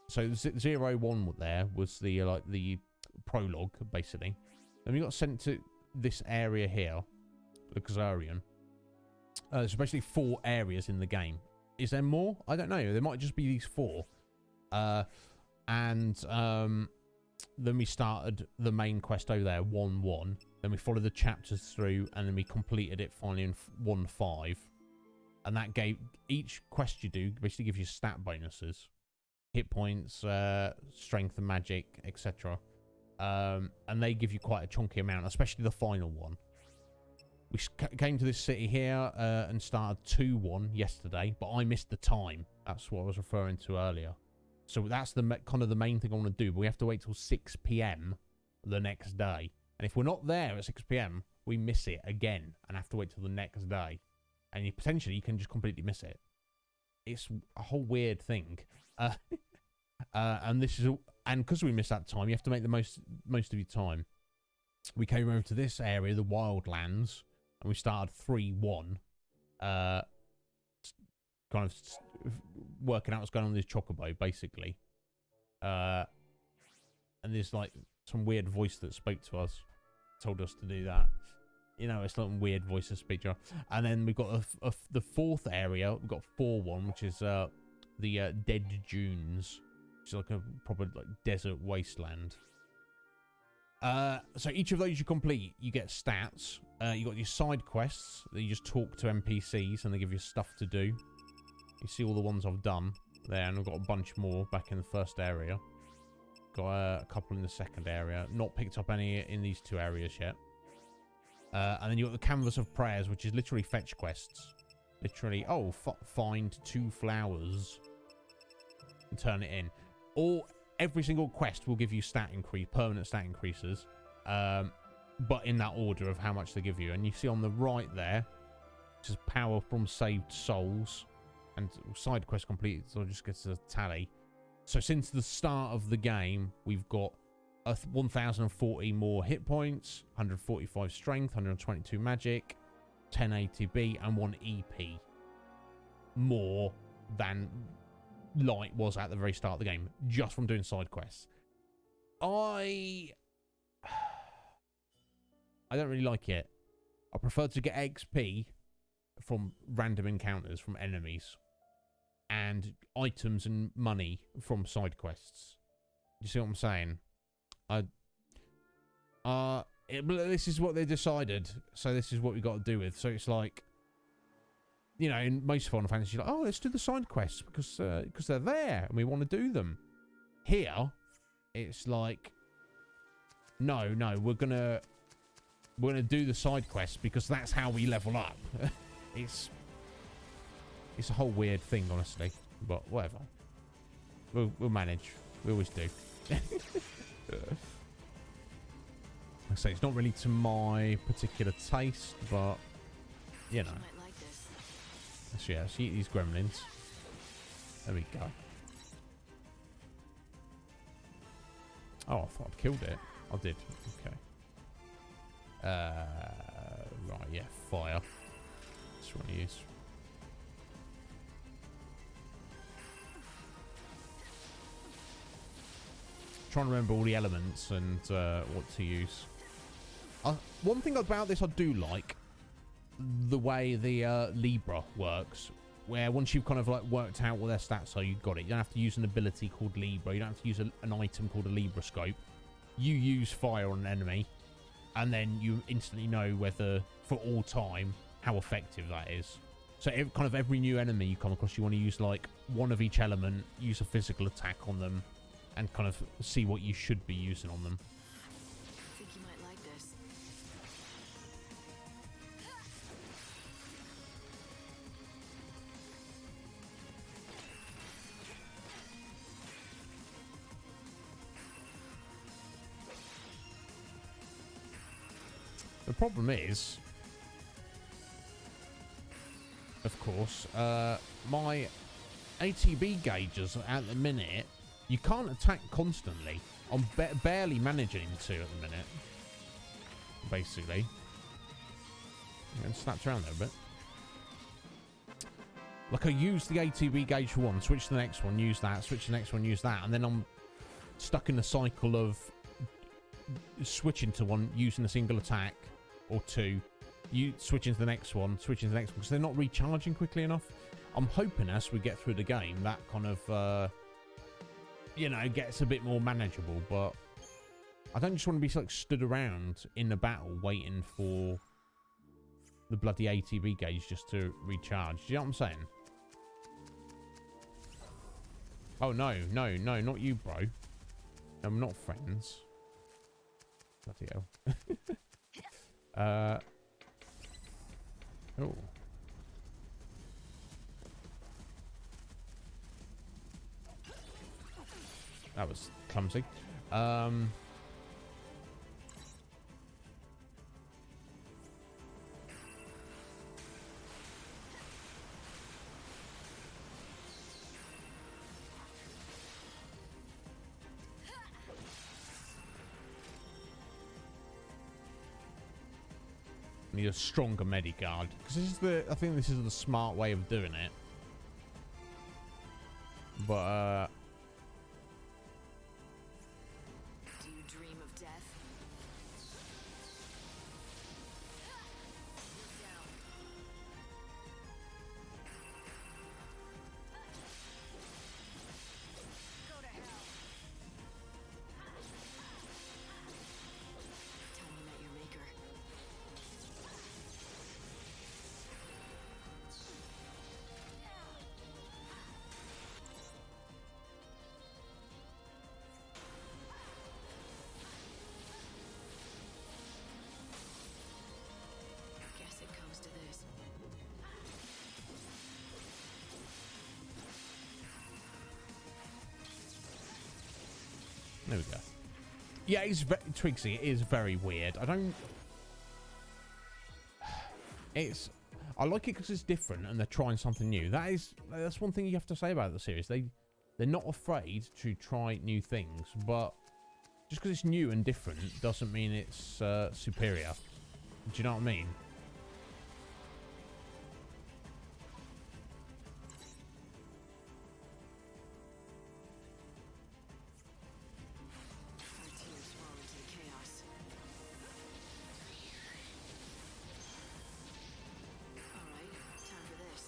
So 01 there was the like the prologue, basically. Then we got sent to this area here, Luxurian. There's basically 4 areas in the game. Is there more? I don't know. There might just be these 4. Then we started the main quest over there, 1-1. Then we followed the chapters through, and then we completed it finally in 1-5. And that gave each quest you do basically gives you stat bonuses, hit points, strength and magic, etc. And they give you quite a chunky amount, especially the final one. We came to this city here and started 2-1 yesterday, but I missed the time. That's what I was referring to earlier. So that's the kind of the main thing I want to do, but we have to wait till 6 PM the next day. And if we're not there at 6 PM, we miss it again and have to wait till the next day. And you potentially can just completely miss it. It's a whole weird thing. And this is, and because we missed that time, you have to make the most of your time. We came over to this area, the Wildlands, and we started 3-1. Kind of working out what's going on with this chocobo, basically. And there's like some weird voice that spoke to us, told us to do that. You know, it's like a weird voice that speak to us. And then we've got the 4th area. We've got 4-1, which is the Dead Dunes, which is like a proper like desert wasteland. So each of those you complete, you get stats. You got your side quests that you just talk to NPCs and they give you stuff to do. You see all the ones I've done there, and I've got a bunch more back in the first area. Got a couple in the second area. Not picked up any in these 2 areas yet. And then you got the Canvas of Prayers, which is literally fetch quests. Literally, oh, find 2 flowers and turn it in. Or every single quest will give you permanent stat increases. But in that order of how much they give you. And you see on the right there, which is power from saved souls. And side quest completed, so it just gets a tally. So since the start of the game, we've got 1,040 more hit points, 145 strength, 122 magic, 10 ATB, and 1 EP. More than Light was at the very start of the game, just from doing side quests. I don't really like it. I prefer to get XP from random encounters from enemies and items and money from side quests. You see what I'm saying? This is what they decided, so this is what we got to do with. So it's like, you know, in most Final Fantasy, like, oh, let's do the side quests because they're there and we want to do them. Here, it's like, no, we're gonna do the side quests because that's how we level up. It's a whole weird thing, honestly, but whatever. We'll manage. We always do. I say it's not really to my particular taste, but you know. Let's eat these gremlins. There we go. Oh, I thought I'd killed it. I did. Okay. Right, yeah, fire. That's what I use. Trying to remember all the elements and what to use. One thing about this I do like, the way the Libra works, where once you've kind of like worked out what their stats are, you've got it. You don't have to use an ability called Libra. You don't have to use an item called a Libra scope. You use fire on an enemy, and then you instantly know whether, for all time, how effective that is. So kind of every new enemy you come across, you want to use like one of each element, use a physical attack on them, and kind of see what you should be using on them. I think you might like this. The problem is, of course, my ATB gauges at the minute, you can't attack constantly. I'm barely managing to at the minute, basically. And snapped around there a bit. Like, I use the ATB gauge for one, switch to the next one, use that, switch to the next one, use that, and then I'm stuck in the cycle of switching to one, using a single attack, or two, you switching to the next one, because they're not recharging quickly enough. I'm hoping as we get through the game, that kind of, you know, gets a bit more manageable, but I don't just want to be like stood around in the battle waiting for the bloody ATB gauge just to recharge. Do you know what I'm saying? Oh, no, not you, bro. I'm not friends. Bloody hell. Oh. That was clumsy. Need a stronger Mediguard, because this is I think this is the smart way of doing it. But Do you dream of death? Go to hell. Time you met your maker. There we go. Yeah, it's Twigsy. It is very weird. I don't. It's. I like it because it's different and they're trying something new. That's one thing you have to say about the series. They're not afraid to try new things, but just because it's new and different doesn't mean it's superior. Do you know what I mean? Our tears fall into the chaos. All right, time for this.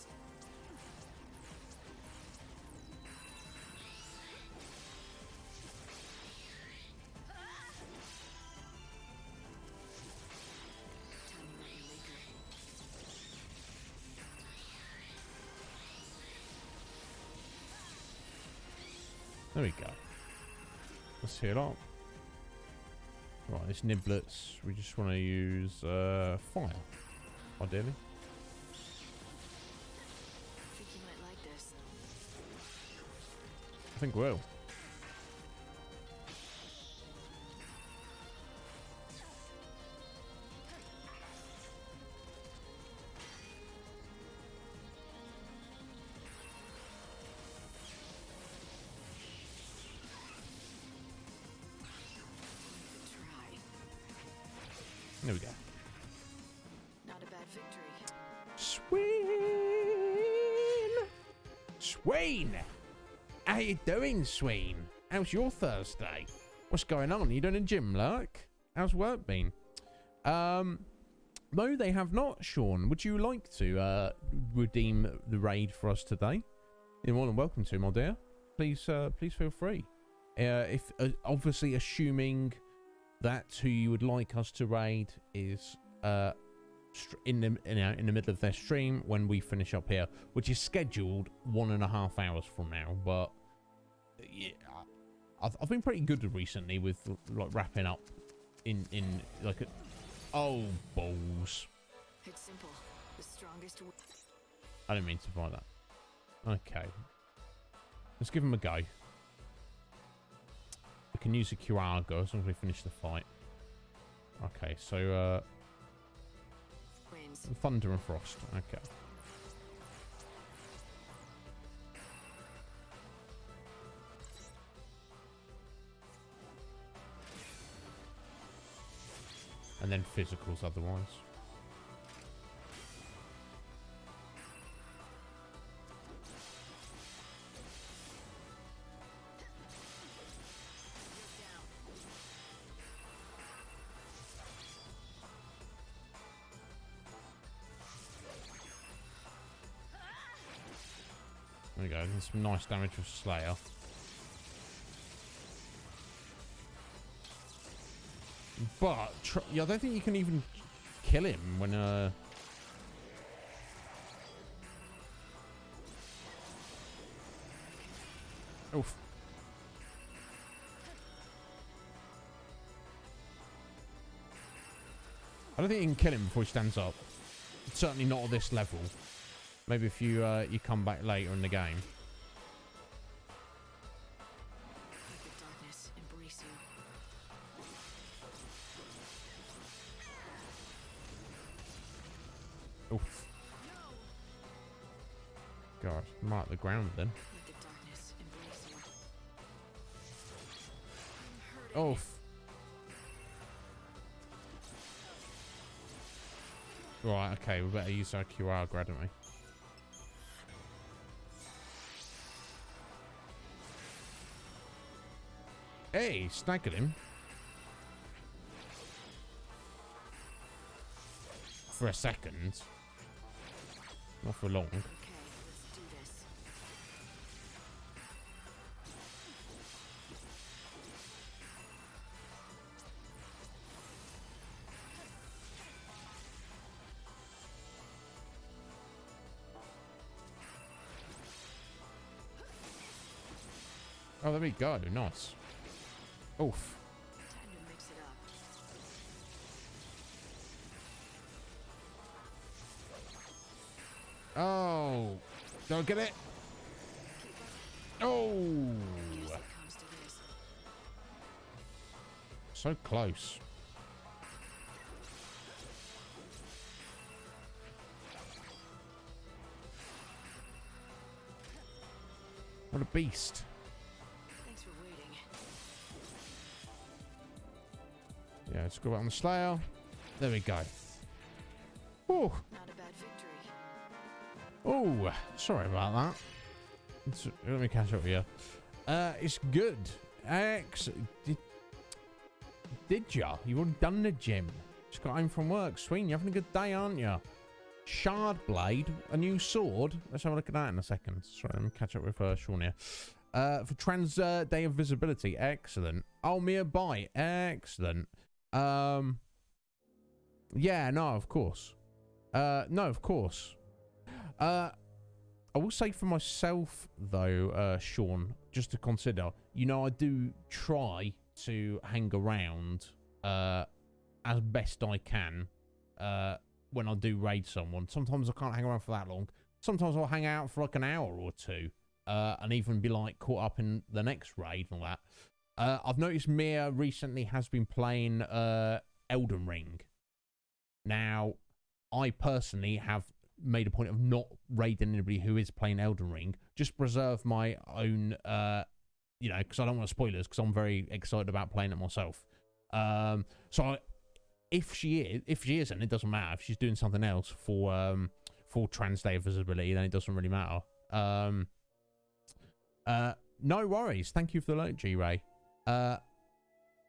Time to let your maker. There we go. Let's heal up. Right, this niblets. We just want to use fire, ideally. Think you might like this. I think we will. Try. There we go. Not a bad victory. Swain! How you doing, Swain? How's your Thursday? What's going on? You doing a gym, Lurk? How's work been? No, they have not, Sean. Would you like to redeem the raid for us today? You're more than welcome to, my dear. Please feel free. If obviously assuming that who you would like us to raid is in the middle of their stream when we finish up here, which is scheduled 1.5 hours from now. But yeah, I've been pretty good recently with like wrapping up in like oh balls. It's simple. The strongest. I didn't mean to buy that. Okay, let's give him a go. We can use a Kiwago as long as we finish the fight. Okay, so Wins. Thunder and Frost. Okay. And then physicals otherwise. There we go. There's some nice damage with Slayer. But yeah, I don't think you can even kill him when oof. I don't think you can kill him before he stands up. Certainly not at this level. Maybe if you you come back later in the game. Let the darkness embrace you. Oof. God, mark the ground then. Let the darkness embrace you. Oof. Right, okay, we better use our QR grad, don't we? Hey, staggered him. For a second. Not for long. Okay, let's do this. Oh, there we go. Nice. Oof. Time to mix it up. Oh. Don't get it. Oh. Guess it comes to this. So close. What a beast. Thanks for waiting. Yeah, let's go back on the Slayer. There we go. Oh, Not a bad victory. oh, sorry about that. Let me catch up with you. It's good. Did ya? You've already done the gym. Just got home from work. Sweet, you're having a good day, aren't you? Shard Blade, a new sword. Let's have a look at that in a second. Sorry, let me catch up with Sean here. For Trans Day of Visibility, excellent. Oh, Mia Bite, excellent. Yeah, no, of course. No, of course. I will say for myself, though, Sean, just to consider, you know, I do try to hang around as best I can when I do raid someone. Sometimes I can't hang around for that long. Sometimes I'll hang out for like an hour or two and even be like caught up in the next raid and all that. I've noticed Mia recently has been playing Elden Ring. Now, I personally have made a point of not raiding anybody who is playing Elden Ring. Just preserve my own, you know, because I don't want spoilers, because I'm very excited about playing it myself. If she isn't, it doesn't matter. If she's doing something else for Trans Day of Visibility, then it doesn't really matter. No worries. Thank you for the alert, G-Ray. All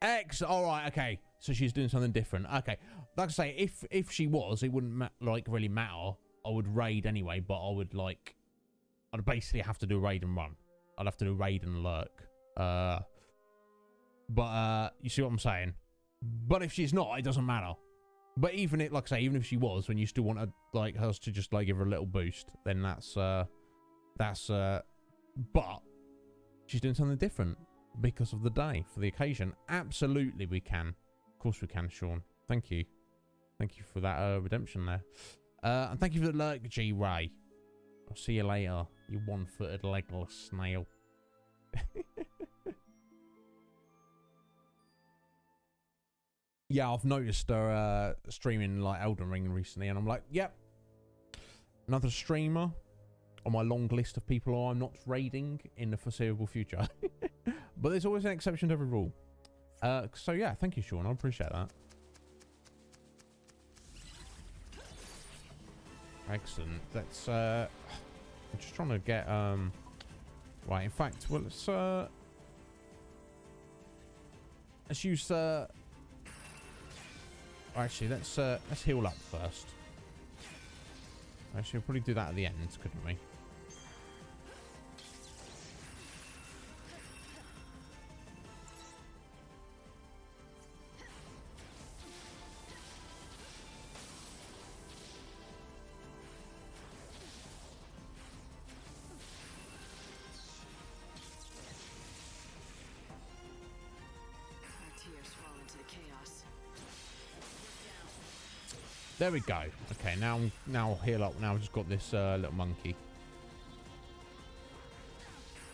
right, okay. So she's doing something different. Okay, like I say, if she was, it wouldn't really matter. I would raid anyway, but I'd basically have to do raid and run. I'd have to do raid and lurk. But you see what I'm saying? But if she's not, it doesn't matter. But even like I say, even if she was, when you still want to like us to just like give her a little boost, then that's but she's doing something different because of the day, for the occasion. Absolutely we can. Of course we can, Sean. Thank you. Thank you for that redemption there. And thank you for the lurk, G-Ray. I'll see you later, you one-footed legless snail. Yeah, I've noticed her streaming like Elden Ring recently, and I'm like, yep, another streamer on my long list of people who I'm not raiding in the foreseeable future. But there's always an exception to every rule. So yeah, thank you, Sean. I appreciate that. Excellent. Let's I'm just trying to get right, in fact, well, let's use actually, let's heal up first. Actually, we'll probably do that at the end, couldn't we? Our tears fall into the chaos. There we go. Okay, now I'll heal up. Now I've just got this little monkey.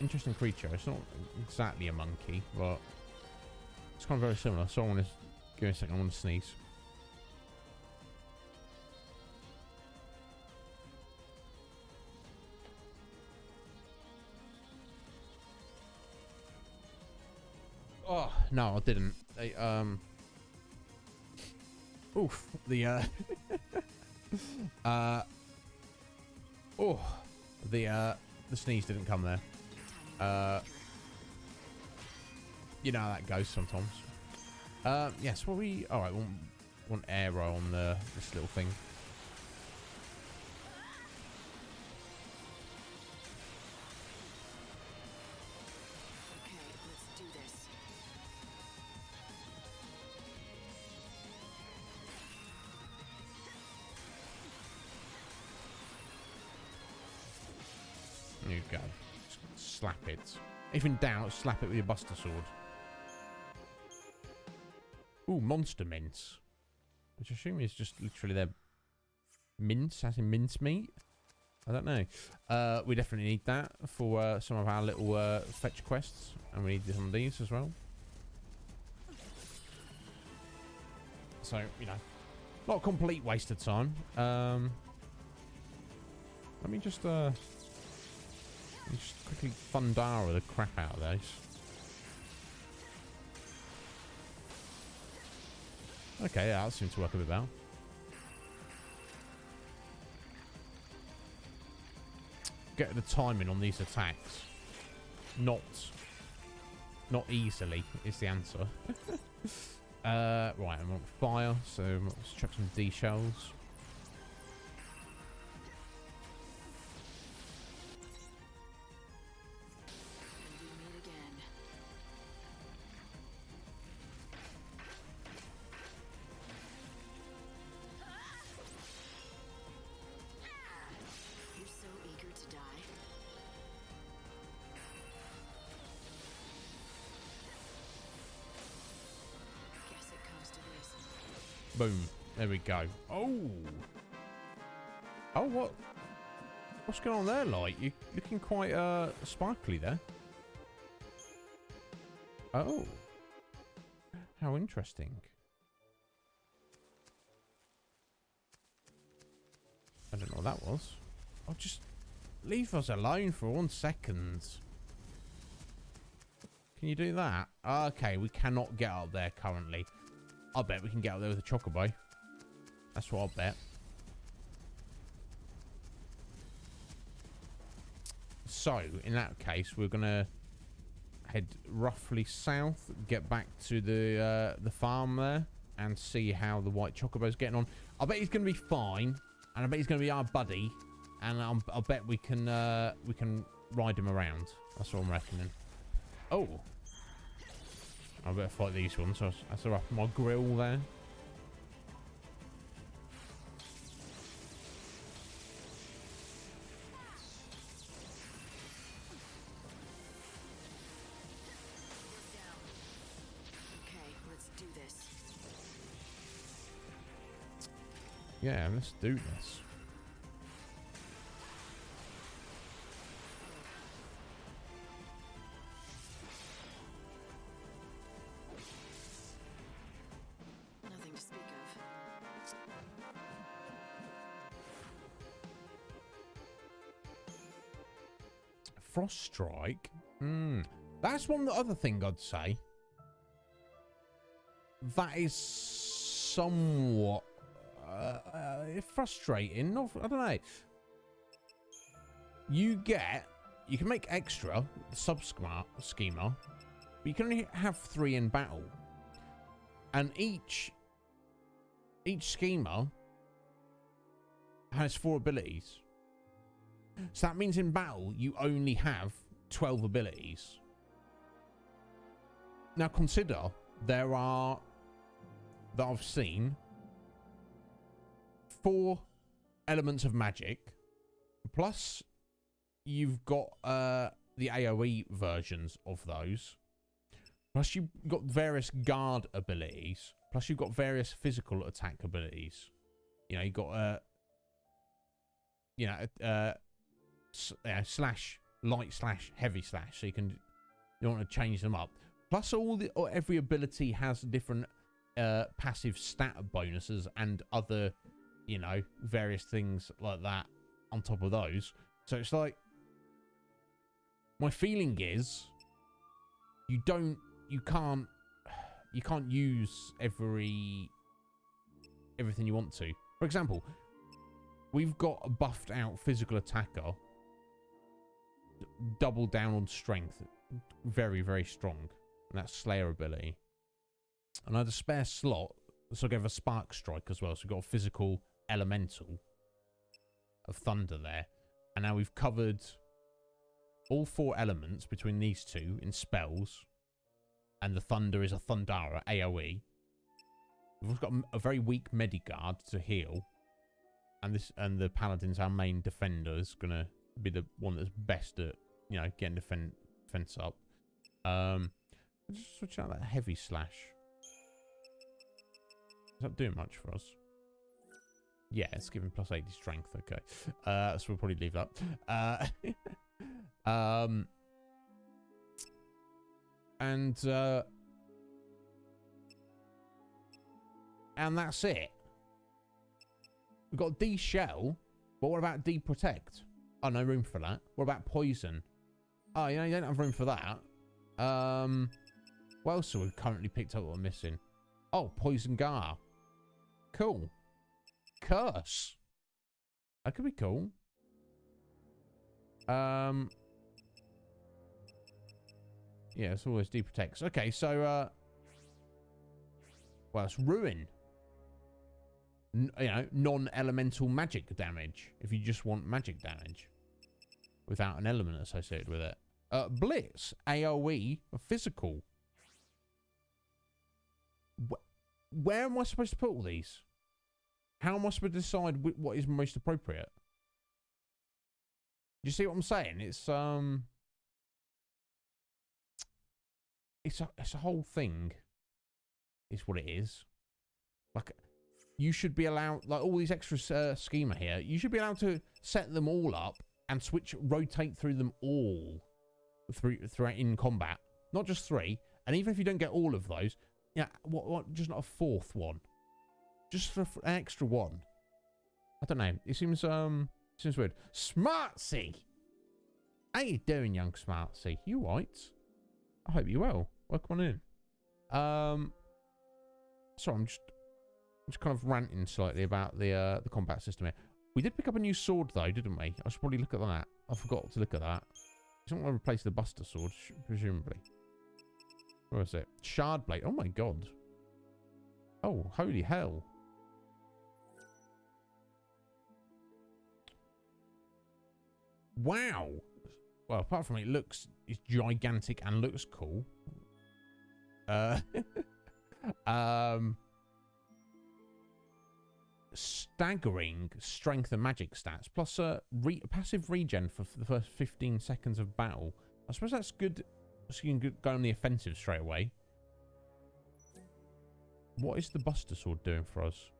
Interesting creature. It's not exactly a monkey, but it's kind of very similar. So I want to give me a second. I want to sneeze. Oh no, I didn't. Oof, the the sneeze didn't come there. You know how that goes sometimes. Yes, well alright, want arrow on this little thing. Okay, let's do this. There you go. Just slap it. If in doubt, slap it with your Buster Sword. Ooh, monster mince. Which I assume is just literally their mince, as in mince meat. I don't know. We definitely need that for some of our little fetch quests. And we need some of these as well. So, you know, not a complete waste of time. Let me just quickly Thundara the crap out of those. Okay, yeah, that seems to work a bit better. Get the timing on these attacks. Not easily is the answer. Right, I'm on fire, so let's chuck some D shells. And we meet again. You're so eager to die. Guess it comes to this. Boom. There we go. Oh. Oh, what? What's going on there, Light? You're looking quite sparkly there. Oh. How interesting. I don't know what that was. Oh, just leave us alone for 1 second. Can you do that? Okay, we cannot get up there currently. I bet we can get up there with a chocobo. That's what I'll bet. So, in that case, we're going to head roughly south, get back to the farm there, and see how the white chocobo's getting on. I bet he's going to be fine, and I bet he's going to be our buddy, and I'll bet we can ride him around. That's what I'm reckoning. Oh. I better fight these ones. That's up my grill there. Okay, let's do this. Yeah, let's do this. Nothing to speak of. Frost Strike. That's one other thing I'd say. That is somewhat frustrating. I don't know. You can make extra sub-schema, but you can only have 3 in battle. And each schema has 4 abilities. So that means in battle, you only have 12 abilities. Now consider, there are, that I've seen, 4 elements of magic, plus you've got the AoE versions of those, plus you've got various guard abilities, plus you've got various physical attack abilities. You know, you've got slash, light slash, heavy slash, so you want to change them up. Plus every ability has different passive stat bonuses and other, you know, various things like that on top of those. So it's like, my feeling is you can't use everything you want to. For example, we've got a buffed out physical attacker, double down on strength, very, very strong, and that's Slayer ability. And I had a spare slot, so I gave a Spark Strike as well, so we've got a physical elemental of thunder there. And now we've covered all 4 elements between these 2 in spells, and the thunder is a Thundara AoE. We've also got a very weak Medigard to heal, and the Paladin's our main defender, is gonna be the one that's best at, you know, getting defense up. Just switch out that heavy slash. Is that doing much for us? Yeah, it's giving plus 80 strength. Okay, so we'll probably leave that. and that's it. We've got de-shell, but what about de-protect? Oh, no room for that. What about poison? Oh, you know, you don't have room for that. What else have we currently picked up what we're missing? Oh, poison gar. Cool. Curse. That could be cool. Yeah, it's always de-protects. Okay, so, well, it's ruin. You know, non-elemental magic damage. If you just want magic damage without an element associated with it. Blitz, AoE, physical. Where am I supposed to put all these? How am I supposed to decide what is most appropriate? You see what I'm saying? It's a whole thing. Is what it is. Like, you should be allowed, like all these extra schema here. You should be allowed to set them all up and rotate through them all throughout in combat. Not just 3. And even if you don't get all of those, yeah, what? Just not a 4th one. Just for an extra one. I don't know. It seems weird. Smartsy! How you doing, young Smartsy? You right? I hope you're well. Welcome on in. So I'm just kind of ranting slightly about the combat system here. We did pick up a new sword though, didn't we? I should probably look at that. I forgot to look at that. I don't want to replace the Buster Sword, presumably. Where is it? Shard Blade. Oh my god. Oh, holy hell. Wow. Well, apart from it's gigantic and looks cool. Staggering strength and magic stats, plus a passive regen for the first 15 seconds of battle. I suppose that's good, so you can go on the offensive straight away. What is the Buster Sword doing for us?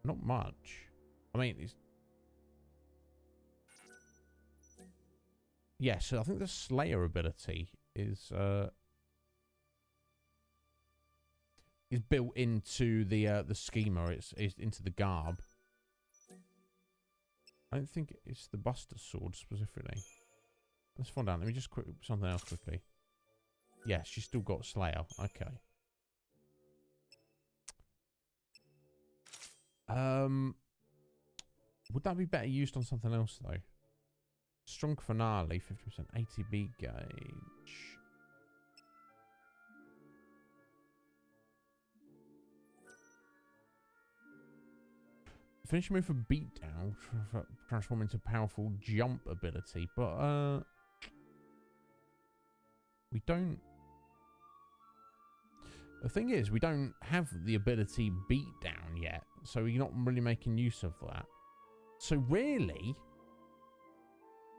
Not much. I mean, it's... Yeah, so I think the Slayer ability is built into the schema. It's into the garb. I don't think it's the Buster Sword specifically. Let's find out. Let me just something else quickly. Yes, she's still got Slayer. Okay. Would that be better used on something else though? Strong Finale, 50%, ATB gauge. Finish move for beatdown, transform into powerful jump ability, but we don't. The thing is, we don't have the ability beatdown yet, so we're not really making use of that. So really,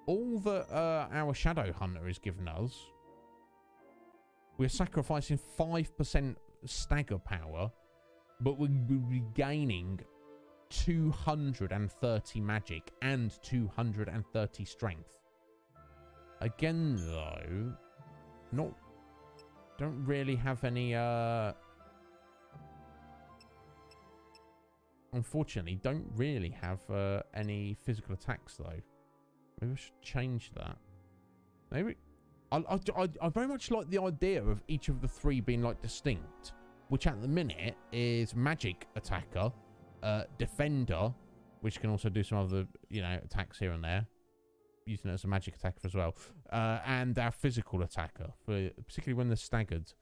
all that our Shadow Hunter is giving us, we're sacrificing 5% stagger power, but we'll be gaining 230 magic and 230 strength. Again, though, don't really have any, unfortunately, don't really have any physical attacks, though. Maybe I should change that. Maybe, I very much like the idea of each of the 3 being, like, distinct, which at the minute is Magic Attacker, Defender, which can also do some other, you know, attacks here and there, using it as a magic attacker as well, and our physical attacker, particularly when they're staggered.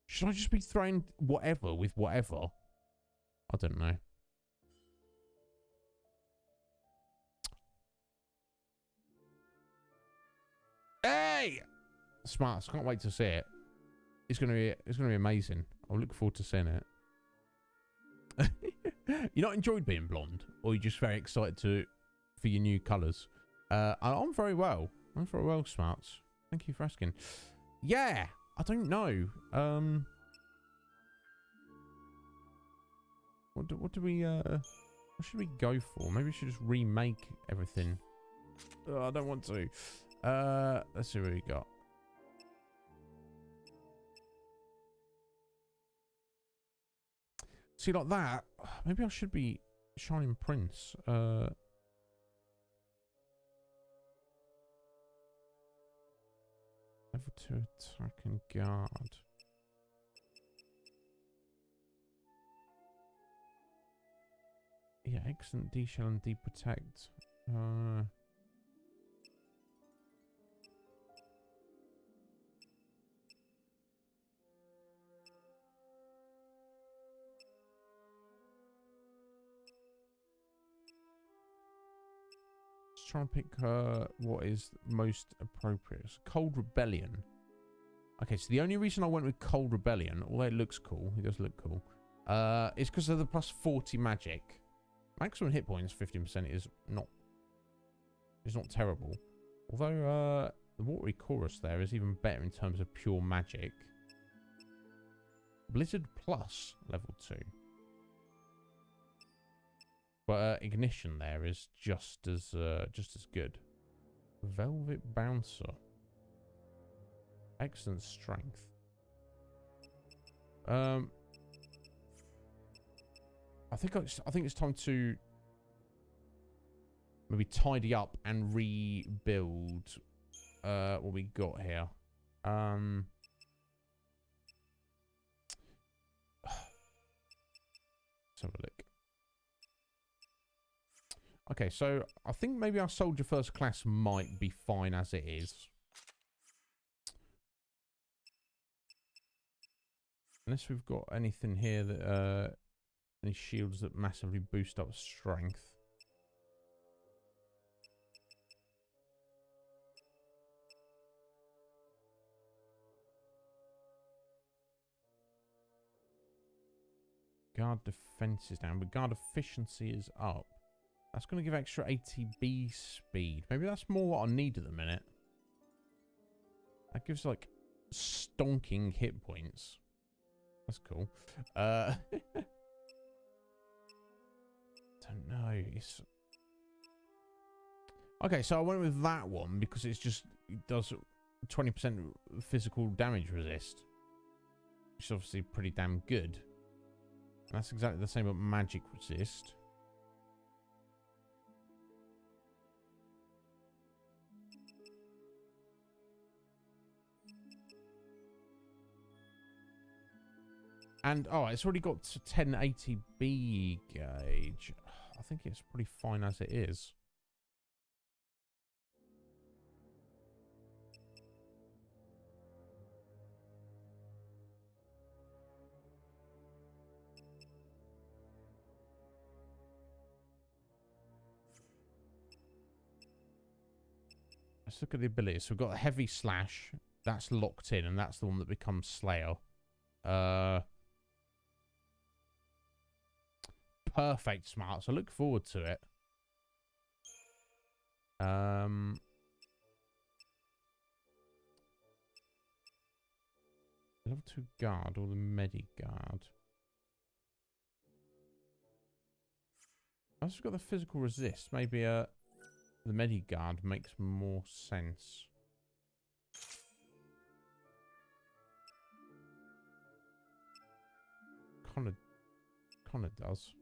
Should I just be throwing whatever with whatever? I don't know. Hey, Smarts! Can't wait to see it. It's gonna be amazing. I look forward to seeing it. You not enjoyed being blonde, or you just very excited for your new colours? I'm very well. I'm very well, Smarts. Thank you for asking. Yeah, I don't know. What do we what should we go for? Maybe we should just remake everything. I don't want to. Let's see what we got. See, like that. Maybe I should be Shining Prince. Level 2 attack and guard. Yeah, excellent D-shell and D-protect. Just trying to pick what is most appropriate. Cold Rebellion. Okay, so the only reason I went with Cold Rebellion, although it looks cool, it does look cool, is because of the plus 40 magic. Maximum hit points 15% is not terrible. Although the watery chorus there is even better in terms of pure magic. Blizzard plus level 2. But ignition there is just as good. Velvet Bouncer. Excellent strength. I think it's time to maybe tidy up and rebuild what we got here. Let's have a look. Okay, so I think maybe our soldier first class might be fine as it is. Unless we've got anything here that any shields that massively boost up strength. Guard defense is down, but guard efficiency is up. That's going to give extra ATB speed. Maybe that's more what I need at the minute. That gives like stonking hit points. That's cool. Don't know. It's okay. So I went with that one because it does 20% physical damage resist, which is obviously pretty damn good. And that's exactly the same with magic resist. And, oh, it's already got 1080B gauge. I think it's pretty fine as it is. Let's look at the abilities. So we've got a heavy slash. That's locked in, and that's the one that becomes Slayer. Perfect smart, so look forward to it. Level 2 guard or the medi guard. I've just got the physical resist. Maybe the medi guard makes more sense. Kind of does.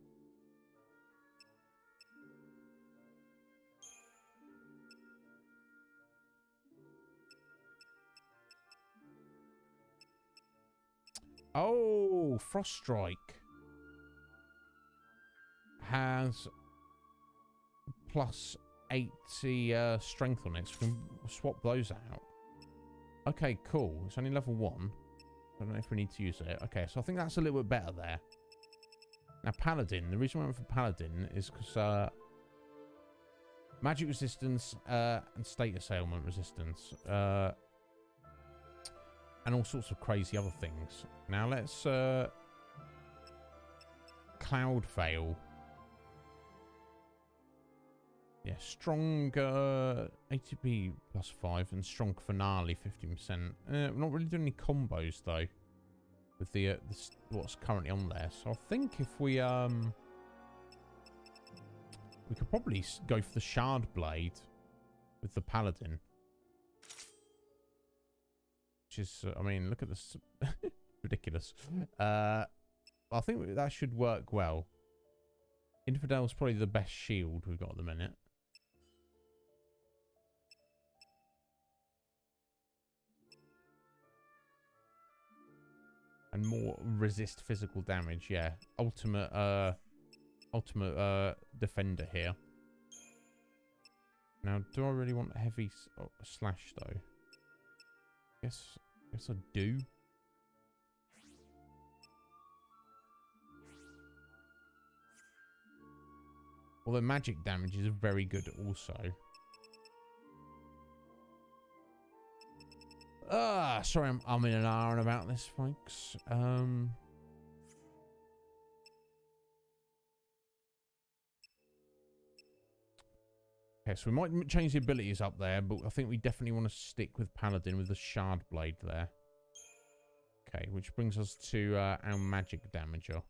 Oh, Frost Strike has plus 80 strength on it, so we can swap those out. Okay, cool. It's only level 1. I don't know if we need to use it. Okay, so I think that's a little bit better there. Now, Paladin. The reason I went for Paladin is because magic resistance and status ailment resistance. And all sorts of crazy other things. Now let's Cloud Veil. Yeah, strong ATB plus 5 and strong finale 15%. We're not really doing any combos though with the what's currently on there. So I think if we could probably go for the Shard Blade with the Paladin. Which is, I mean, look at this. Ridiculous. I think that should work well. Infidel's probably the best shield we've got at the minute. And more resist physical damage, yeah. Ultimate defender here. Now, do I really want a heavy slash though? Guess I do. Although magic damage is very good also. Sorry, I'm in an hour and about this, folks. Okay, so we might change the abilities up there, but I think we definitely want to stick with Paladin with the Shard Blade there. Okay, which brings us to our magic damager.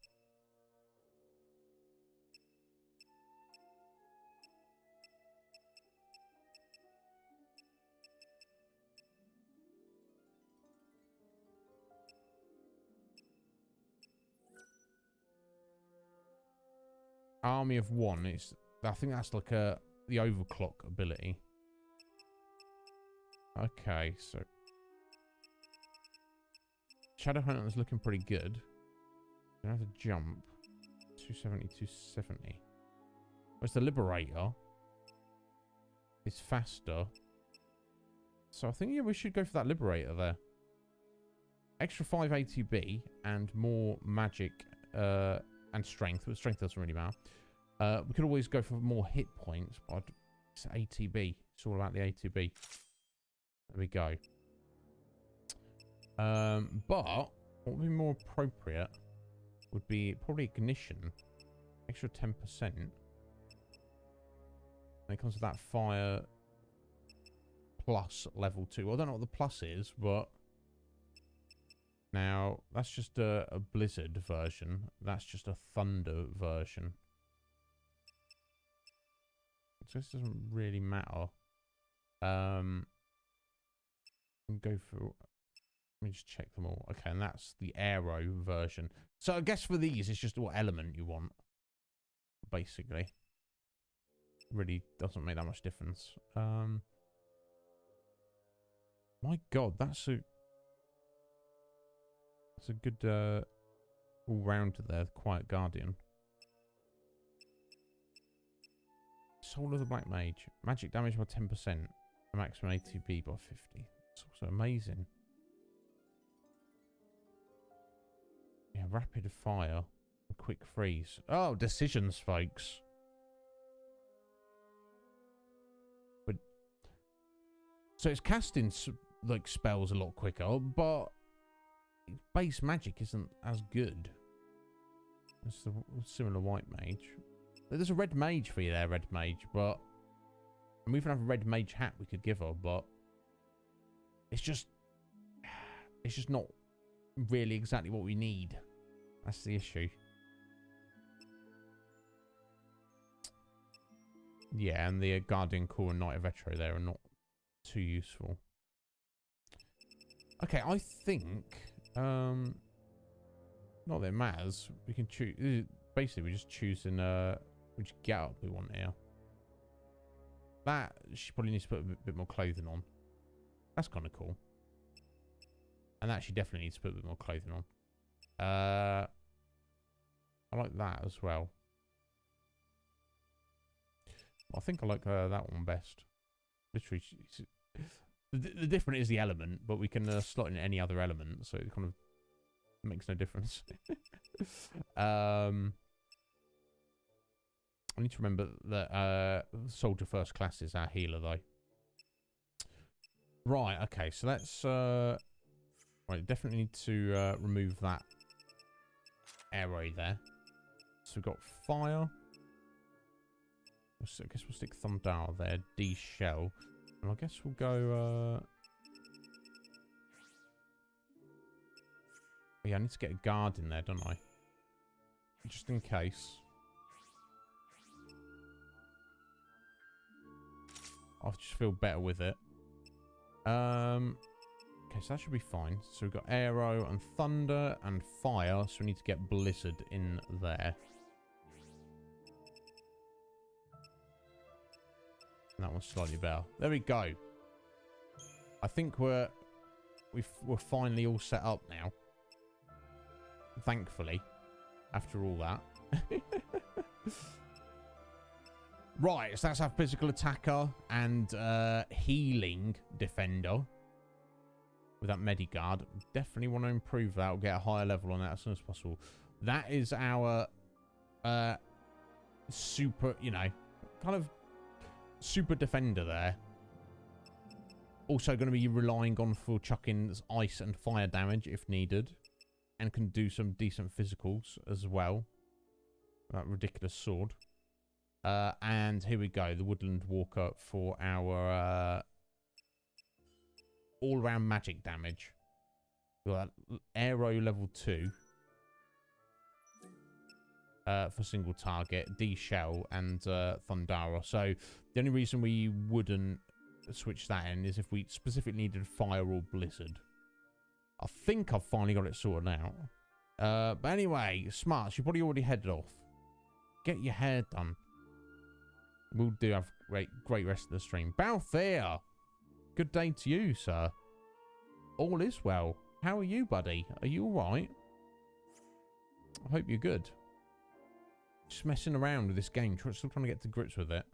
Army of One. I think that's like the overclock ability. Okay, so Shadowhunter is looking pretty good. Don't have to jump. 270, 270. Whereas the Liberator is faster. So I think, yeah, we should go for that Liberator there. Extra 5 ATB and more magic and strength. But strength doesn't really matter. We could always go for more hit points, but it's ATB. It's all about the ATB. There we go. But what would be more appropriate would be probably Ignition. Extra 10%. When it comes to that fire plus level 2. Well, I don't know what the plus is, but now that's just a Blizzard version. That's just a Thunder version. So this doesn't really matter. Go for. Let me just check them all. Okay, and that's the Aero version. So I guess for these, it's just what element you want, basically. Really doesn't make that much difference. My God, that's a good all-rounder there. Quiet Guardian. Soul of the Black Mage. Magic damage by 10%. Maximum ATB by 50. It's also amazing. Yeah, rapid fire. Quick freeze. Oh, decisions, folks. But so it's casting like spells a lot quicker, but base magic isn't as good. It's the similar white mage. There's a red mage for you there, red mage, but and we even have a red mage hat we could give her, but it's just not really exactly what we need. That's the issue. Yeah, and the Guardian Core and Knight of Vetro there are not too useful. Okay, I think not that it matters. We can choose. Basically, we're just choosing which get up we want here. That she probably needs to put a bit more clothing on. That's kind of cool. And that she definitely needs to put a bit more clothing on. I like that as well. I think I like that one best. Literally, the different is the element, but we can slot in any other element, so it kind of makes no difference. I need to remember that Soldier First Class is our healer, though. Right, okay, so let's... right, definitely need to remove that arrow there. So we've got fire. So I guess we'll stick Thundar there. D shell. And I guess we'll go... yeah, I need to get a guard in there, don't I? Just in case. I just feel better with it. Okay, so that should be fine. So we've got Aero and Thunder and Fire. So we need to get Blizzard in there. And that one's slightly better. There we go. I think we're finally all set up now. Thankfully. After all that. Right, so that's our physical attacker and healing defender. With that Mediguard. Definitely want to improve that or get a higher level on that as soon as possible. That is our super, you know, kind of super defender there. Also going to be relying on for chucking ice and fire damage if needed. And can do some decent physicals as well. That ridiculous sword. And here we go. The Woodland Walker for our all-round magic damage. We've got Aero level 2. For single target. D-Shell and Thundara. So the only reason we wouldn't switch that in is if we specifically needed fire or blizzard. I think I've finally got it sorted out. But anyway, Smarts, you've probably already headed off. Get your hair done. We'll do have great rest of the stream. Balthier! Good day to you, sir. All is well. How are you, buddy? Are you alright? I hope you're good. Just messing around with this game. Still trying to get to grips with it.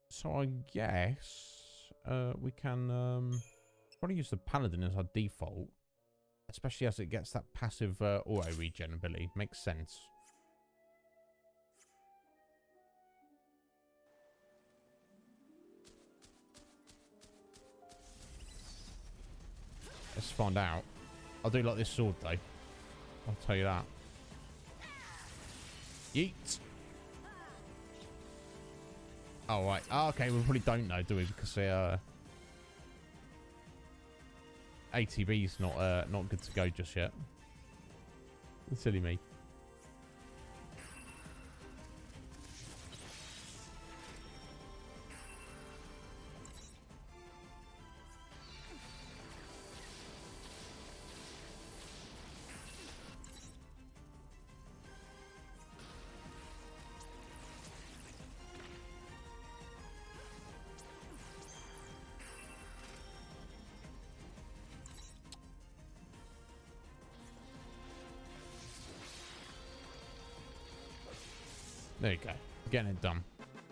So I guess we can probably use the Paladin as our default. Especially as it gets that passive auto regen ability. Makes sense. Let's find out. I do like this sword though. I'll tell you that. Yeet. Oh, right. Oh, okay, we probably don't know, do we? Because ATB's not good to go just yet. Silly me. There you go. Getting it done.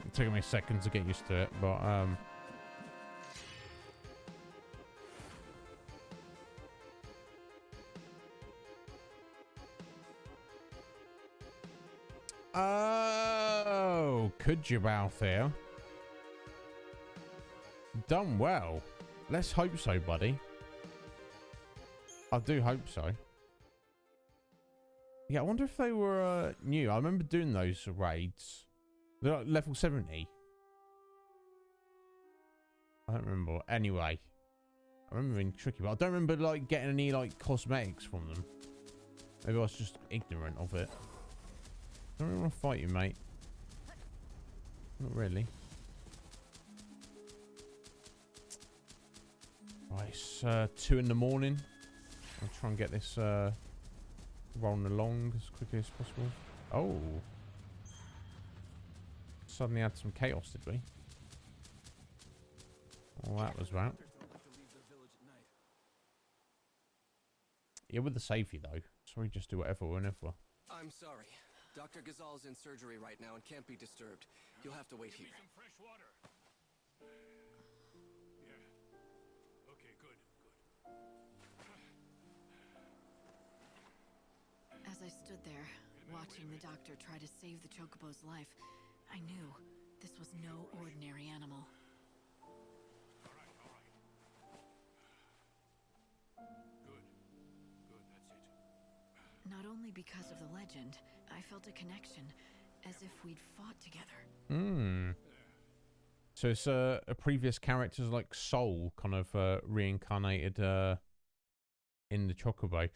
It took me a second to get used to it, but oh, could you, Balthier? Done well. Let's hope so, buddy. I do hope so. Yeah, I wonder if they were new. I remember doing those raids. They're like level 70. I don't remember. Anyway. I remember being tricky, but I don't remember like getting any like cosmetics from them. Maybe I was just ignorant of it. I don't really want to fight you, mate. Not really. Right, it's 2 in the morning. I'll try and get this rolling along as quickly as possible. Oh. Suddenly had some chaos, did we? Well, that was right. Yeah, with the safety though. So we just do whatever whenever. I'm sorry. Dr. Ghazal's in surgery right now and can't be disturbed. You'll have to wait here. Some fresh water. Yeah. Okay, good. As I stood there, watching the doctor try to save the Chocobo's life, I knew this was no ordinary animal. All right. Good, that's it. Not only because of the legend, I felt a connection, as if we'd fought together. Hmm. So it's a previous character's like soul kind of reincarnated in the Chocobo.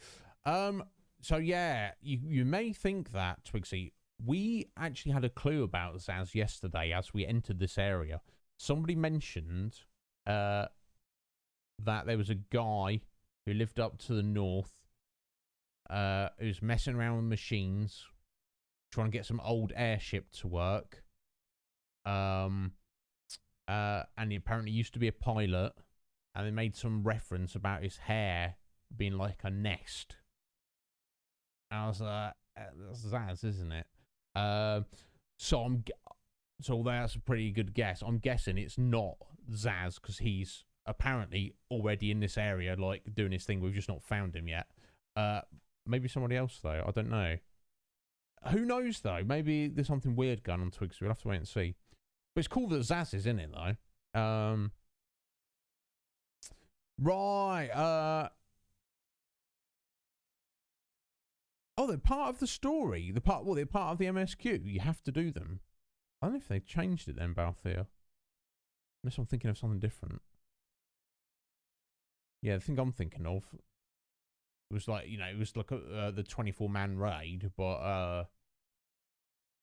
So yeah, you may think that, Twigsy, we actually had a clue about Zaz yesterday as we entered this area. Somebody mentioned that there was a guy who lived up to the north who's messing around with machines, trying to get some old airship to work. And he apparently used to be a pilot, and they made some reference about his hair being like a nest. And I was like, that's Zaz, isn't it? So that's a pretty good guess. I'm guessing it's not Zaz because he's apparently already in this area, like doing his thing. We've just not found him yet. Maybe somebody else though. I don't know. Who knows though? Maybe there's something weird going on Twigs. We'll have to wait and see. But it's cool that Zaz is in it though. Right. Oh, they're part of the story. They're part of the MSQ. You have to do them. I don't know if they changed it then, Fal'Cie. Unless I'm thinking of something different. Yeah, the thing I'm thinking of was like, it was like the 24-man raid, but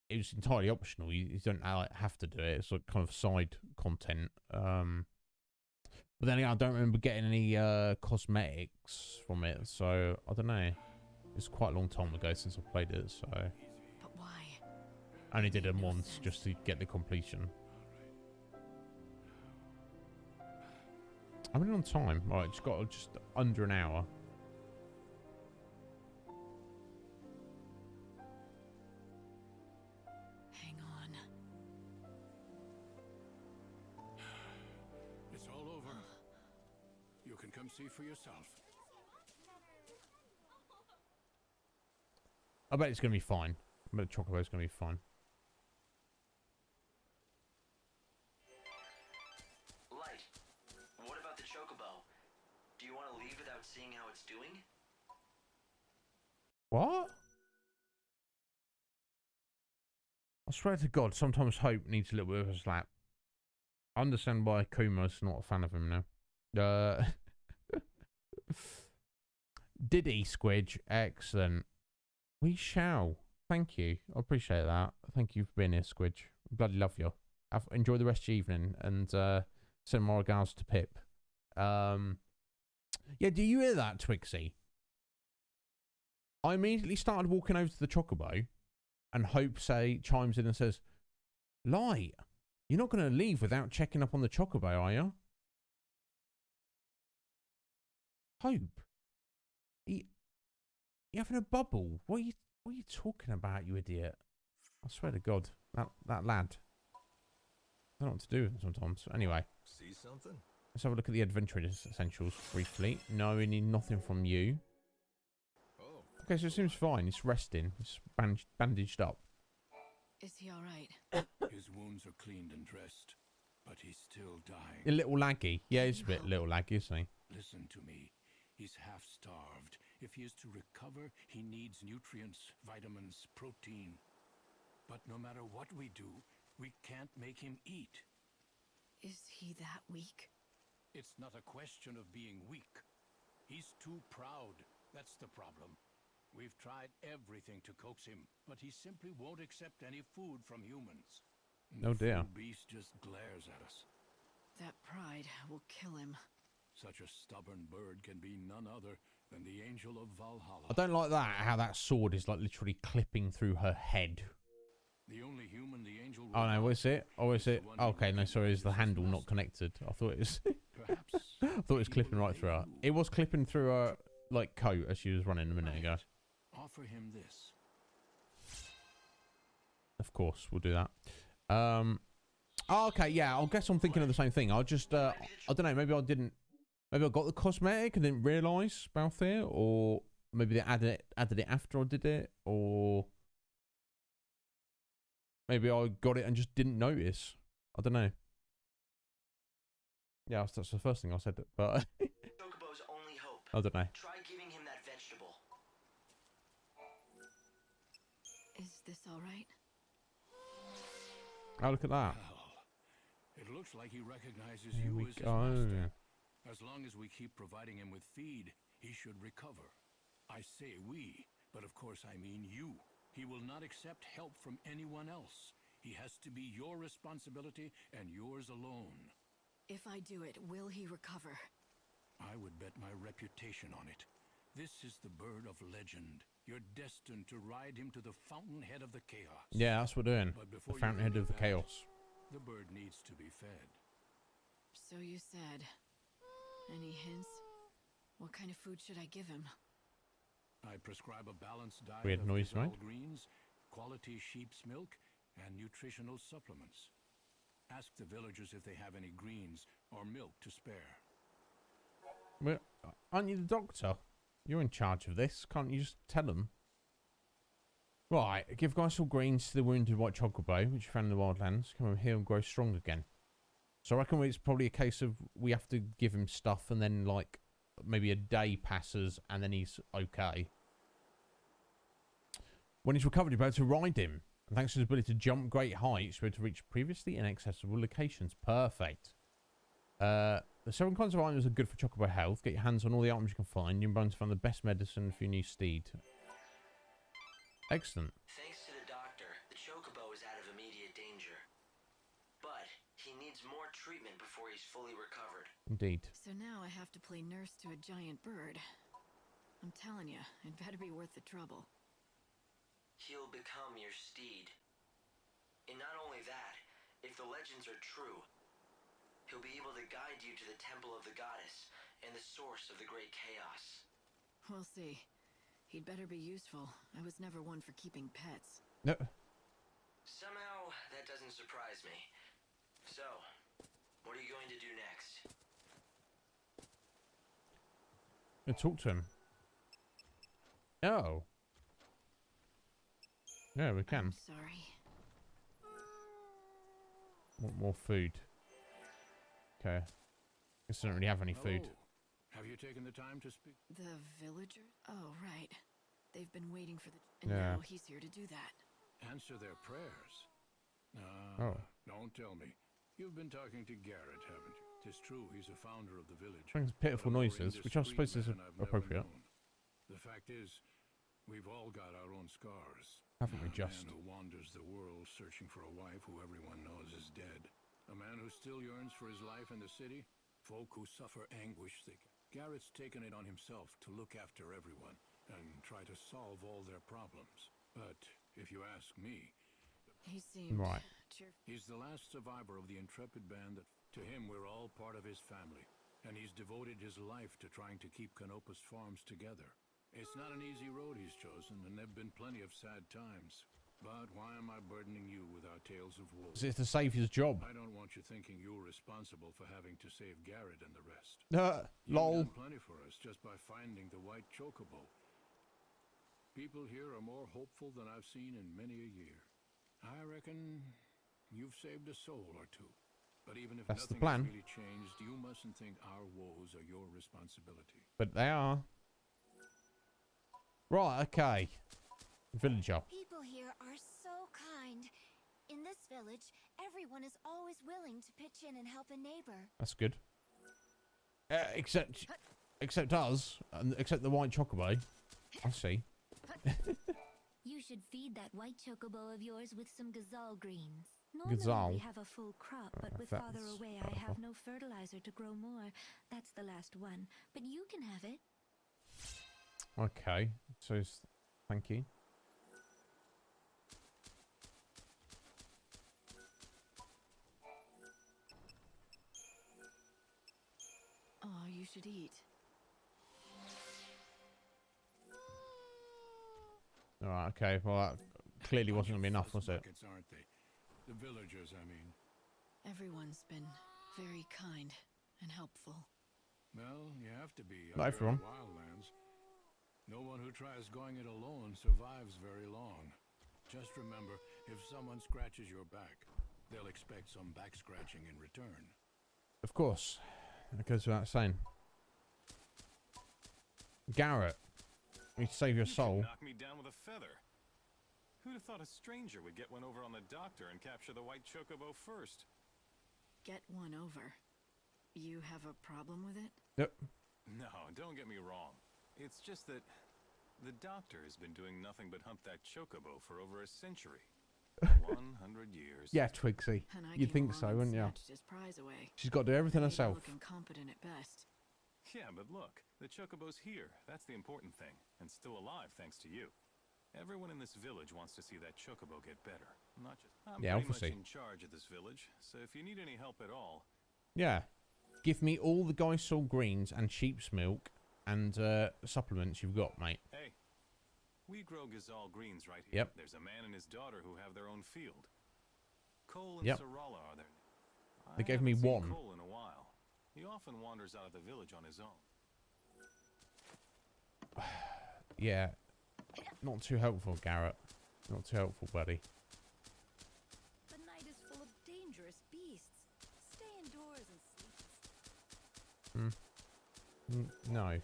it was entirely optional. You don't have to do it. It's like kind of side content. But then again, I don't remember getting any cosmetics from it, so I don't know. It's quite a long time ago since I played it, so. But why? I only did them once just to get the completion. I'm on time. Right, just got just under an hour. Hang on. It's all over. You can come see for yourself. I bet it's going to be fine. I bet Chocobo's going to be fine. Light, what about the Chocobo? Do you want to leave without seeing how it's doing? What? I swear to God, sometimes hope needs a little bit of a slap. I understand why Kuma's not a fan of him now. Diddy Squidge, excellent. We shall. Thank you. I appreciate that. Thank you for being here, Squidge. Bloody love you. Enjoy the rest of your evening and send my regards to Pip. Yeah, do you hear that, Twixie? I immediately started walking over to the Chocobo and Hope chimes in and says, Light, you're not going to leave without checking up on the Chocobo, are you? Hope? You're having a bubble. What are you talking about, you idiot? I swear to God, that lad. I don't know what to do with him sometimes. Anyway. See something? Let's have a look at the adventure essentials briefly. No, we need nothing from you. Oh. Okay, so it seems fine. It's resting. It's bandaged up. Is he alright? His wounds are cleaned and dressed, but he's still dying. A little laggy. Yeah, he's a bit little laggy, isn't he? Listen to me. He's half starved. If he is to recover, he needs nutrients, vitamins, protein. But no matter what we do, we can't make him eat. Is he that weak? It's not a question of being weak. He's too proud. That's the problem. We've tried everything to coax him, but he simply won't accept any food from humans. Oh dear. The beast just glares at us. That pride will kill him. Such a stubborn bird can be none other than the angel of Valhalla. I don't like that, how that sword is like literally clipping through her head. The only human the angel. Oh no, what's it? Oh, is it? Okay, no, sorry, is the handle not connected? I thought it was. Perhaps I thought it was clipping right through her. It was clipping through her like coat as she was running a minute ago. Offer him this. Of course, we'll do that. Oh, okay, yeah, I guess I'm thinking of the same thing. I just, I don't know, maybe I didn't. Maybe I got the cosmetic and didn't realise Fal'Cie, or maybe they added it after I did it, or maybe I got it and just didn't notice. I don't know. Yeah, that's the first thing I said, but Chocobo's only hope. I don't know. Try giving him that vegetable. Is this alright? Oh, look at that. Well, it looks like he recognizes Here you we as his go. master. As long as we keep providing him with feed, he should recover. I say we, but of course I mean you. He will not accept help from anyone else. He has to be your responsibility and yours alone. If I do it, will he recover? I would bet my reputation on it. This is the bird of legend. You're destined to ride him to the fountainhead of the chaos. Yeah, that's what we're doing. But The before you fountainhead can of do the that, chaos. the bird needs to be fed. So you said. Any hints? What kind of food should I give him? I prescribe a balanced diet Weird of noise, gazelle right? greens, quality sheep's milk, and nutritional supplements. Ask the villagers if they have any greens or milk to spare. Well, aren't you the doctor? You're in charge of this. Can't you just tell them? Right, give Geisel greens to the wounded white chocobo, which you found in the wildlands. Come over here and grow strong again. So I reckon it's probably a case of we have to give him stuff and then, like, maybe a day passes and then he's okay. When he's recovered, you're able to ride him. And thanks to his ability to jump great heights, you're able to reach previously inaccessible locations. Perfect. The 7 kinds of items are good for chocobo health. Get your hands on all the items you can find. You're bound to find the best medicine for your new steed. Excellent. Thanks to the doctor, the chocobo is out of immediate danger. But he needs more treatment before he's fully recovered. Indeed. So now I have to play nurse to a giant bird. I'm telling you, it better be worth the trouble. He'll become your steed. And not only that, if the legends are true, he'll be able to guide you to the temple of the goddess and the source of the great chaos. We'll see. He'd better be useful. I was never one for keeping pets. No. Somehow, that doesn't surprise me. So, what are you going to do next? Talk to him. Oh. Yeah, we can. I'm sorry. Want more food. Okay. Guess I don't really have any food. Hello. Have you taken the time to speak? The villagers? Oh, right. They've been waiting for the... And Yeah. now he's here to do that. Answer their prayers. Oh. Don't tell me. You've been talking to Garrett, haven't you? 'Tis true, he's a founder of the village. Brings pitiful but a more noises, which I suppose is indiscreet man I've never appropriate. known. The fact is, we've all got our own scars. Haven't we A just? man who wanders the world searching for a wife who everyone knows is dead. A man who still yearns for his life in the city. Folk who suffer anguish. Garrett's taken it on himself to look after everyone and try to solve all their problems. But if you ask me, He seemed... Right. cheerful. he's the last survivor of the intrepid band that, to him, we're all part of his family. And he's devoted his life to trying to keep Canopus Farms together. It's not an easy road he's chosen, and there've been plenty of sad times. But why am I burdening you with our tales of woe? It's the savior's job. I don't want you thinking you're responsible for having to save Garrett and the rest. You've Lol. done plenty for us just by finding the white chocobo. People here are more hopeful than I've seen in many a year. I reckon you've saved a soul or two. But even if That's the nothing plan. has really changed, you mustn't think our woes are your responsibility. But they are. Right, okay. Villager. People here are so kind. In this village, everyone is always willing to pitch in and help a neighbor. That's good. Except us. Except the white chocobo. I see. You should feed that white chocobo of yours with some gazelle greens. Normally Gazelle? we have a full crop, but with Father That's away, I have no fertilizer to grow more. That's the last one. But you can have it. Okay. So, thank you. Oh, you should eat. Alright, okay. Well, that clearly wasn't going to be enough, was it? Buckets, aren't they? The villagers, I mean. Everyone's been very kind and helpful. Well, you have to be Not out there everyone. in the wildlands. No one who tries going it alone survives very long. Just remember, if someone scratches your back, they'll expect some back scratching in return. Of course. It goes without saying. Garrett. You save your soul. Knock me down with a feather. Who'd have thought a stranger would get one over on the doctor and capture the white chocobo first? Get one over. You have a problem with it? Yep. No, don't get me wrong. It's just that The doctor has been doing nothing but hunt that chocobo for over a century. 100 years. Yeah, Twigsy. And I You'd came think so, along and wouldn't you? snatched his prize away. She's got to do everything Maybe herself. looking competent at best. Yeah, but look, the chocobo's here. That's the important thing. And still alive thanks to you. Everyone in this village wants to see that chocobo get better. Not just... I'm Yeah, pretty obviously. much in charge of this village, so if you need any help at all... Yeah. Give me all the Gysol greens and sheep's milk and supplements you've got, mate. Hey, we grow Gazal greens right here. Yep. There's a man and his daughter who have their own field. Cole and Yep. Sarala are their names. They gave me haven't seen one. Cole in a while. He often wanders out of the village on his own. Yeah. Not too helpful, Garrett. Not too helpful, buddy. The night is full of dangerous beasts. Stay indoors and sleep. No.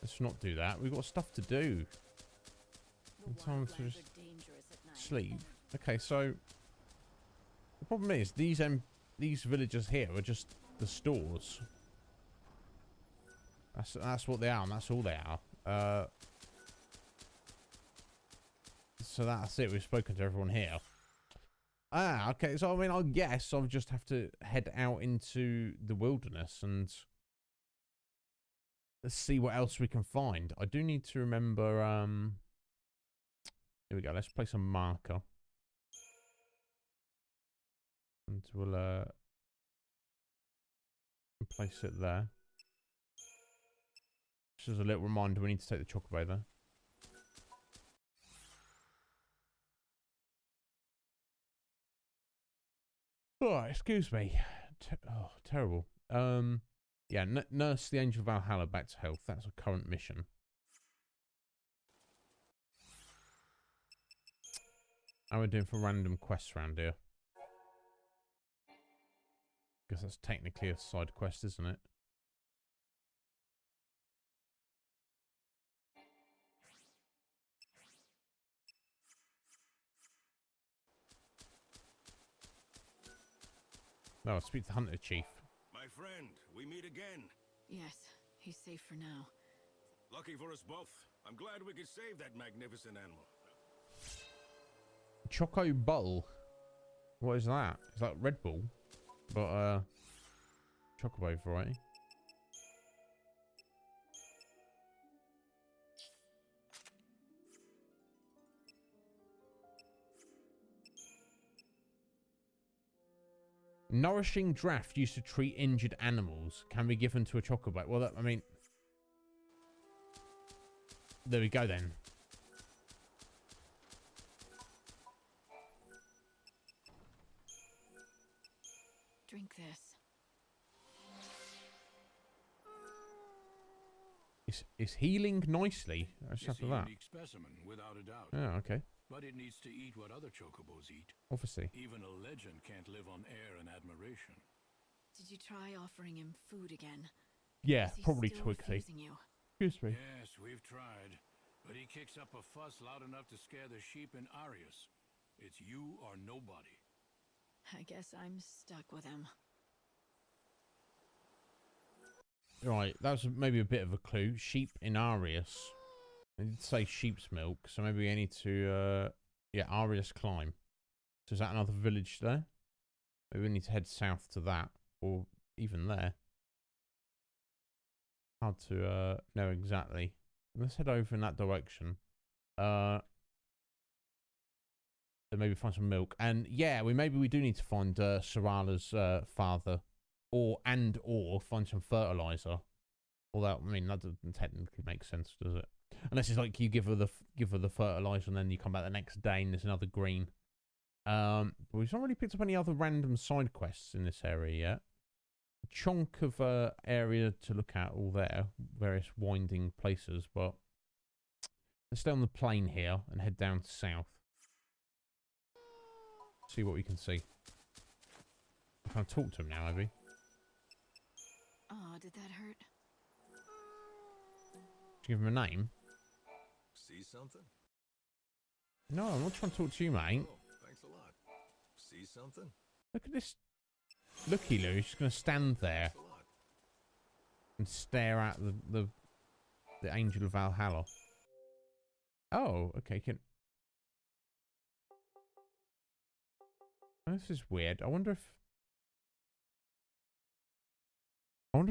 Let's not do that. We've got stuff to do. The Time to wildlands just are dangerous at night. sleep. Okay, so the problem is these villagers here are just the stores. That's what they are, and that's all they are. So that's it. We've spoken to everyone here. Ah, okay. So I mean, I guess I'll just have to head out into the wilderness and let's see what else we can find. I do need to remember. Here we go. Let's place a marker, and we'll place it there. Just as a little reminder, we need to take the chocobo there. Oh, excuse me. Terrible. Yeah, nurse the Angel of Valhalla back to health. That's a current mission. How are we doing for random quests around here? Guess that's technically a side quest, isn't it? No, I'll speak to the Hunter Chief. My friend, we meet again. Yes, he's safe for now. Lucky for us both. I'm glad we could save that magnificent animal. Choco Bull. What is that? It's like Red Bull, but chocobo variety. Nourishing draft used to treat injured animals can be given to a chocobo. Well, I mean, there we go then. Drink this. It's healing nicely. Just It's after a that. unique specimen, without a doubt. Oh, okay. But it needs to eat what other chocobos eat. Obviously. Even a legend can't live on air and admiration. Did you try offering him food again? Yeah, Is he probably still Twigsy. refusing you? Excuse me. Yes, we've tried. But he kicks up a fuss loud enough to scare the sheep in Arius. It's you or nobody. I guess I'm stuck with him. Right, that was maybe a bit of a clue. Sheep in Arius. I did say sheep's milk, so maybe we need to, yeah, Arius climb. So is that another village there? Maybe we need to head south to that, or even there. Hard to know exactly. Let's head over in that direction. Then maybe find some milk. And yeah, maybe we do need to find Sarala's father. Or find some fertilizer. Although I mean that doesn't technically make sense, does it? Unless it's like you give her the fertilizer and then you come back the next day and there's another green. But we've not really picked up any other random side quests in this area yet. A chunk of area to look at all there, various winding places, but let's stay on the plain here and head down south. See what we can see. Can I talk to him now, maybe? Oh, did that hurt? Did you give him a name? See something? No, I'm not trying to talk to you, mate. Oh, thanks a lot. See something? Look at this. Looky Lou, he's just going to stand there Thanks a lot. and stare at the Angel of Valhalla. Oh, okay. Oh, this is weird. I wonder if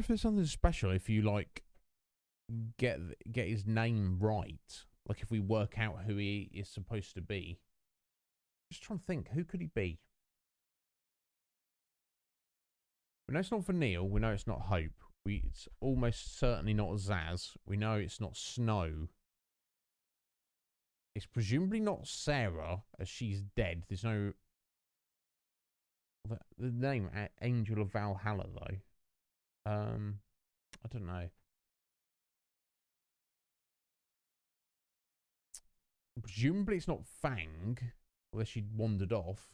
there's something special if you like get his name right. Like if we work out who he is supposed to be. Just trying to think, who could he be? We know it's not Vanille. We know it's not Hope. It's almost certainly not Zaz. We know it's not Snow. It's presumably not Sarah, as she's dead. There's no... The name, Angel of Valhalla, though. I don't know. Presumably it's not Fang, unless she'd wandered off.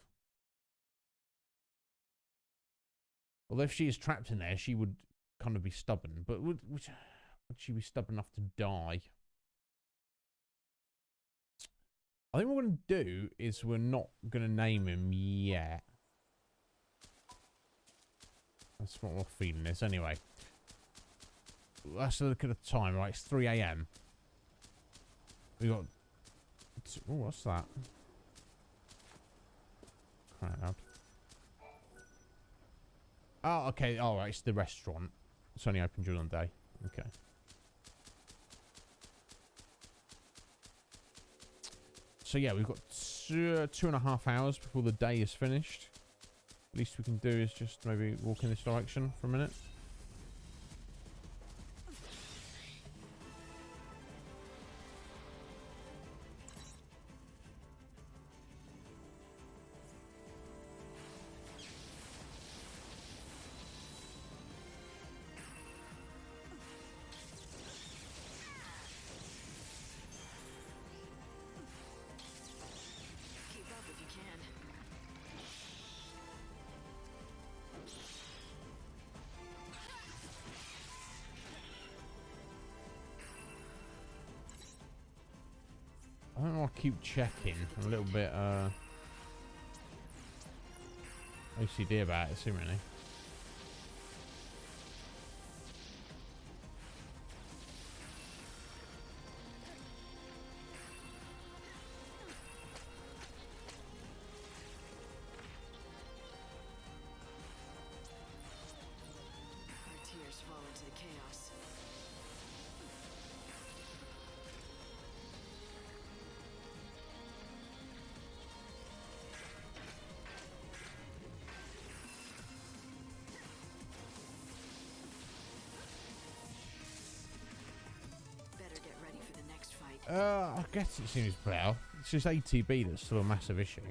Although if she is trapped in there, she would kind of be stubborn. But would she be stubborn enough to die? I think what we're going to do is we're not going to name him yet. That's what my feeling is. Anyway. Let's look at the time. Right, it's 3 AM. We got... Oh, what's that? Crowd. Oh, okay. All right, it's the restaurant. It's only open during the day. Okay. So yeah, we've got 2.5 hours before the day is finished. Least we can do is just maybe walk in this direction for a minute. Keep up if you can. I don't want to keep checking. I'm a little bit OCD about it, seemingly. Our tears fall into the chaos. Better get ready for the next fight. I guess it seems better. It's just ATB that's still a massive issue.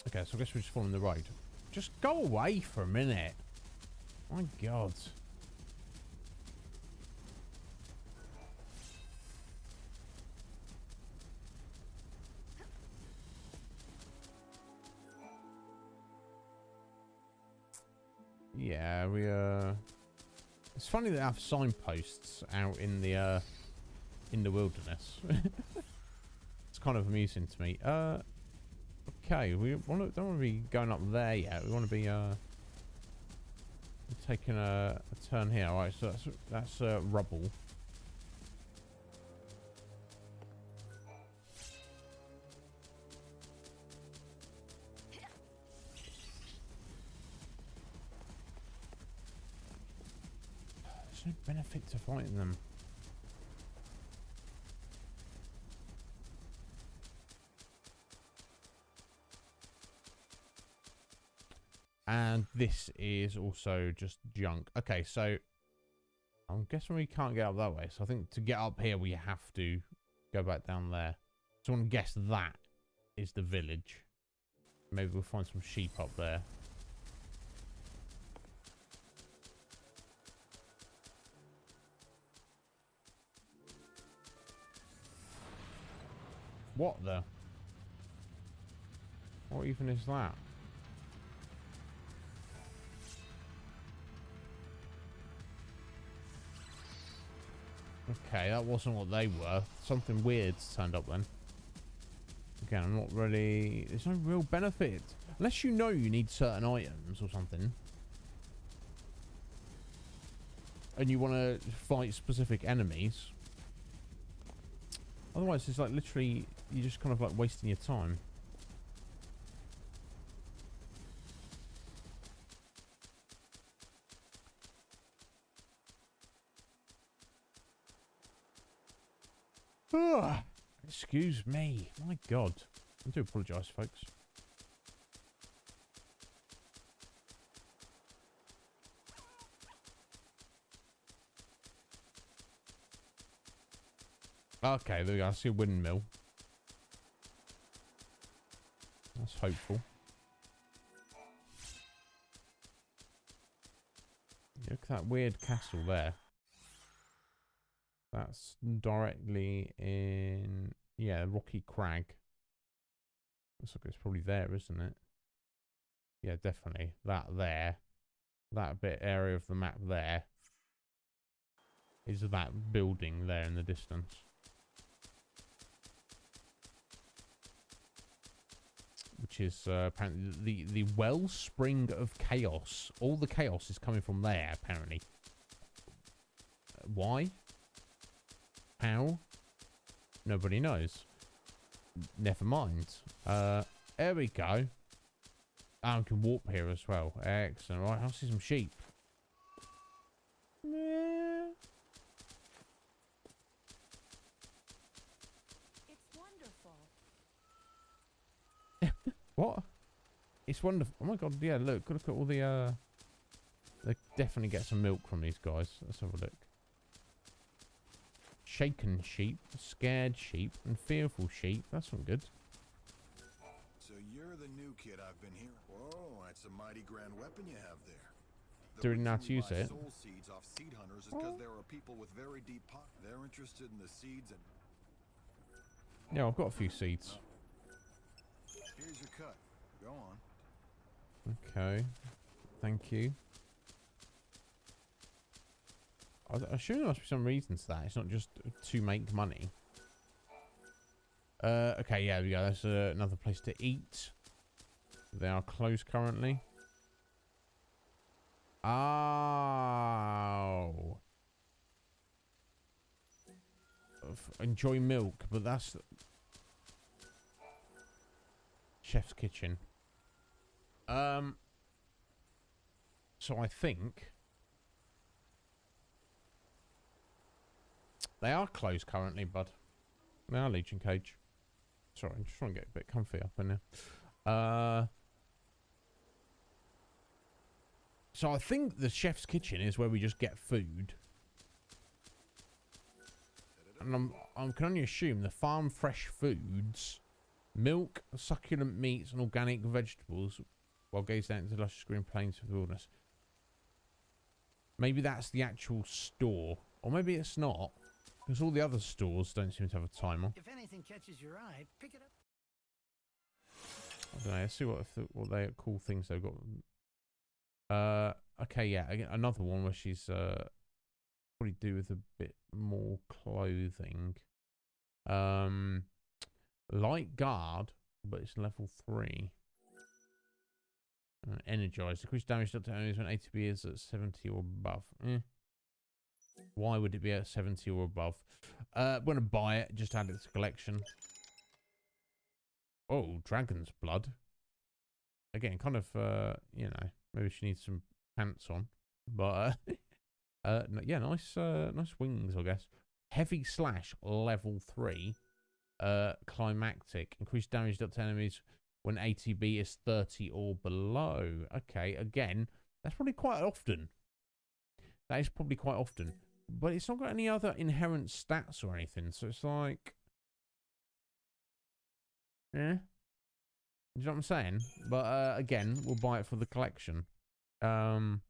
Okay, so I guess we're just following the road. Just go away for a minute. My God. Yeah, it's funny that they have signposts out in the wilderness. It's kind of amusing to me. Okay, we don't want to be going up there yet. We want to be taking a turn here. All right, so that's rubble. There's no benefit to fighting them. And this is also just junk. Okay, so I'm guessing we can't get up that way. So I think to get up here, we have to go back down there. So I'm going to guess that is the village. Maybe we'll find some sheep up there. What the? What even is that? Okay, that wasn't what they were. Something weird's turned up then. Again, I'm not really... There's no real benefit. Unless you know you need certain items or something. And you want to fight specific enemies. Otherwise, it's like literally... You're just kind of like wasting your time. Excuse me. My God. I do apologise, folks. Okay, there we go. I see a windmill. That's hopeful. Look at that weird castle there. That's directly in... Yeah, Rocky Crag. Looks like it's probably there, isn't it? Yeah, definitely. That there. That bit area of the map there. Is that building there in the distance. Which is apparently the wellspring of chaos. All the chaos is coming from there, apparently. Why? How? Nobody knows. Never mind. There we go. Oh, we can warp here as well. Excellent. Right, I'll see some sheep. Yeah. It's wonderful. What? It's wonderful. Oh my God, yeah, look at all the, they definitely get some milk from these guys. Let's have a look. Shaken sheep, scared sheep, and fearful sheep. That's not good. So you're the new kid I've been hearing. Whoa, that's a mighty grand weapon you have there. Do we know how to use it? Soul seeds off seed hunters is because there are people with very deep pockets. They're interested in the seeds and... Yeah, I've got a few seeds. Here's your cut. Go on. Okay. Thank you. I assume there must be some reason to that. It's not just to make money. Okay, yeah, there we go. That's another place to eat. They are closed currently. Oh. Enjoy milk, but that's... Chef's kitchen. So I think... They are closed currently, bud. They are Legion Cage. Sorry, I'm just trying to get a bit comfy up in there. So I think the chef's kitchen is where we just get food. And I can only assume the farm fresh foods, milk, succulent meats, and organic vegetables, while gazing out into the lush green plains of the wilderness. Maybe that's the actual store, or maybe it's not. Because all the other stores don't seem to have a timer. If anything catches your eye, pick it up. I don't know. Let's see what they cool things they've got. Okay, yeah. Again, another one where she's probably do with a bit more clothing. Light guard, but it's level 3. Energized. Decreased damage to enemies when ATB is at 70 or above. Why would it be at 70 or above? I'm going to buy it. Just add it to collection. Oh, dragon's blood. Again, kind of, you know, maybe she needs some pants on. But, yeah, nice wings, I guess. Heavy slash, level 3. Climactic. Increased damage to enemies when ATB is 30 or below. Okay, again, that's probably quite often. That is probably quite often. But it's not got any other inherent stats or anything. So it's like... Yeah. You know what I'm saying? But, again, we'll buy it for the collection. Come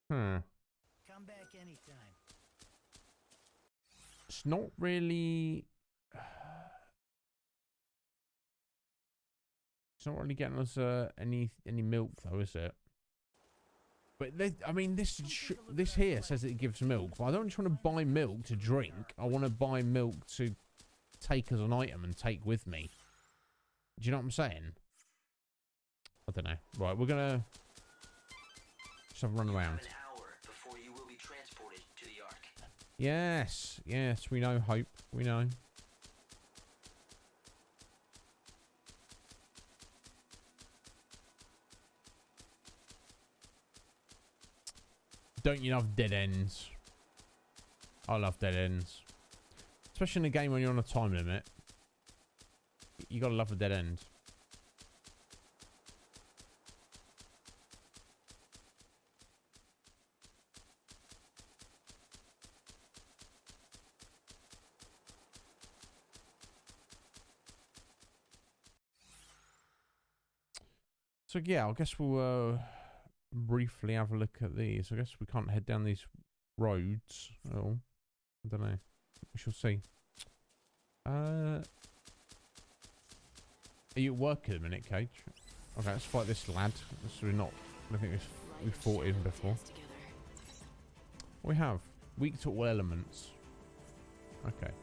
back anytime. It's not really... It's not really getting us any milk, though, is it? But I mean, this here says it gives milk, but I don't just want to buy milk to drink. I want to buy milk to take as an item and take with me. Do you know what I'm saying? I don't know. Right, we're gonna just have a run around. An hour before you will be transported to the Ark. Yes, yes, we know, Hope. We know. Don't you love dead ends? I love dead ends. Especially in a game when you're on a time limit. You gotta love a dead end. So yeah, I guess we'll briefly have a look at these. I guess we can't head down these roads at all. I don't know. We shall see. Are you at work at the minute, Cage? Okay, let's fight this lad. So we're not. I think we've fought him before. We have weak to all elements. Okay.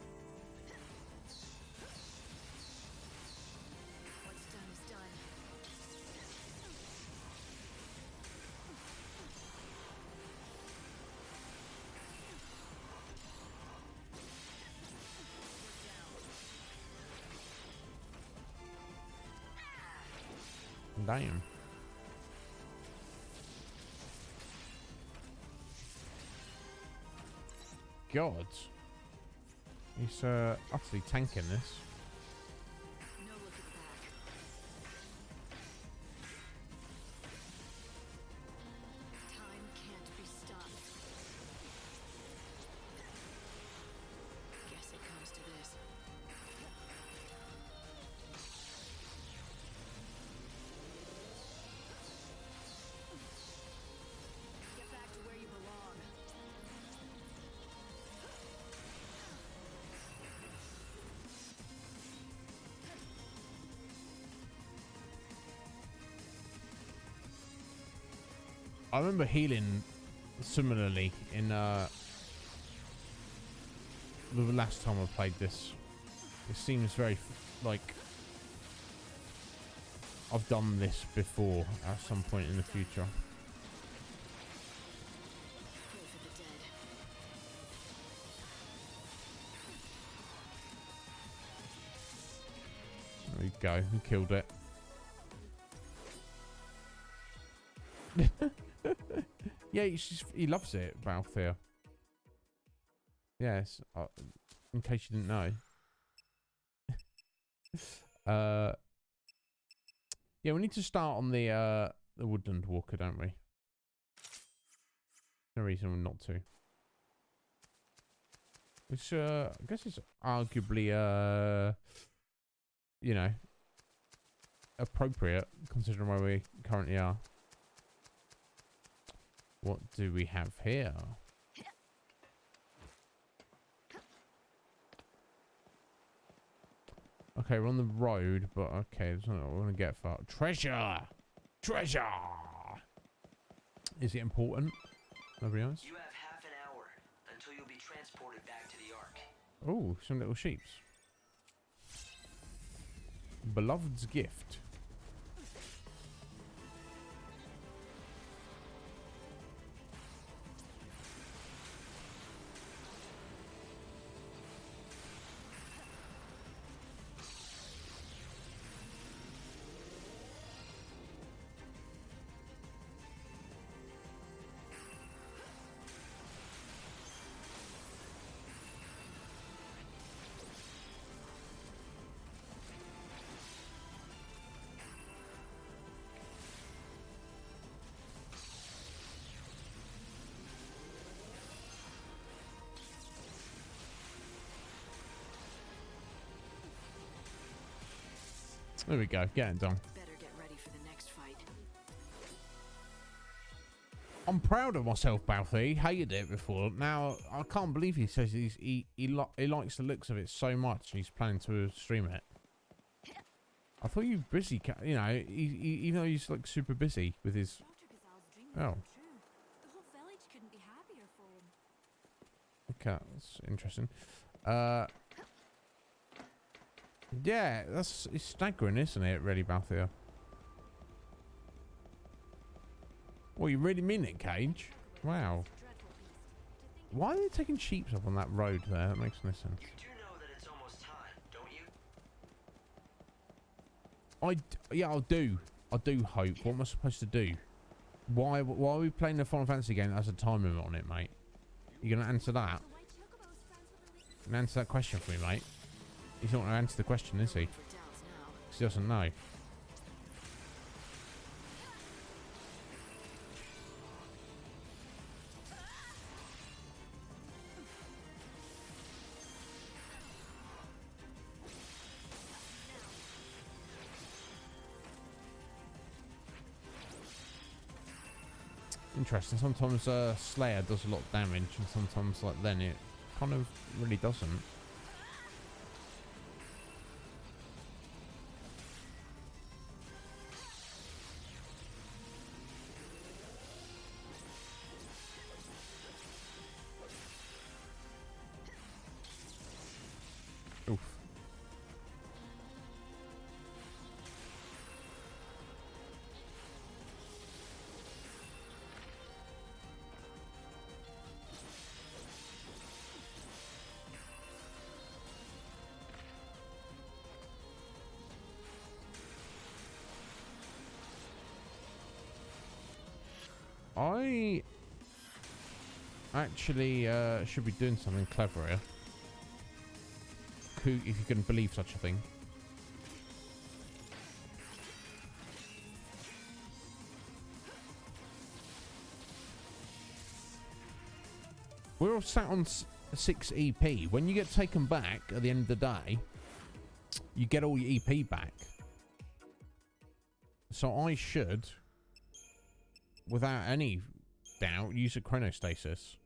Damn. God. He's utterly tanking this. No looking back. Time can't be stopped. Guess it comes to this. Get back to where you belong. I remember healing similarly in the last time I played this. It seems very like I've done this before at some point in the future. Pray for the dead. There we go. We killed it. Yeah, he loves it, Fal'Cie. Yes, in case you didn't know. Yeah, we need to start on the woodland walker, don't we? No reason not to. Which I guess is arguably you know, appropriate considering where we currently are. What do we have here? Okay, we're on the road, but okay, that's not what we're gonna get far. Treasure! Treasure! Is it important? Nobody else? You have half an hour until you'll be transported back to the Ark. Oh, some little sheeps. Beloved's gift. There we go, get it done. Better get ready for the next fight. I'm proud of myself, Fal'Cie. Hated it before. Now I can't believe he says he likes the looks of it so much. He's planning to stream it. I thought you were busy, you know. Even though he's like super busy with his. Oh, Okay, that's interesting. Yeah, it's staggering, isn't it, really, Balthia? Well, you really mean it, Cage? Wow. Why are they taking sheep up on that road there? That makes no sense. You do know that it's almost time, don't you? Yeah, I do hope. What am I supposed to do? Why are we playing the Final Fantasy game that has a time limit on it, mate? You gonna answer that? You gonna answer that question for me, mate? He's not gonna answer the question, is he? 'Cause he doesn't know. Interesting. Sometimes Slayer does a lot of damage, and sometimes, like, then it kind of really doesn't. Oof. I actually should be doing something clever here. If you can believe such a thing. We're all sat on 6 EP. When you get taken back at the end of the day, you get all your EP back. So I should, without any doubt, use a chronostasis.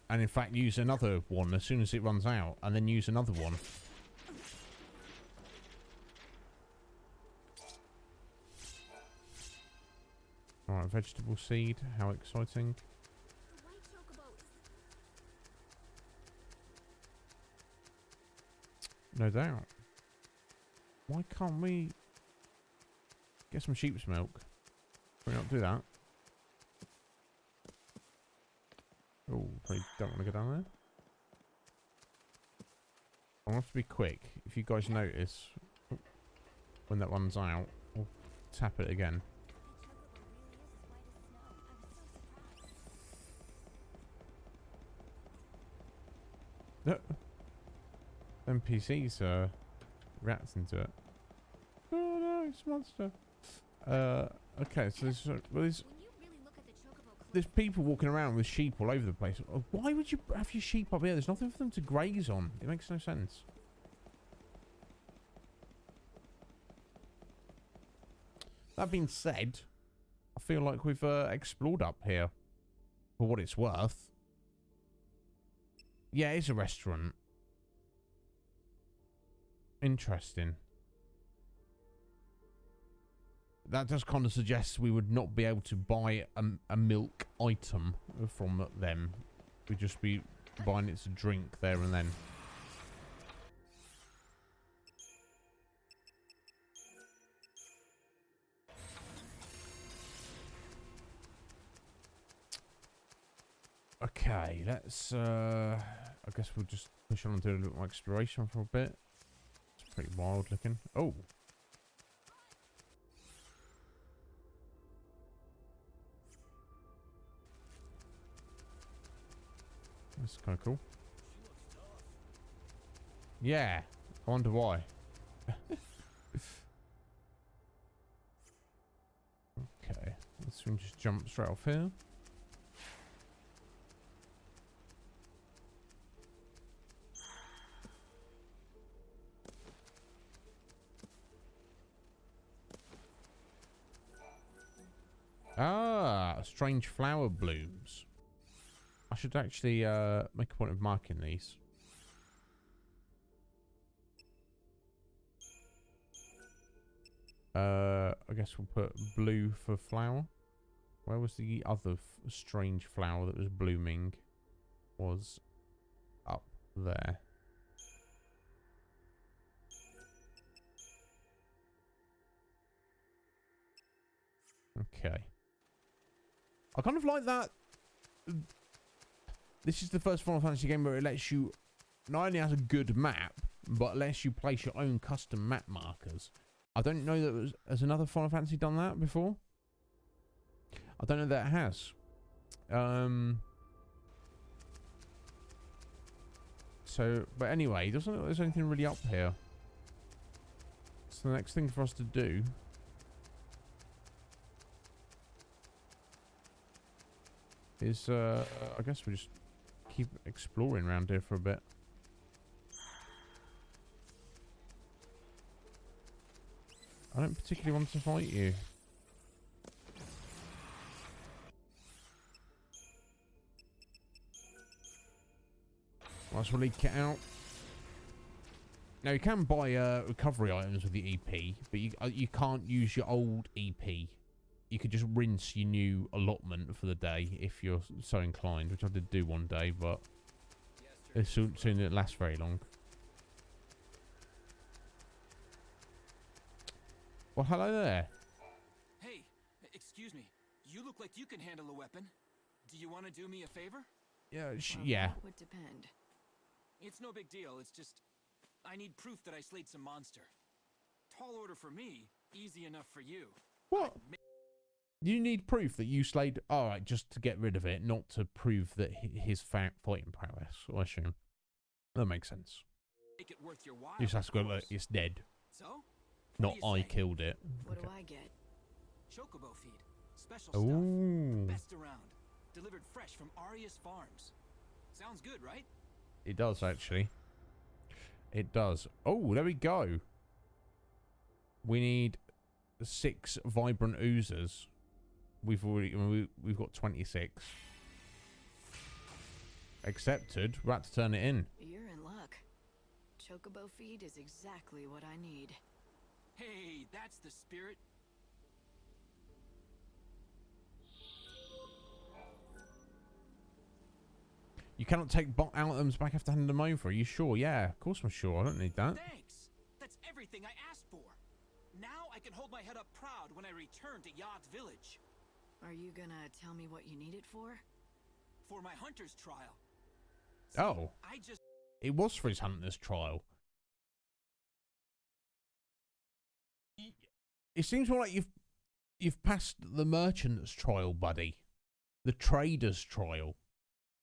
And in fact, use another one as soon as it runs out, and then use another one. Alright, vegetable seed. How exciting. No doubt. Why can't we get some sheep's milk? Can we not do that? Oh, probably don't want to go down there. I want to be quick. If you guys notice, when that runs out, we'll tap it again. NPCs rats into it. Oh no, it's a monster. Okay, so there's people walking around with sheep all over the place. Why would you have your sheep up here? There's nothing for them to graze on. It makes no sense. That being said, I feel like we've explored up here for what it's worth. Yeah, it's a restaurant. Interesting. That does kind of suggest we would not be able to buy a milk item from them. We'd just be buying it to drink there and then. Okay, let's I guess we'll just push on and do a little more exploration for a bit. It's pretty wild looking. Oh. That's kind of cool. Yeah, I wonder why. Okay, let's just jump straight off here. Ah, strange flower blooms. I should actually make a point of marking these. I guess we'll put blue for flower. Where was the other strange flower that was blooming? Was up there. Okay. I kind of like that. This is the first Final Fantasy game where it lets you not only has a good map, but lets you place your own custom map markers. I don't know that has another Final Fantasy done that before. I don't know that it has. So, but anyway, it doesn't look like there's anything really up here. So the next thing for us to do is, I guess we just keep exploring around here for a bit. I don't particularly want to fight you. Let's really get out. Now you can buy recovery items with the EP, but you can't use your old EP. You could just rinse your new allotment for the day if you're so inclined, which I did do one day, but it soon didn't last very long. Well, hello there. Hey, excuse me. You look like you can handle a weapon. Do you want to do me a favor? Yeah, Well, yeah. that would depend. It's no big deal. It's just I need proof that I slayed some monster. Tall order for me, easy enough for you. What? You need proof that you slayed... Alright, just to get rid of it, not to prove that his fighting prowess, I assume. That makes sense. Make it worth your while. You just have to go, look, it's dead. So? Not I killed it. What do I get? Chocobo feed. Special stuff. Ooh. Best around. Delivered fresh from Arius Farms. Sounds good, right? It does, actually. It does. Oh, there we go. We need 6 vibrant oozers. We've got 26. Accepted. We're about to turn it in. You're in luck. Chocobo feed is exactly what I need. Hey, that's the spirit. You cannot take bot items back after handing them over. Are you sure? Yeah, of course I'm sure. I don't need that. Thanks. That's everything I asked for. Now I can hold my head up proud when I return to Cie'th village. Are you gonna tell me what you need it for? For my hunter's trial. See, Oh. I just... It was for his hunter's trial. It seems more like you've passed the merchant's trial, buddy. The trader's trial.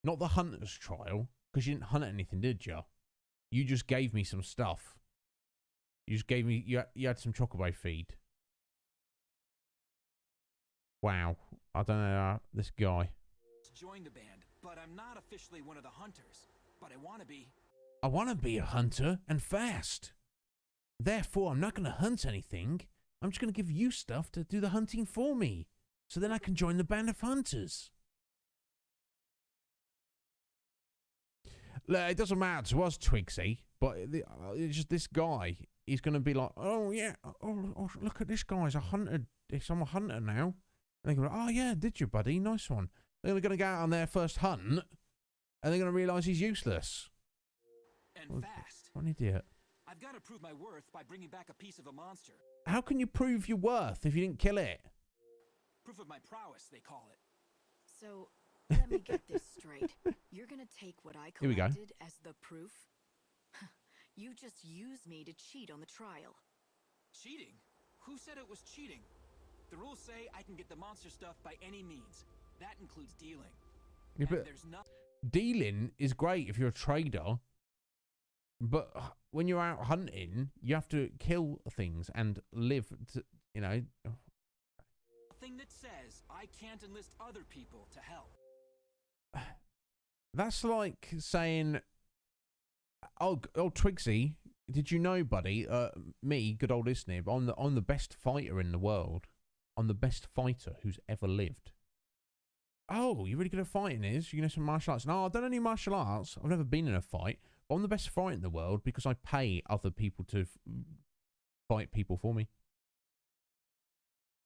Not the hunter's trial. Because you didn't hunt anything, did you? You just gave me some stuff. You just gave me... You had some chocobo feed. Wow. I don't know this guy. Join the band, but I'm not officially one of the hunters. But I want to be. I want to be a hunter and fast. Therefore, I'm not going to hunt anything. I'm just going to give you stuff to do the hunting for me. So then I can join the band of hunters. Look, it doesn't matter to us, Twigsy, but it's just this guy. He's going to be like, oh, yeah, oh, look at this guy. He's a hunter. I'm a hunter now. And they go, oh, yeah, did you, buddy? Nice one. They're going to go out on their first hunt, and they're going to realise he's useless. And fast. What an idiot. I've got to prove my worth by bringing back a piece of a monster. How can you prove your worth if you didn't kill it? Proof of my prowess, they call it. So, let me get this straight. You're gonna take what I Here we go. collected as the proof? You just used me to cheat on the trial. Cheating? Who said it was cheating? The rules say I can get the monster stuff by any means. That includes dealing. Yeah, but There's nothing. dealing is great if you're a trader, but when you're out hunting, you have to kill things and live to, you know. Nothing that says I can't enlist other people to help. That's like saying, oh Twigsy, did you know, buddy, me, good old Iznib, I'm the best fighter in the world. I'm the best fighter who's ever lived. Oh, you're really good at fighting, you know some martial arts? No, I don't know any martial arts. I've never been in a fight. But I'm the best fighter in the world because I pay other people to fight people for me.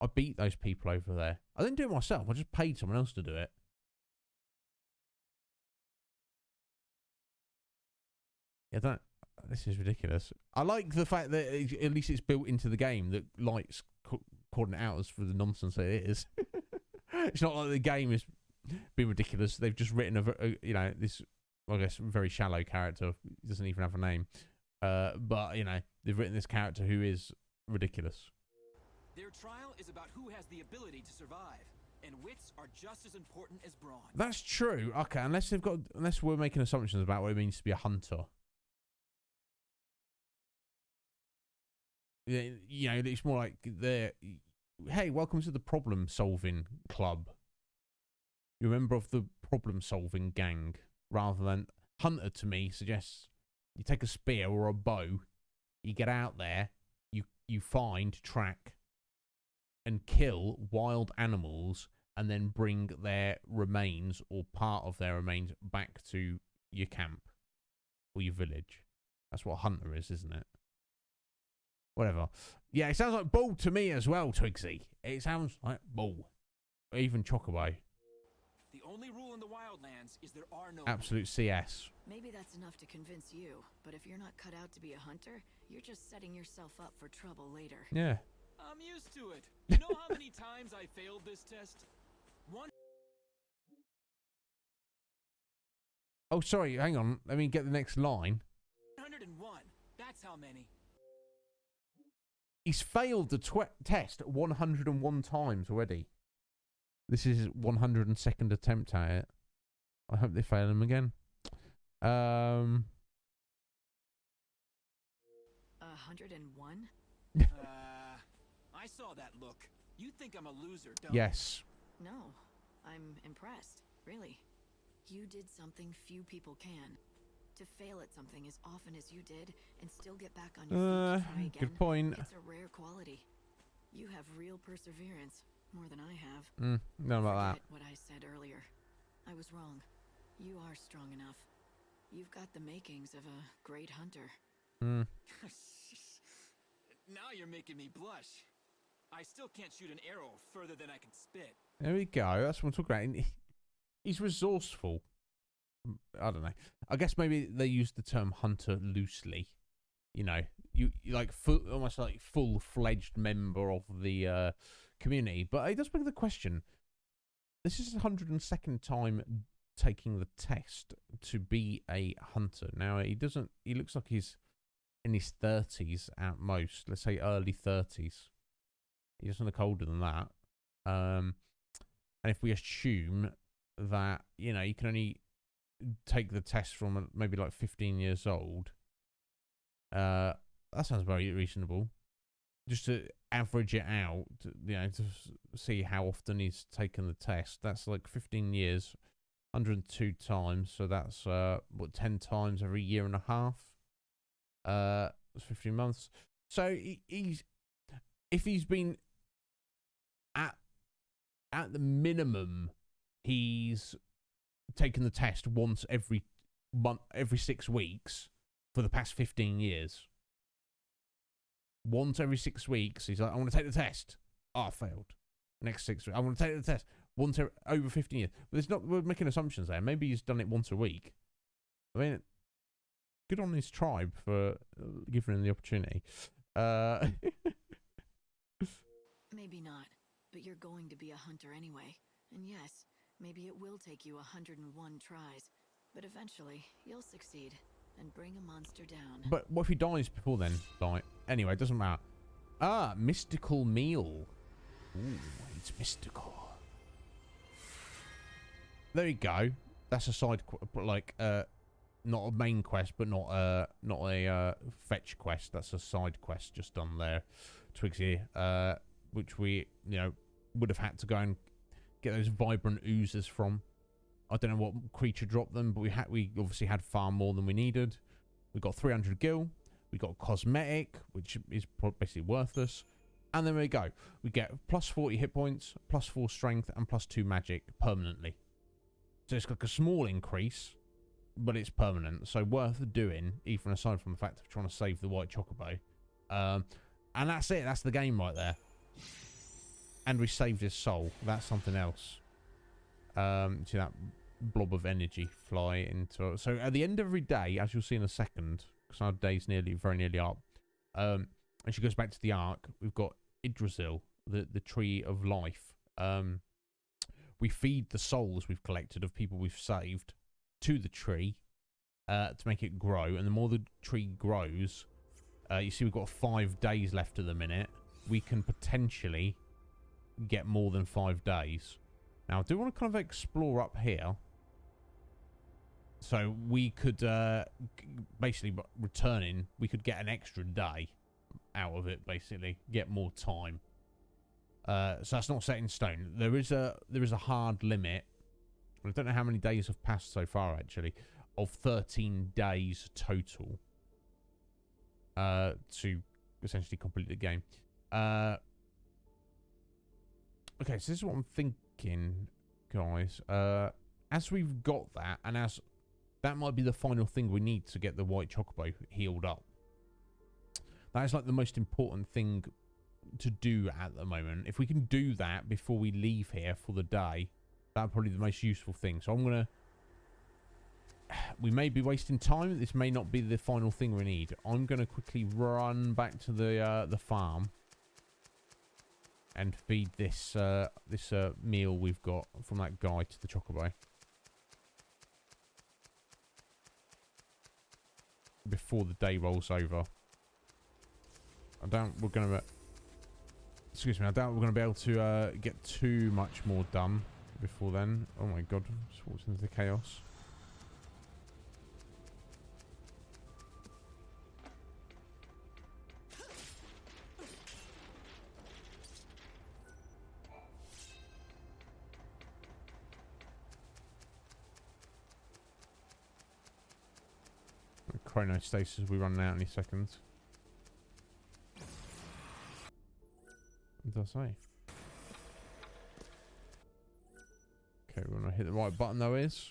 I beat those people over there. I didn't do it myself. I just paid someone else to do it. Yeah, this is ridiculous. I like the fact that at least it's built into the game that Light's calling it out as for the nonsense that it is. It's not like the game is being ridiculous. They've just written this, I guess, very shallow character. He doesn't even have a name. But, they've written this character who is ridiculous. Their trial is about who has the ability to survive, and wits are just as important as brawn. That's true. Okay, unless we're making assumptions about what it means to be a hunter. It's more like hey, welcome to the problem-solving club. You're a member of the problem-solving gang, rather than hunter. To me suggests you take a spear or a bow, you get out there, you find, track, and kill wild animals, and then bring their remains or part of their remains back to your camp or your village. That's what a hunter is, isn't it? Whatever. Yeah, it sounds like bull to me as well, Twigsy. It sounds like bull. Even Chocobo. The only rule in the Wildlands is there are no Absolute CS. Maybe that's enough to convince you, but if you're not cut out to be a hunter, you're just setting yourself up for trouble later. Yeah. I'm used to it. You know how many times I failed this test? Oh, sorry, hang on. Let me get the next line. 101. That's how many. He's failed the test 101 times already. This is his 102nd attempt at it. I hope they fail him again. 101? I saw that look. You think I'm a loser, don't Yes. No, I'm impressed, really. You did something few people can. To fail at something as often as you did and still get back on your feet to try again. Good point. It's a rare quality. You have real perseverance, more than I have. Not about that. Forget what I said earlier. I was wrong. You are strong enough. You've got the makings of a great hunter. Now you're making me blush. I still can't shoot an arrow further than I can spit. There we go. That's what I'm talking about. He's resourceful. I don't know. I guess maybe they use the term hunter loosely. You like almost like full-fledged member of the community. But it does beg the question. This is the 102nd time taking the test to be a hunter. Now he looks like he's in his 30s at most. Let's say early 30s. He doesn't look older than that. And if we assume that you can only take the test from maybe like 15 years old, that sounds very reasonable. Just to average it out, to see how often he's taken the test. That's like 15 years, 102 times. So that's 10 times every year and a half. That's 15 months. So if he's been at the minimum, he's taken the test once every month, every 6 weeks for the past 15 years. Once every 6 weeks, he's like, I want to take the test. Oh, I failed. Next 6 weeks, I want to take the test. Once over 15 years. But we're making assumptions there. Maybe he's done it once a week. I mean, good on his tribe for giving him the opportunity. Maybe not, but you're going to be a hunter anyway. And yes, maybe it will take you 101 tries, but eventually you'll succeed and bring a monster down. But what if he dies before then? Like, anyway, it doesn't matter. Mystical meal. Ooh, it's mystical. There you go. That's a side not a main quest, but not a fetch quest. That's a side quest just done there, Twigsy. Which we would have had to go and get those vibrant oozes from. I don't know what creature dropped them, but we obviously had far more than we needed. We got 300 gil. We got cosmetic, which is basically worthless. And then we go. We get plus 40 hit points, plus 4 strength, and plus 2 magic permanently. So it's like a small increase, but it's permanent. So worth doing, even aside from the fact of trying to save the white chocobo. And that's it. That's the game right there. And we saved his soul. That's something else. See that blob of energy fly into it. So at the end of every day, as you'll see in a second, because our day's very nearly up, and she goes back to the Ark, we've got Yggdrasil, the tree of life. We feed the souls we've collected of people we've saved to the tree to make it grow. And the more the tree grows, you see we've got 5 days left at the minute. We can potentially get more than 5 days. Now, I do want to kind of explore up here. So we could, basically, returning, we could get an extra day out of it, basically. Get more time. So that's not set in stone. There is a hard limit. I don't know how many days have passed so far, actually, of 13 days total to essentially complete the game. Okay, so this is what I'm thinking, guys. As we've got that, and as that might be the final thing we need to get the white chocobo healed up. That is like the most important thing to do at the moment. If we can do that before we leave here for the day, that's probably the most useful thing. So I'm gonna... We may be wasting time. This may not be the final thing we need. I'm gonna quickly run back to the farm and feed this meal we've got from that guy to the chocobo before the day rolls over. I doubt we're gonna be able to get too much more done before then. Oh my god, just walked into the chaos. Chronostasis, we run out any seconds. What did I say? Okay, we're gonna hit the right button though is.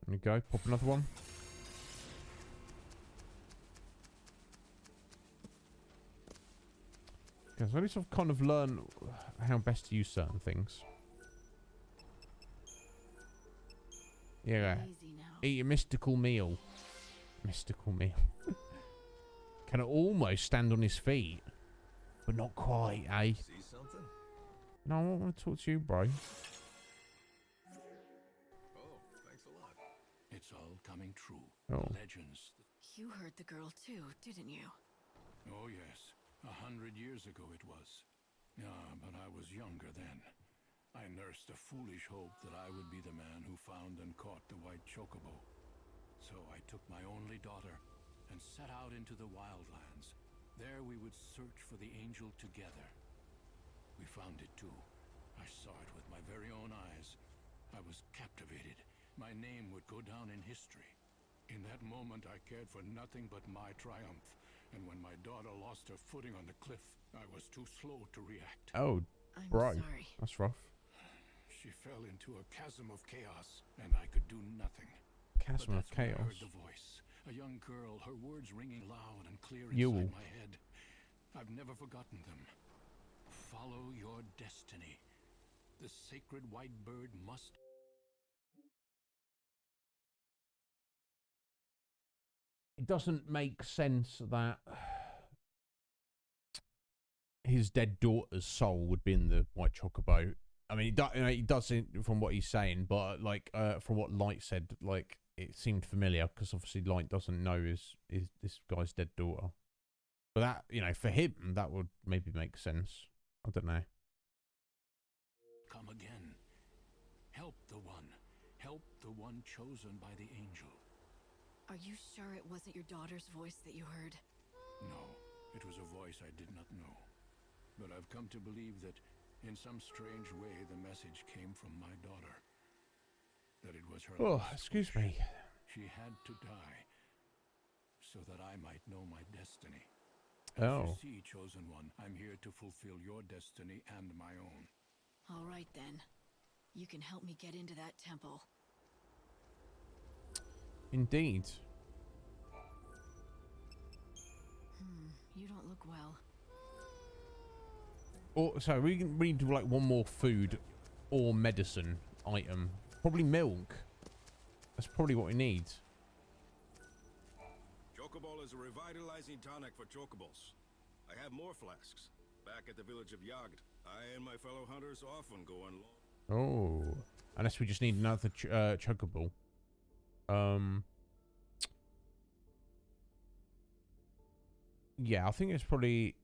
There we go, pop another one. Okay, so at least I've kind of learned how best to use certain things. Yeah. Eat a mystical meal. Mystical meal. Can almost stand on his feet. But not quite, eh? See something? No, I want to talk to you, bro. Oh, thanks a lot. It's all coming true. Oh. Legends. You heard the girl too, didn't you? Oh, yes. 100 years ago it was. Yeah, but I was younger then. I nursed a foolish hope that I would be the man who found and caught the white chocobo. So I took my only daughter and set out into the wildlands. There we would search for the angel together. We found it too. I saw it with my very own eyes. I was captivated. My name would go down in history. In that moment I cared for nothing but my triumph. And when my daughter lost her footing on the cliff, I was too slow to react. Oh, I'm right. sorry. That's rough. She fell into a chasm of chaos, and I could do nothing. Chasm of But that's when I chaos. heard the voice. A young girl, her words ringing loud and clear You. inside my head. I've never forgotten them. Follow your destiny. The sacred white bird must... It doesn't make sense that his dead daughter's soul would be in the white chocobo. I mean, it doesn't from what he's saying, but like from what Light said, like it seemed familiar because obviously Light doesn't know is this guy's dead daughter. But that, you know, for him that would maybe make sense. I don't know. Come again. Help the one. Help the one chosen by the angel. Are you sure it wasn't your daughter's voice that you heard? No, it was a voice I did not know. But I've come to believe that in some strange way the message came from my daughter. That it was her last excuse wish. me. She had to die so that I might know my destiny. Oh. As you see, chosen one, I'm here to fulfill your destiny and my own. All right then. You can help me get into that temple. Indeed. You don't look well. Or so we need to do like one more food or medicine item. Probably milk. That's probably what we need. Chocoball is a revitalizing tonic for chocobos. I have more flasks. Back at the village of Yagd, I and my fellow hunters often go on long. Oh, unless we just need another chocoball. Yeah, I think it's probably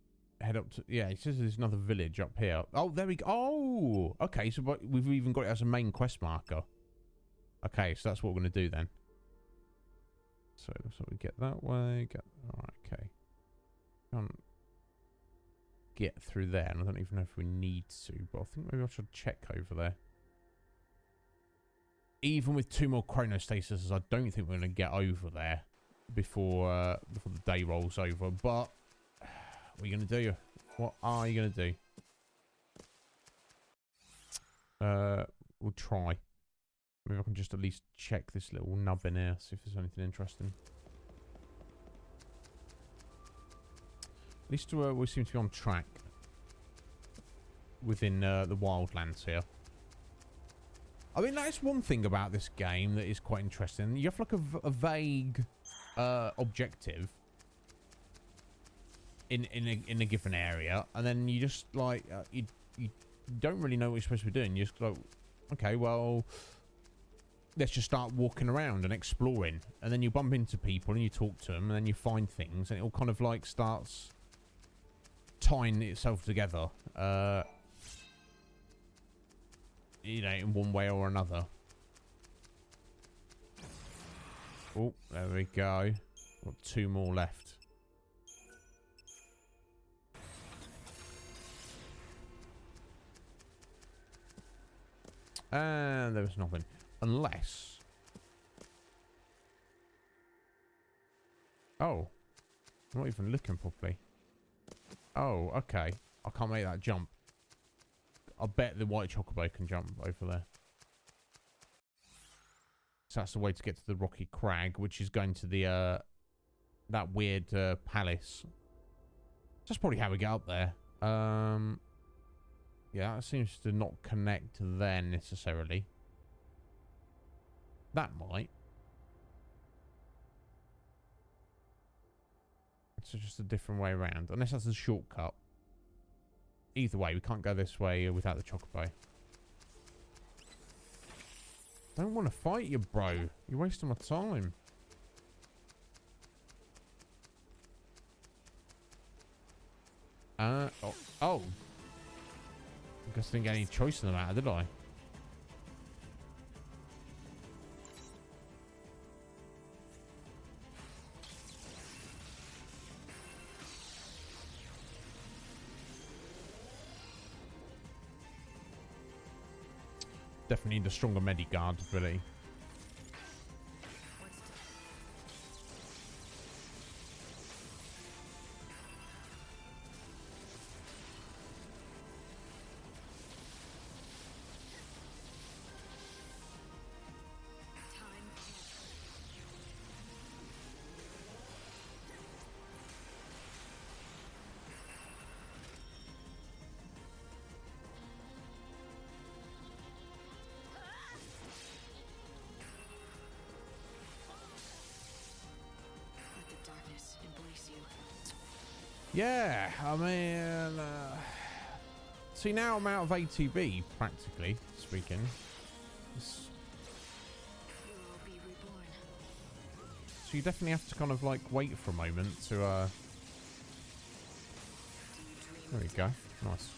head up to. Yeah, it says there's another village up here. Oh, there we go. Oh, okay. So we've even got it as a main quest marker. Okay, so that's what we're gonna do then. So we get that way. All right, okay. Can't get through there, and I don't even know if we need to, but I think maybe I should check over there. Even with 2 more chronostasis, I don't think we're going to get over there before the day rolls over. But what are you going to do? What are you going to do? We'll try. Maybe I can just at least check this little nub in here, see if there's anything interesting. At least we seem to be on track within the wildlands here. I mean, that's one thing about this game that is quite interesting. You have like a vague objective in a given area, and then you just like you don't really know what you're supposed to be doing. You're just like, okay, well, let's just start walking around and exploring, and then you bump into people and you talk to them, and then you find things, and it all kind of like starts tying itself together. You know, in one way or another. Oh, there we go. Got 2 more left. And there was nothing. Unless... Oh. I'm not even looking properly. Oh, okay. I can't make that jump. I bet the white chocobo can jump over there. So that's the way to get to the rocky crag, which is going to the that weird palace. That's probably how we get up there. Yeah, that seems to not connect there necessarily. That might. It's just a different way around, unless that's a shortcut. Either way, we can't go this way without the chocobo. Don't want to fight you, bro. You're wasting my time. Oh. I guess I didn't get any choice in the matter, did I? Definitely need a stronger Mediguard ability. Yeah, I mean, see, now I'm out of ATB, practically speaking. So you definitely have to kind of like wait for a moment to, there we go, nice.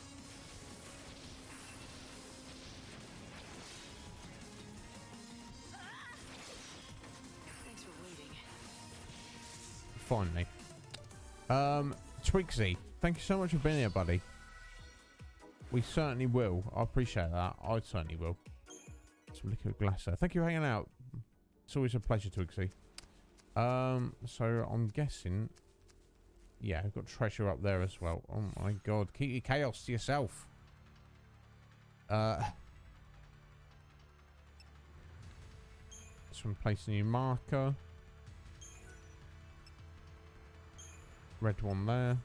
Thanks for waiting. Finally. Twigsy, thank you so much for being here, buddy. We certainly will. I appreciate that. I certainly will. Some liquid glass there. Thank you for hanging out. It's always a pleasure, Twigsy. So I'm guessing... Yeah, we've got treasure up there as well. Oh my god. Keep your chaos to yourself. So place a new marker. Red one there.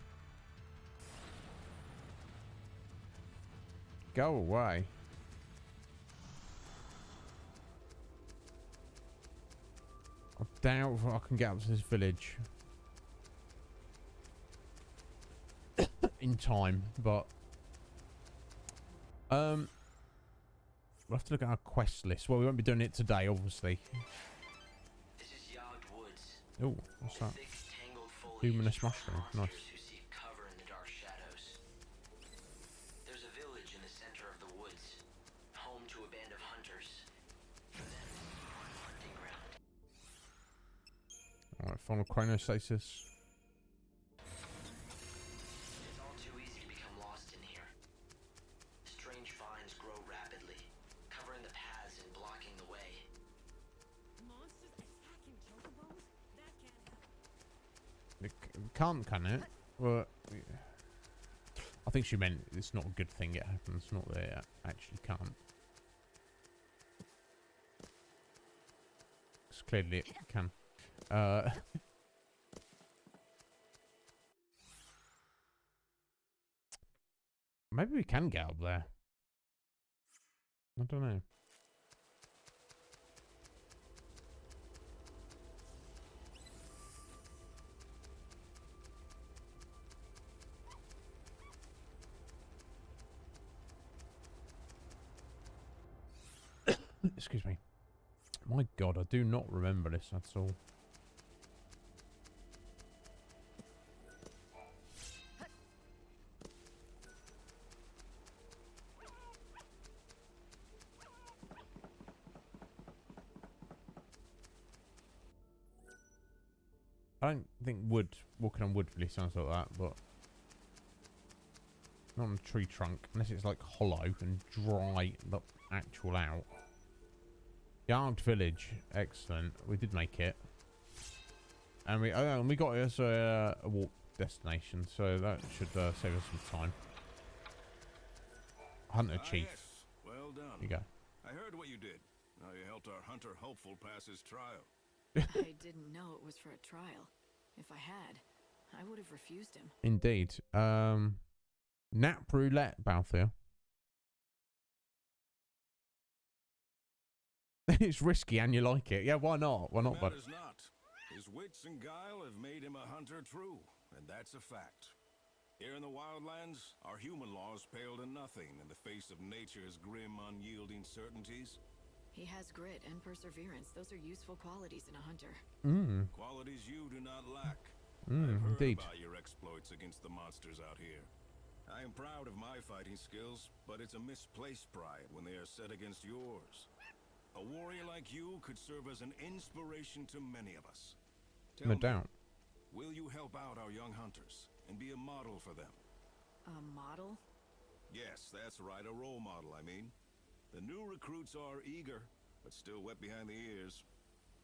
Go away. I doubt if I can get up to this village in time, but we'll have to look at our quest list. Well, we won't be doing it today, obviously. This is Yogged Woods. Oh, what's that? Thick, tangled foliage Luminous mushroom. Nice. who seek cover in the dark shadows. There's a village in the center of the woods, home to a band of hunters. For them, hunting ground. Alright, final chronostasis. It's all too easy to become lost in here. Strange vines grow rapidly, covering the paths and blocking the way. Monsters attacking chocobos? That can't happen. It can't, can it? Well, I think she meant it's not a good thing it happens, not that it actually can't. Because clearly it can. Maybe we can get up there. I don't know. Excuse me. My God, I do not remember this at all. I don't think walking on wood really sounds like that, but not on a tree trunk, unless it's like hollow and dry, not actual out. Yogged Village, excellent. We did make it, and we got it as a walk destination, so that should save us some time. Hunter Cie'th. Yes. Well done. Here you go. I heard what you did. How you helped our hunter hopeful pass his trial. I didn't know it was for a trial. If I had, I would have refused him. Indeed. Nap roulette, Balthier. It's risky and you like it. Yeah, why not? Why not, bud? Matters not. His wits and guile have made him a hunter true, and that's a fact. Here in the wildlands, our human laws pale to nothing in the face of nature's grim, unyielding certainties. He has grit and perseverance. Those are useful qualities in a hunter. Qualities you do not lack. Indeed. I've heard about your exploits against the monsters out here. I am proud of my fighting skills, but it's a misplaced pride when they are set against yours. A warrior like you could serve as an inspiration to many of us. No doubt. Will you help out our young hunters and be a model for them? A model? Yes, that's right, a role model, I mean. The new recruits are eager, but still wet behind the ears.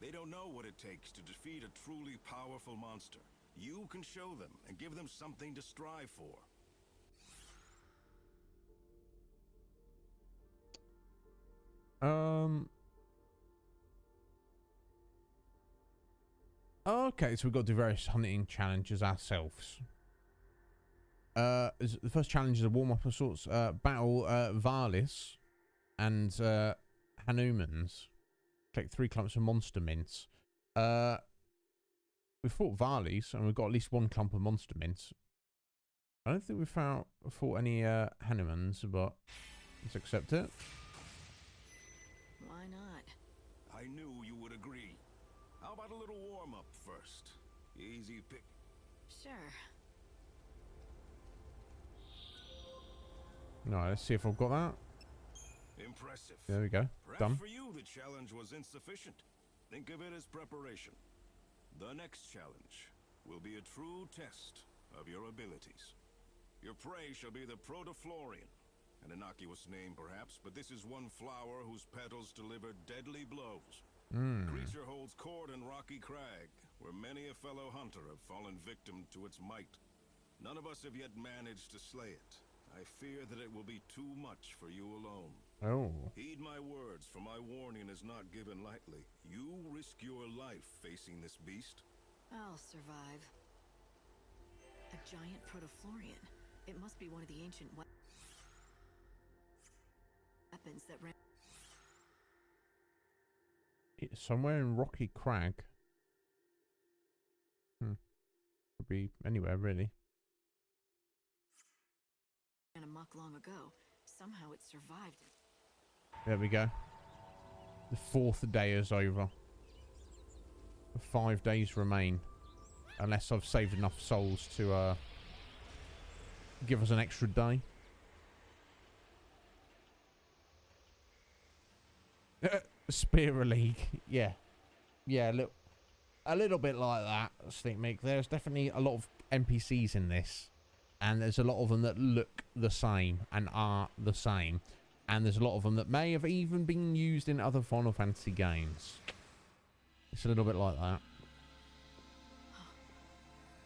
They don't know what it takes to defeat a truly powerful monster. You can show them and give them something to strive for. Okay, so we've got to do various hunting challenges ourselves. The first challenge is a warm-up of sorts. Battle Fal'Cie and Hanumans. Collect 3 clumps of monster mints. We've fought Fal'Cies and we've got at least 1 clump of monster mints. I don't think we've fought any Hanumans, but let's accept it. Why not? I knew you would agree. How about a little warm-up first? Easy pick. Sure. No, let's see if I've got that. Impressive. There we go. Perhaps Done. for you, the challenge was insufficient. Think of it as preparation. The next challenge will be a true test of your abilities. Your prey shall be the Protoflorian. An innocuous name, perhaps, but this is one flower whose petals deliver deadly blows. The creature holds court in Rocky Crag, where many a fellow hunter have fallen victim to its might. None of us have yet managed to slay it. I fear that it will be too much for you alone. Oh. Heed my words, for my warning is not given lightly. You risk your life facing this beast. I'll survive. A giant Protoflorian. It must be one of the ancient weapons that ran. It's somewhere in Rocky Crag. Could be anywhere, really. Amok long ago. Somehow it survived. There we go. The 4th day is over. 5 days remain. Unless I've saved enough souls to give us an extra day. Spear League. Yeah. Yeah, look. A little bit like that, Sneak Meek. There's definitely a lot of NPCs in this. And there's a lot of them that look the same and are the same. And there's a lot of them that may have even been used in other Final Fantasy games. It's a little bit like that.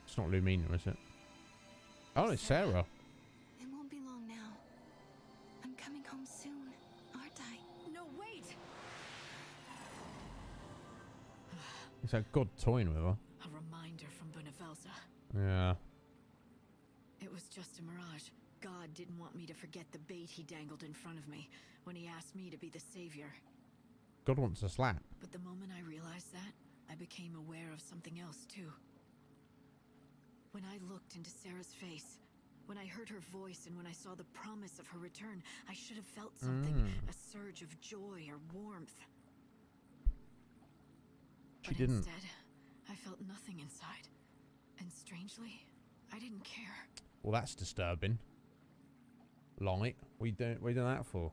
It's not Lumina, is it? Oh, it's Sarah. It won't be long now. I'm coming home soon, aren't I? No, wait! Is that God toying with her? A reminder from Benevelza. Yeah. It was just a mirage. God didn't want me to forget the bait he dangled in front of me when he asked me to be the savior. God wants a slap. But the moment I realized that, I became aware of something else too. When I looked into Sarah's face, when I heard her voice, and when I saw the promise of her return, I should have felt something, a surge of joy or warmth. She didn't. Instead, I felt nothing inside. And strangely, I didn't care. Well, that's disturbing. Light, what you doing that for?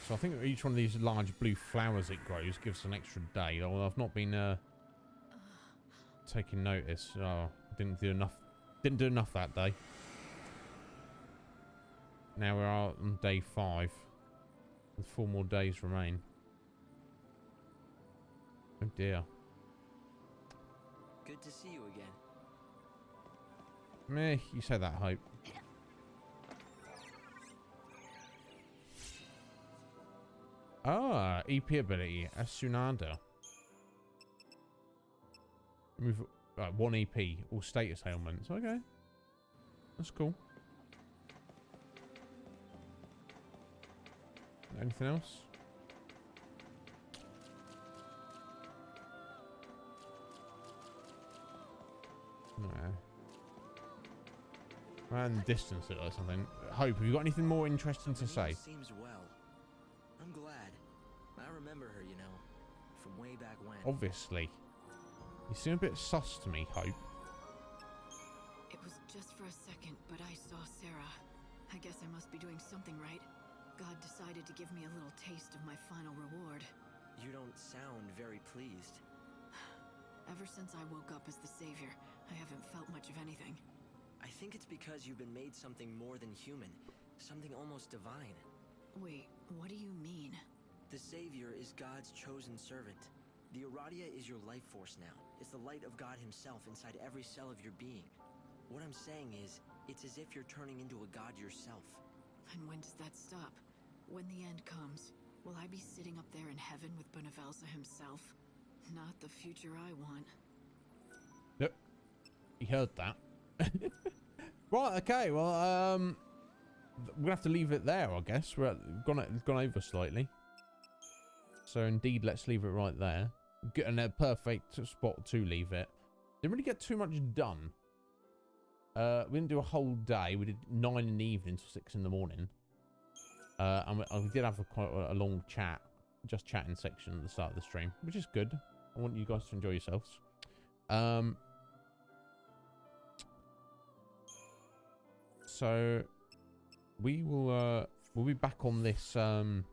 So I think each one of these large blue flowers it grows gives an extra day. Although I've not been taking notice. Oh, didn't do enough. Didn't do enough that day. Now we're on day 5. With 4 more days remain. Oh dear. Good to see you again. Meh, you say that, Hope. Ah, EP ability, Asunada. Move 1 EP, all status ailments. Okay. That's cool. Anything else? No. And distance it or something. Hope, have you got anything more interesting to say? Seems well. I'm glad. I remember her, you know, from way back when. Obviously. You seem a bit sus to me, Hope. It was just for a second, but I saw Sarah. I guess I must be doing something right. God decided to give me a little taste of my final reward. You don't sound very pleased. Ever since I woke up as the savior, I haven't felt much of anything. I think it's because you've been made something more than human. Something almost divine. Wait, what do you mean? The savior is God's chosen servant. The Aradia is your life force now. It's the light of God himself inside every cell of your being. What I'm saying is, it's as if you're turning into a god yourself. And when does that stop? When the end comes, will I be sitting up there in heaven with Benevelza himself? Not the future I want. Yep. You heard that. Right, okay, well, we'll have to leave it there, I guess. We've gone over slightly. So, indeed, let's leave it right there. Getting a perfect spot to leave it. Didn't really get too much done. We didn't do a whole day. We did 9 in the evening till 6 in the morning. And we did have quite a long chat. Just chatting section at the start of the stream, which is good. I want you guys to enjoy yourselves. So we will we'll be back on this on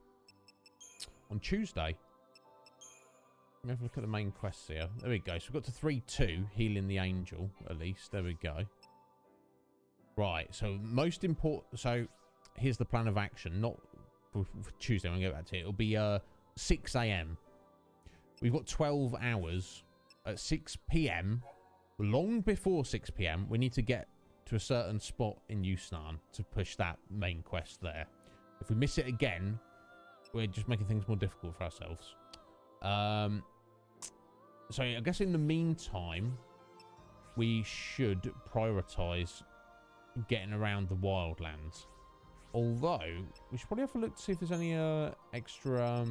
Tuesday. Let me have a look at the main quests here. There we go. So we've got to 3-2, healing the angel, at least. There we go. Right, so most important... So here's the plan of action. Not for Tuesday, I'm going to go back to it. It'll be 6 a.m. We've got 12 hours. At 6 p.m., long before 6 p.m., we need to get to a certain spot in Yusnan to push that main quest there. If we miss it again, we're just making things more difficult for ourselves. So I guess in the meantime, we should prioritize getting around the wildlands. Although, we should probably have a look to see if there's any extra...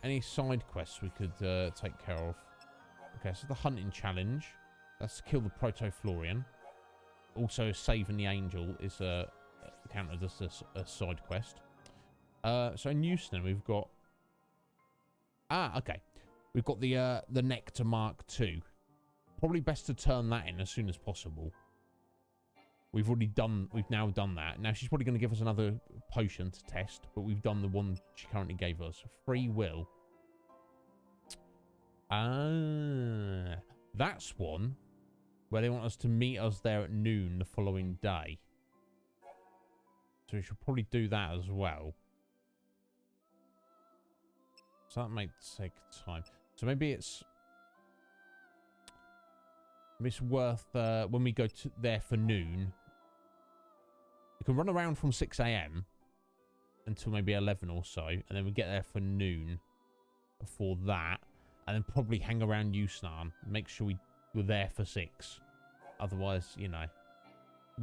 any side quests we could take care of. Okay, so the hunting challenge. That's to kill the Proto-Florian. Also, saving the angel is counted as a side quest. So in Houston, we've got... okay. We've got the Nectar Mark II. Probably best to turn that in as soon as possible. We've now done that. Now she's probably going to give us another potion to test, but we've done the one she currently gave us. Free will. That's one where they want us to meet us there at noon the following day. So we should probably do that as well. So that might take time. So maybe it's worth when we go there for noon. We can run around from 6 AM until maybe 11 or so, and then we get there for noon for that, and then probably hang around Yusnan. Make sure we're there for 6. Otherwise, you know,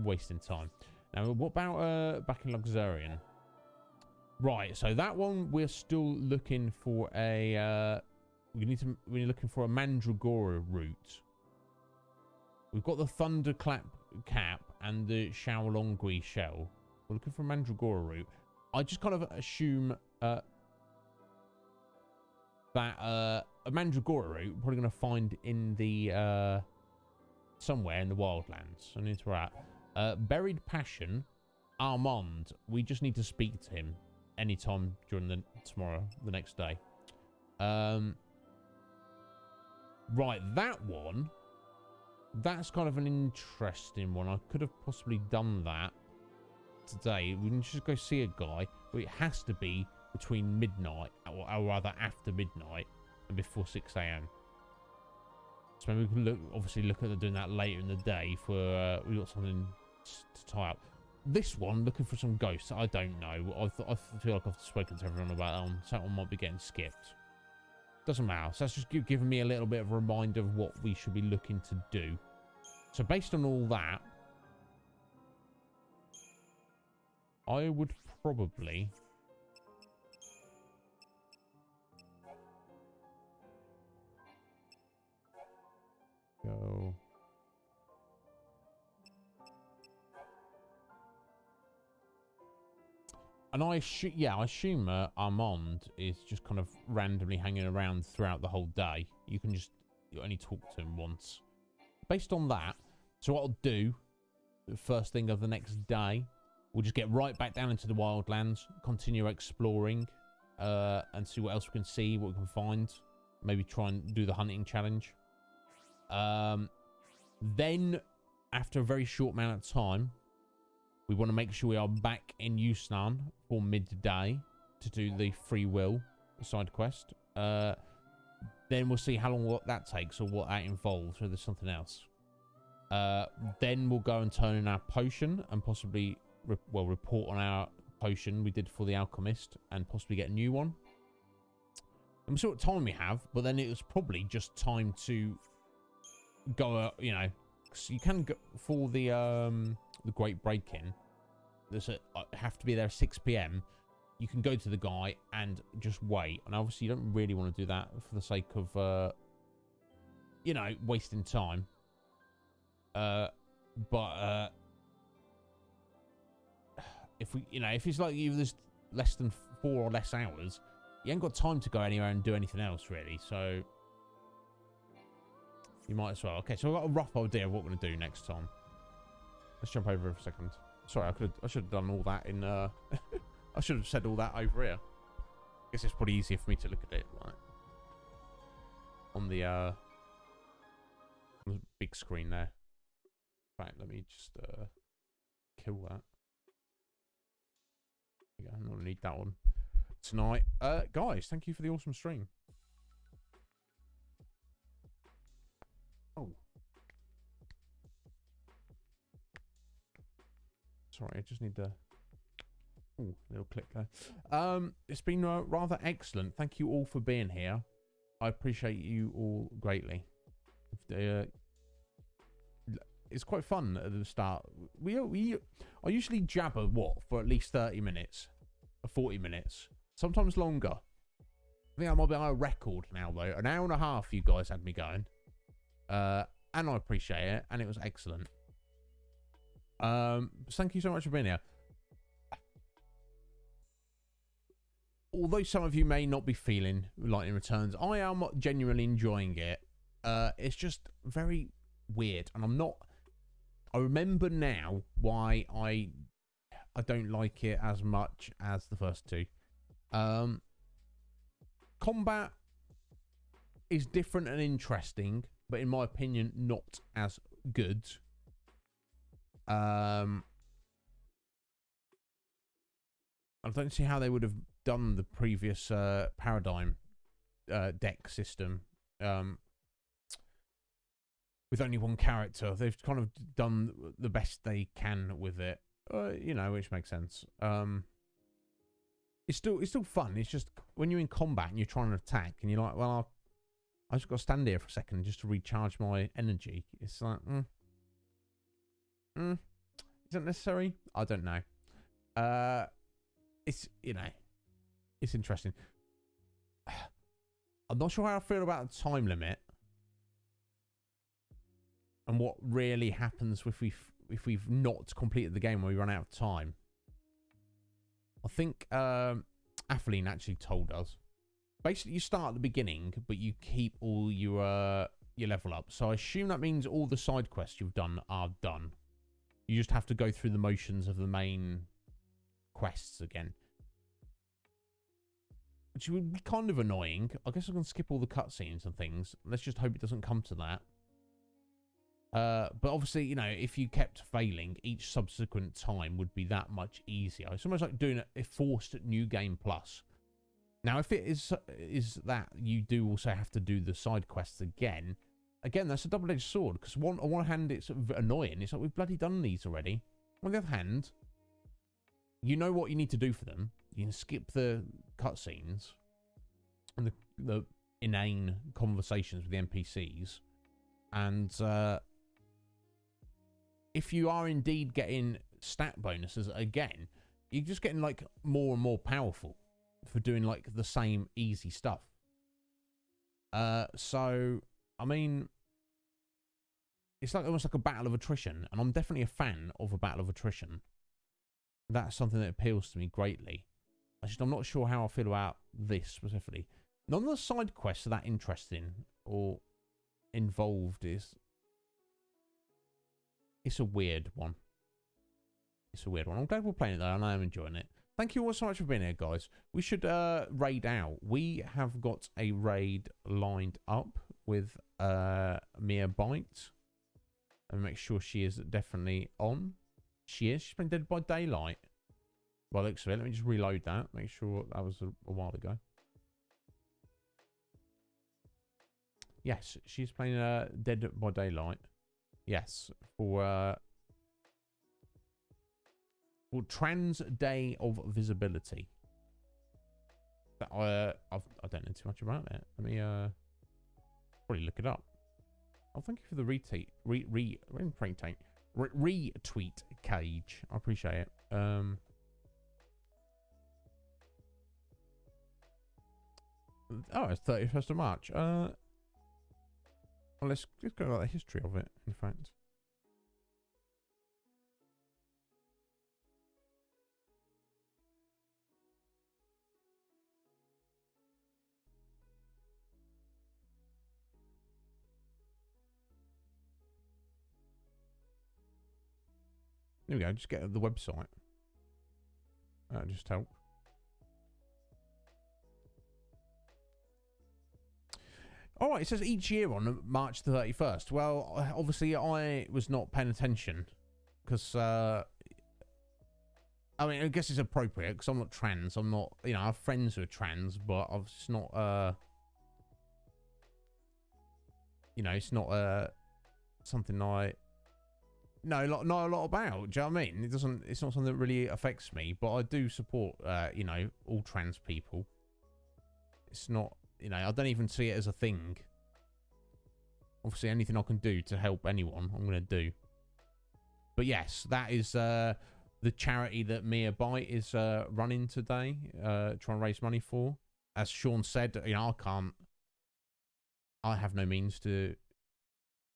wasting time. Now, what about back in Luxurian? Right, so that one we're still looking for a. We're looking for a Mandragora route. We've got the Thunderclap cap and the Shaolongui shell. We're looking for a Mandragora route. I just kind of assume that a Mandragora route we're probably going to find in the somewhere in the wildlands. I need to at Buried Passion, Armand. We just need to speak to him anytime during the next day. Right, that one. That's kind of an interesting one. I could have possibly done that today. We can just go see a guy, but it has to be between midnight, or rather after midnight, and before 6 AM. So maybe we can obviously look at doing that later in the day for we got something to tie up. This one, looking for some ghosts. I don't know. I feel like I've spoken to everyone about that one. So that one might be getting skipped. Doesn't matter. So that's just giving me a little bit of a reminder of what we should be looking to do. So based on all that, I would probably go. And I assume Armand is just kind of randomly hanging around throughout the whole day. You only talk to him once. Based on that, so what I'll do, the first thing of the next day, we'll just get right back down into the wildlands, continue exploring, and see what else we can see, what we can find. Maybe try and do the hunting challenge. Then, after a very short amount of time, we want to make sure we are back in Yusnan for midday to do the free will side quest. Then we'll see how long that takes or what that involves, or there's something else. Then we'll go and turn in our potion and possibly, report on our potion we did for the alchemist and possibly get a new one. And we'll see what time we have, but then it was probably just time to go, so you can go for the Great Break-In. Have to be there at 6 PM. You can go to the guy and just wait. And obviously you don't really want to do that for the sake of, wasting time. But if it's like there's less than 4 or less hours, you ain't got time to go anywhere and do anything else really. So you might as well. Okay, so I've got a rough idea of what we're going to do next time. Let's jump over for a second. Sorry, I should have done all that in I should have said all that over here. I guess it's probably easier for me to look at it like on the big screen there. Right, let me just kill that. Yeah, I'm not gonna need that one tonight. Guys, thank you for the awesome stream. Oh. Sorry, I just need to... Ooh, little click there. It's been rather excellent. Thank you all for being here. I appreciate you all greatly. It's quite fun at the start. I usually jabber, for at least 30 minutes, or 40 minutes, sometimes longer. I think I might be on a record now, though. An hour and a half you guys had me going. And I appreciate it, and it was excellent. Thank you so much for being here. Although some of you may not be feeling Lightning Returns, I am genuinely enjoying it. It's just very weird, and I'm not... I remember now why I don't like it as much as the first two. Combat is different and interesting, but in my opinion, not as good. I don't see how they would have done the previous paradigm deck system with only one character. They've kind of done the best they can with it, you know, which makes sense. It's still fun. It's just when you're in combat and you're trying to attack and you're like, well, I just got to stand here for a second just to recharge my energy. It's like, is that necessary? I don't know. It's, you know, it's interesting. I'm not sure how I feel about the time limit and what really happens if we've not completed the game when we run out of time. I think Atheline actually told us. Basically, you start at the beginning, but you keep all your level up. So I assume that means all the side quests you've done are done. You just have to go through the motions of the main quests again. Which would be kind of annoying. I guess I can skip all the cutscenes and things. Let's just hope it doesn't come to that. But obviously, you know, if you kept failing, each subsequent time would be that much easier. It's almost like doing a forced new game plus. Now, if it is that you do also have to do the side quests again, that's a double-edged sword. Because on one hand, it's annoying. It's like, we've bloody done these already. On the other hand, you know what you need to do for them. You can skip the cutscenes and the inane conversations with the NPCs. And if you are indeed getting stat bonuses again, you're just getting like more and more powerful for doing like the same easy stuff. So I mean, it's like almost like a battle of attrition, and I'm definitely a fan of a battle of attrition. That's something that appeals to me greatly. I'm not sure how I feel about this specifically. None of the side quests are that interesting or involved. It's a weird one. It's a weird one. I'm glad we're playing it though, and I am enjoying it. Thank you all so much for being here, guys. We should raid out. We have got a raid lined up with Mia Bite. And make sure she is definitely on. She is. She's been Dead by Daylight. By the looks of it. Let me just reload that. Make sure that was a while ago. Yes, she's playing Dead by Daylight. Yes, for Trans Day of Visibility. I don't know too much about it. Let me probably look it up. Oh, thank you for the retweet, retweet, Cage. I appreciate it. Oh, it's 31st of March. Well, let's go about the history of it, in fact. There we go, just get the website. That'll just help. Alright, it says each year on March the 31st. Well, obviously I was not paying attention. Because, I mean, I guess it's appropriate because I'm not trans. I'm not, you know, I have friends who are trans, but it's not, you know, it's not something I not a lot about. Do you know what I mean? It's not something that really affects me, but I do support, you know, all trans people. It's not, you know, I don't even see it as a thing. Obviously, anything I can do to help anyone, I'm going to do. But yes, that is the charity that Mia Bite is running today, trying to raise money for. As Sean said, you know, I have no means to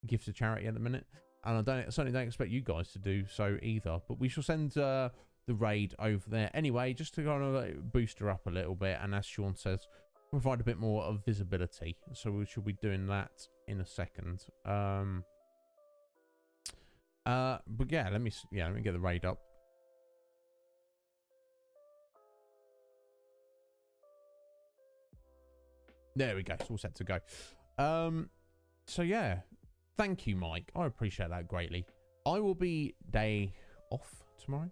give to charity at the minute. And I certainly don't expect you guys to do so either. But we shall send the raid over there anyway, just to kind of boost her up a little bit. And as Sean says, provide a bit more of visibility. So we should be doing that in a second. But yeah, let me get the raid up. There we go. It's all set to go. So yeah, thank you, Mike. I appreciate that greatly. I will be day off tomorrow.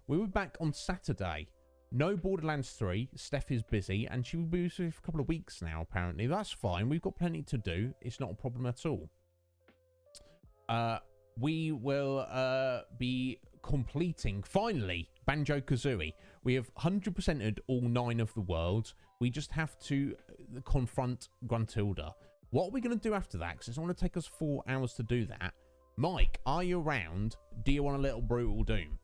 We'll be back on Saturday. No Borderlands 3. Steph is busy, and she will be busy for a couple of weeks now, apparently. That's fine. We've got plenty to do. It's not a problem at all. We will be completing, finally, Banjo-Kazooie. We have 100%ed all 9 of the worlds. We just have to confront Gruntilda. What are we going to do after that? Because it's going to take us 4 hours to do that. Mike, are you around? Do you want a little Brutal Doom?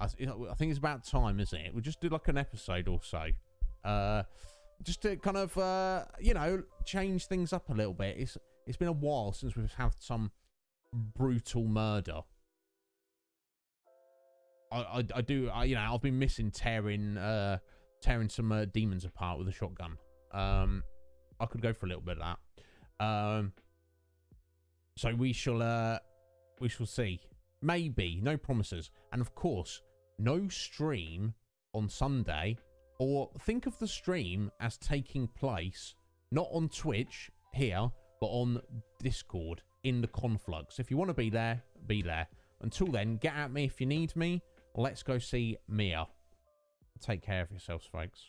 I think it's about time, isn't it? We'll just do like an episode or so. Just to kind of, you know, change things up a little bit. It's been a while since we've had some brutal murder. You know, I've been missing tearing some demons apart with a shotgun. I could go for a little bit of that. So we shall see. Maybe, no promises. And of course, no stream on Sunday, or think of the stream as taking place not on Twitch here, but on Discord in the Conflux. If you want to be there, be there. Until then, get at me if you need me. Let's go see Mia. Take care of yourselves, folks.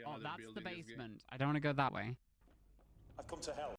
Oh, that's the basement. I don't want to go that way. I've come to help.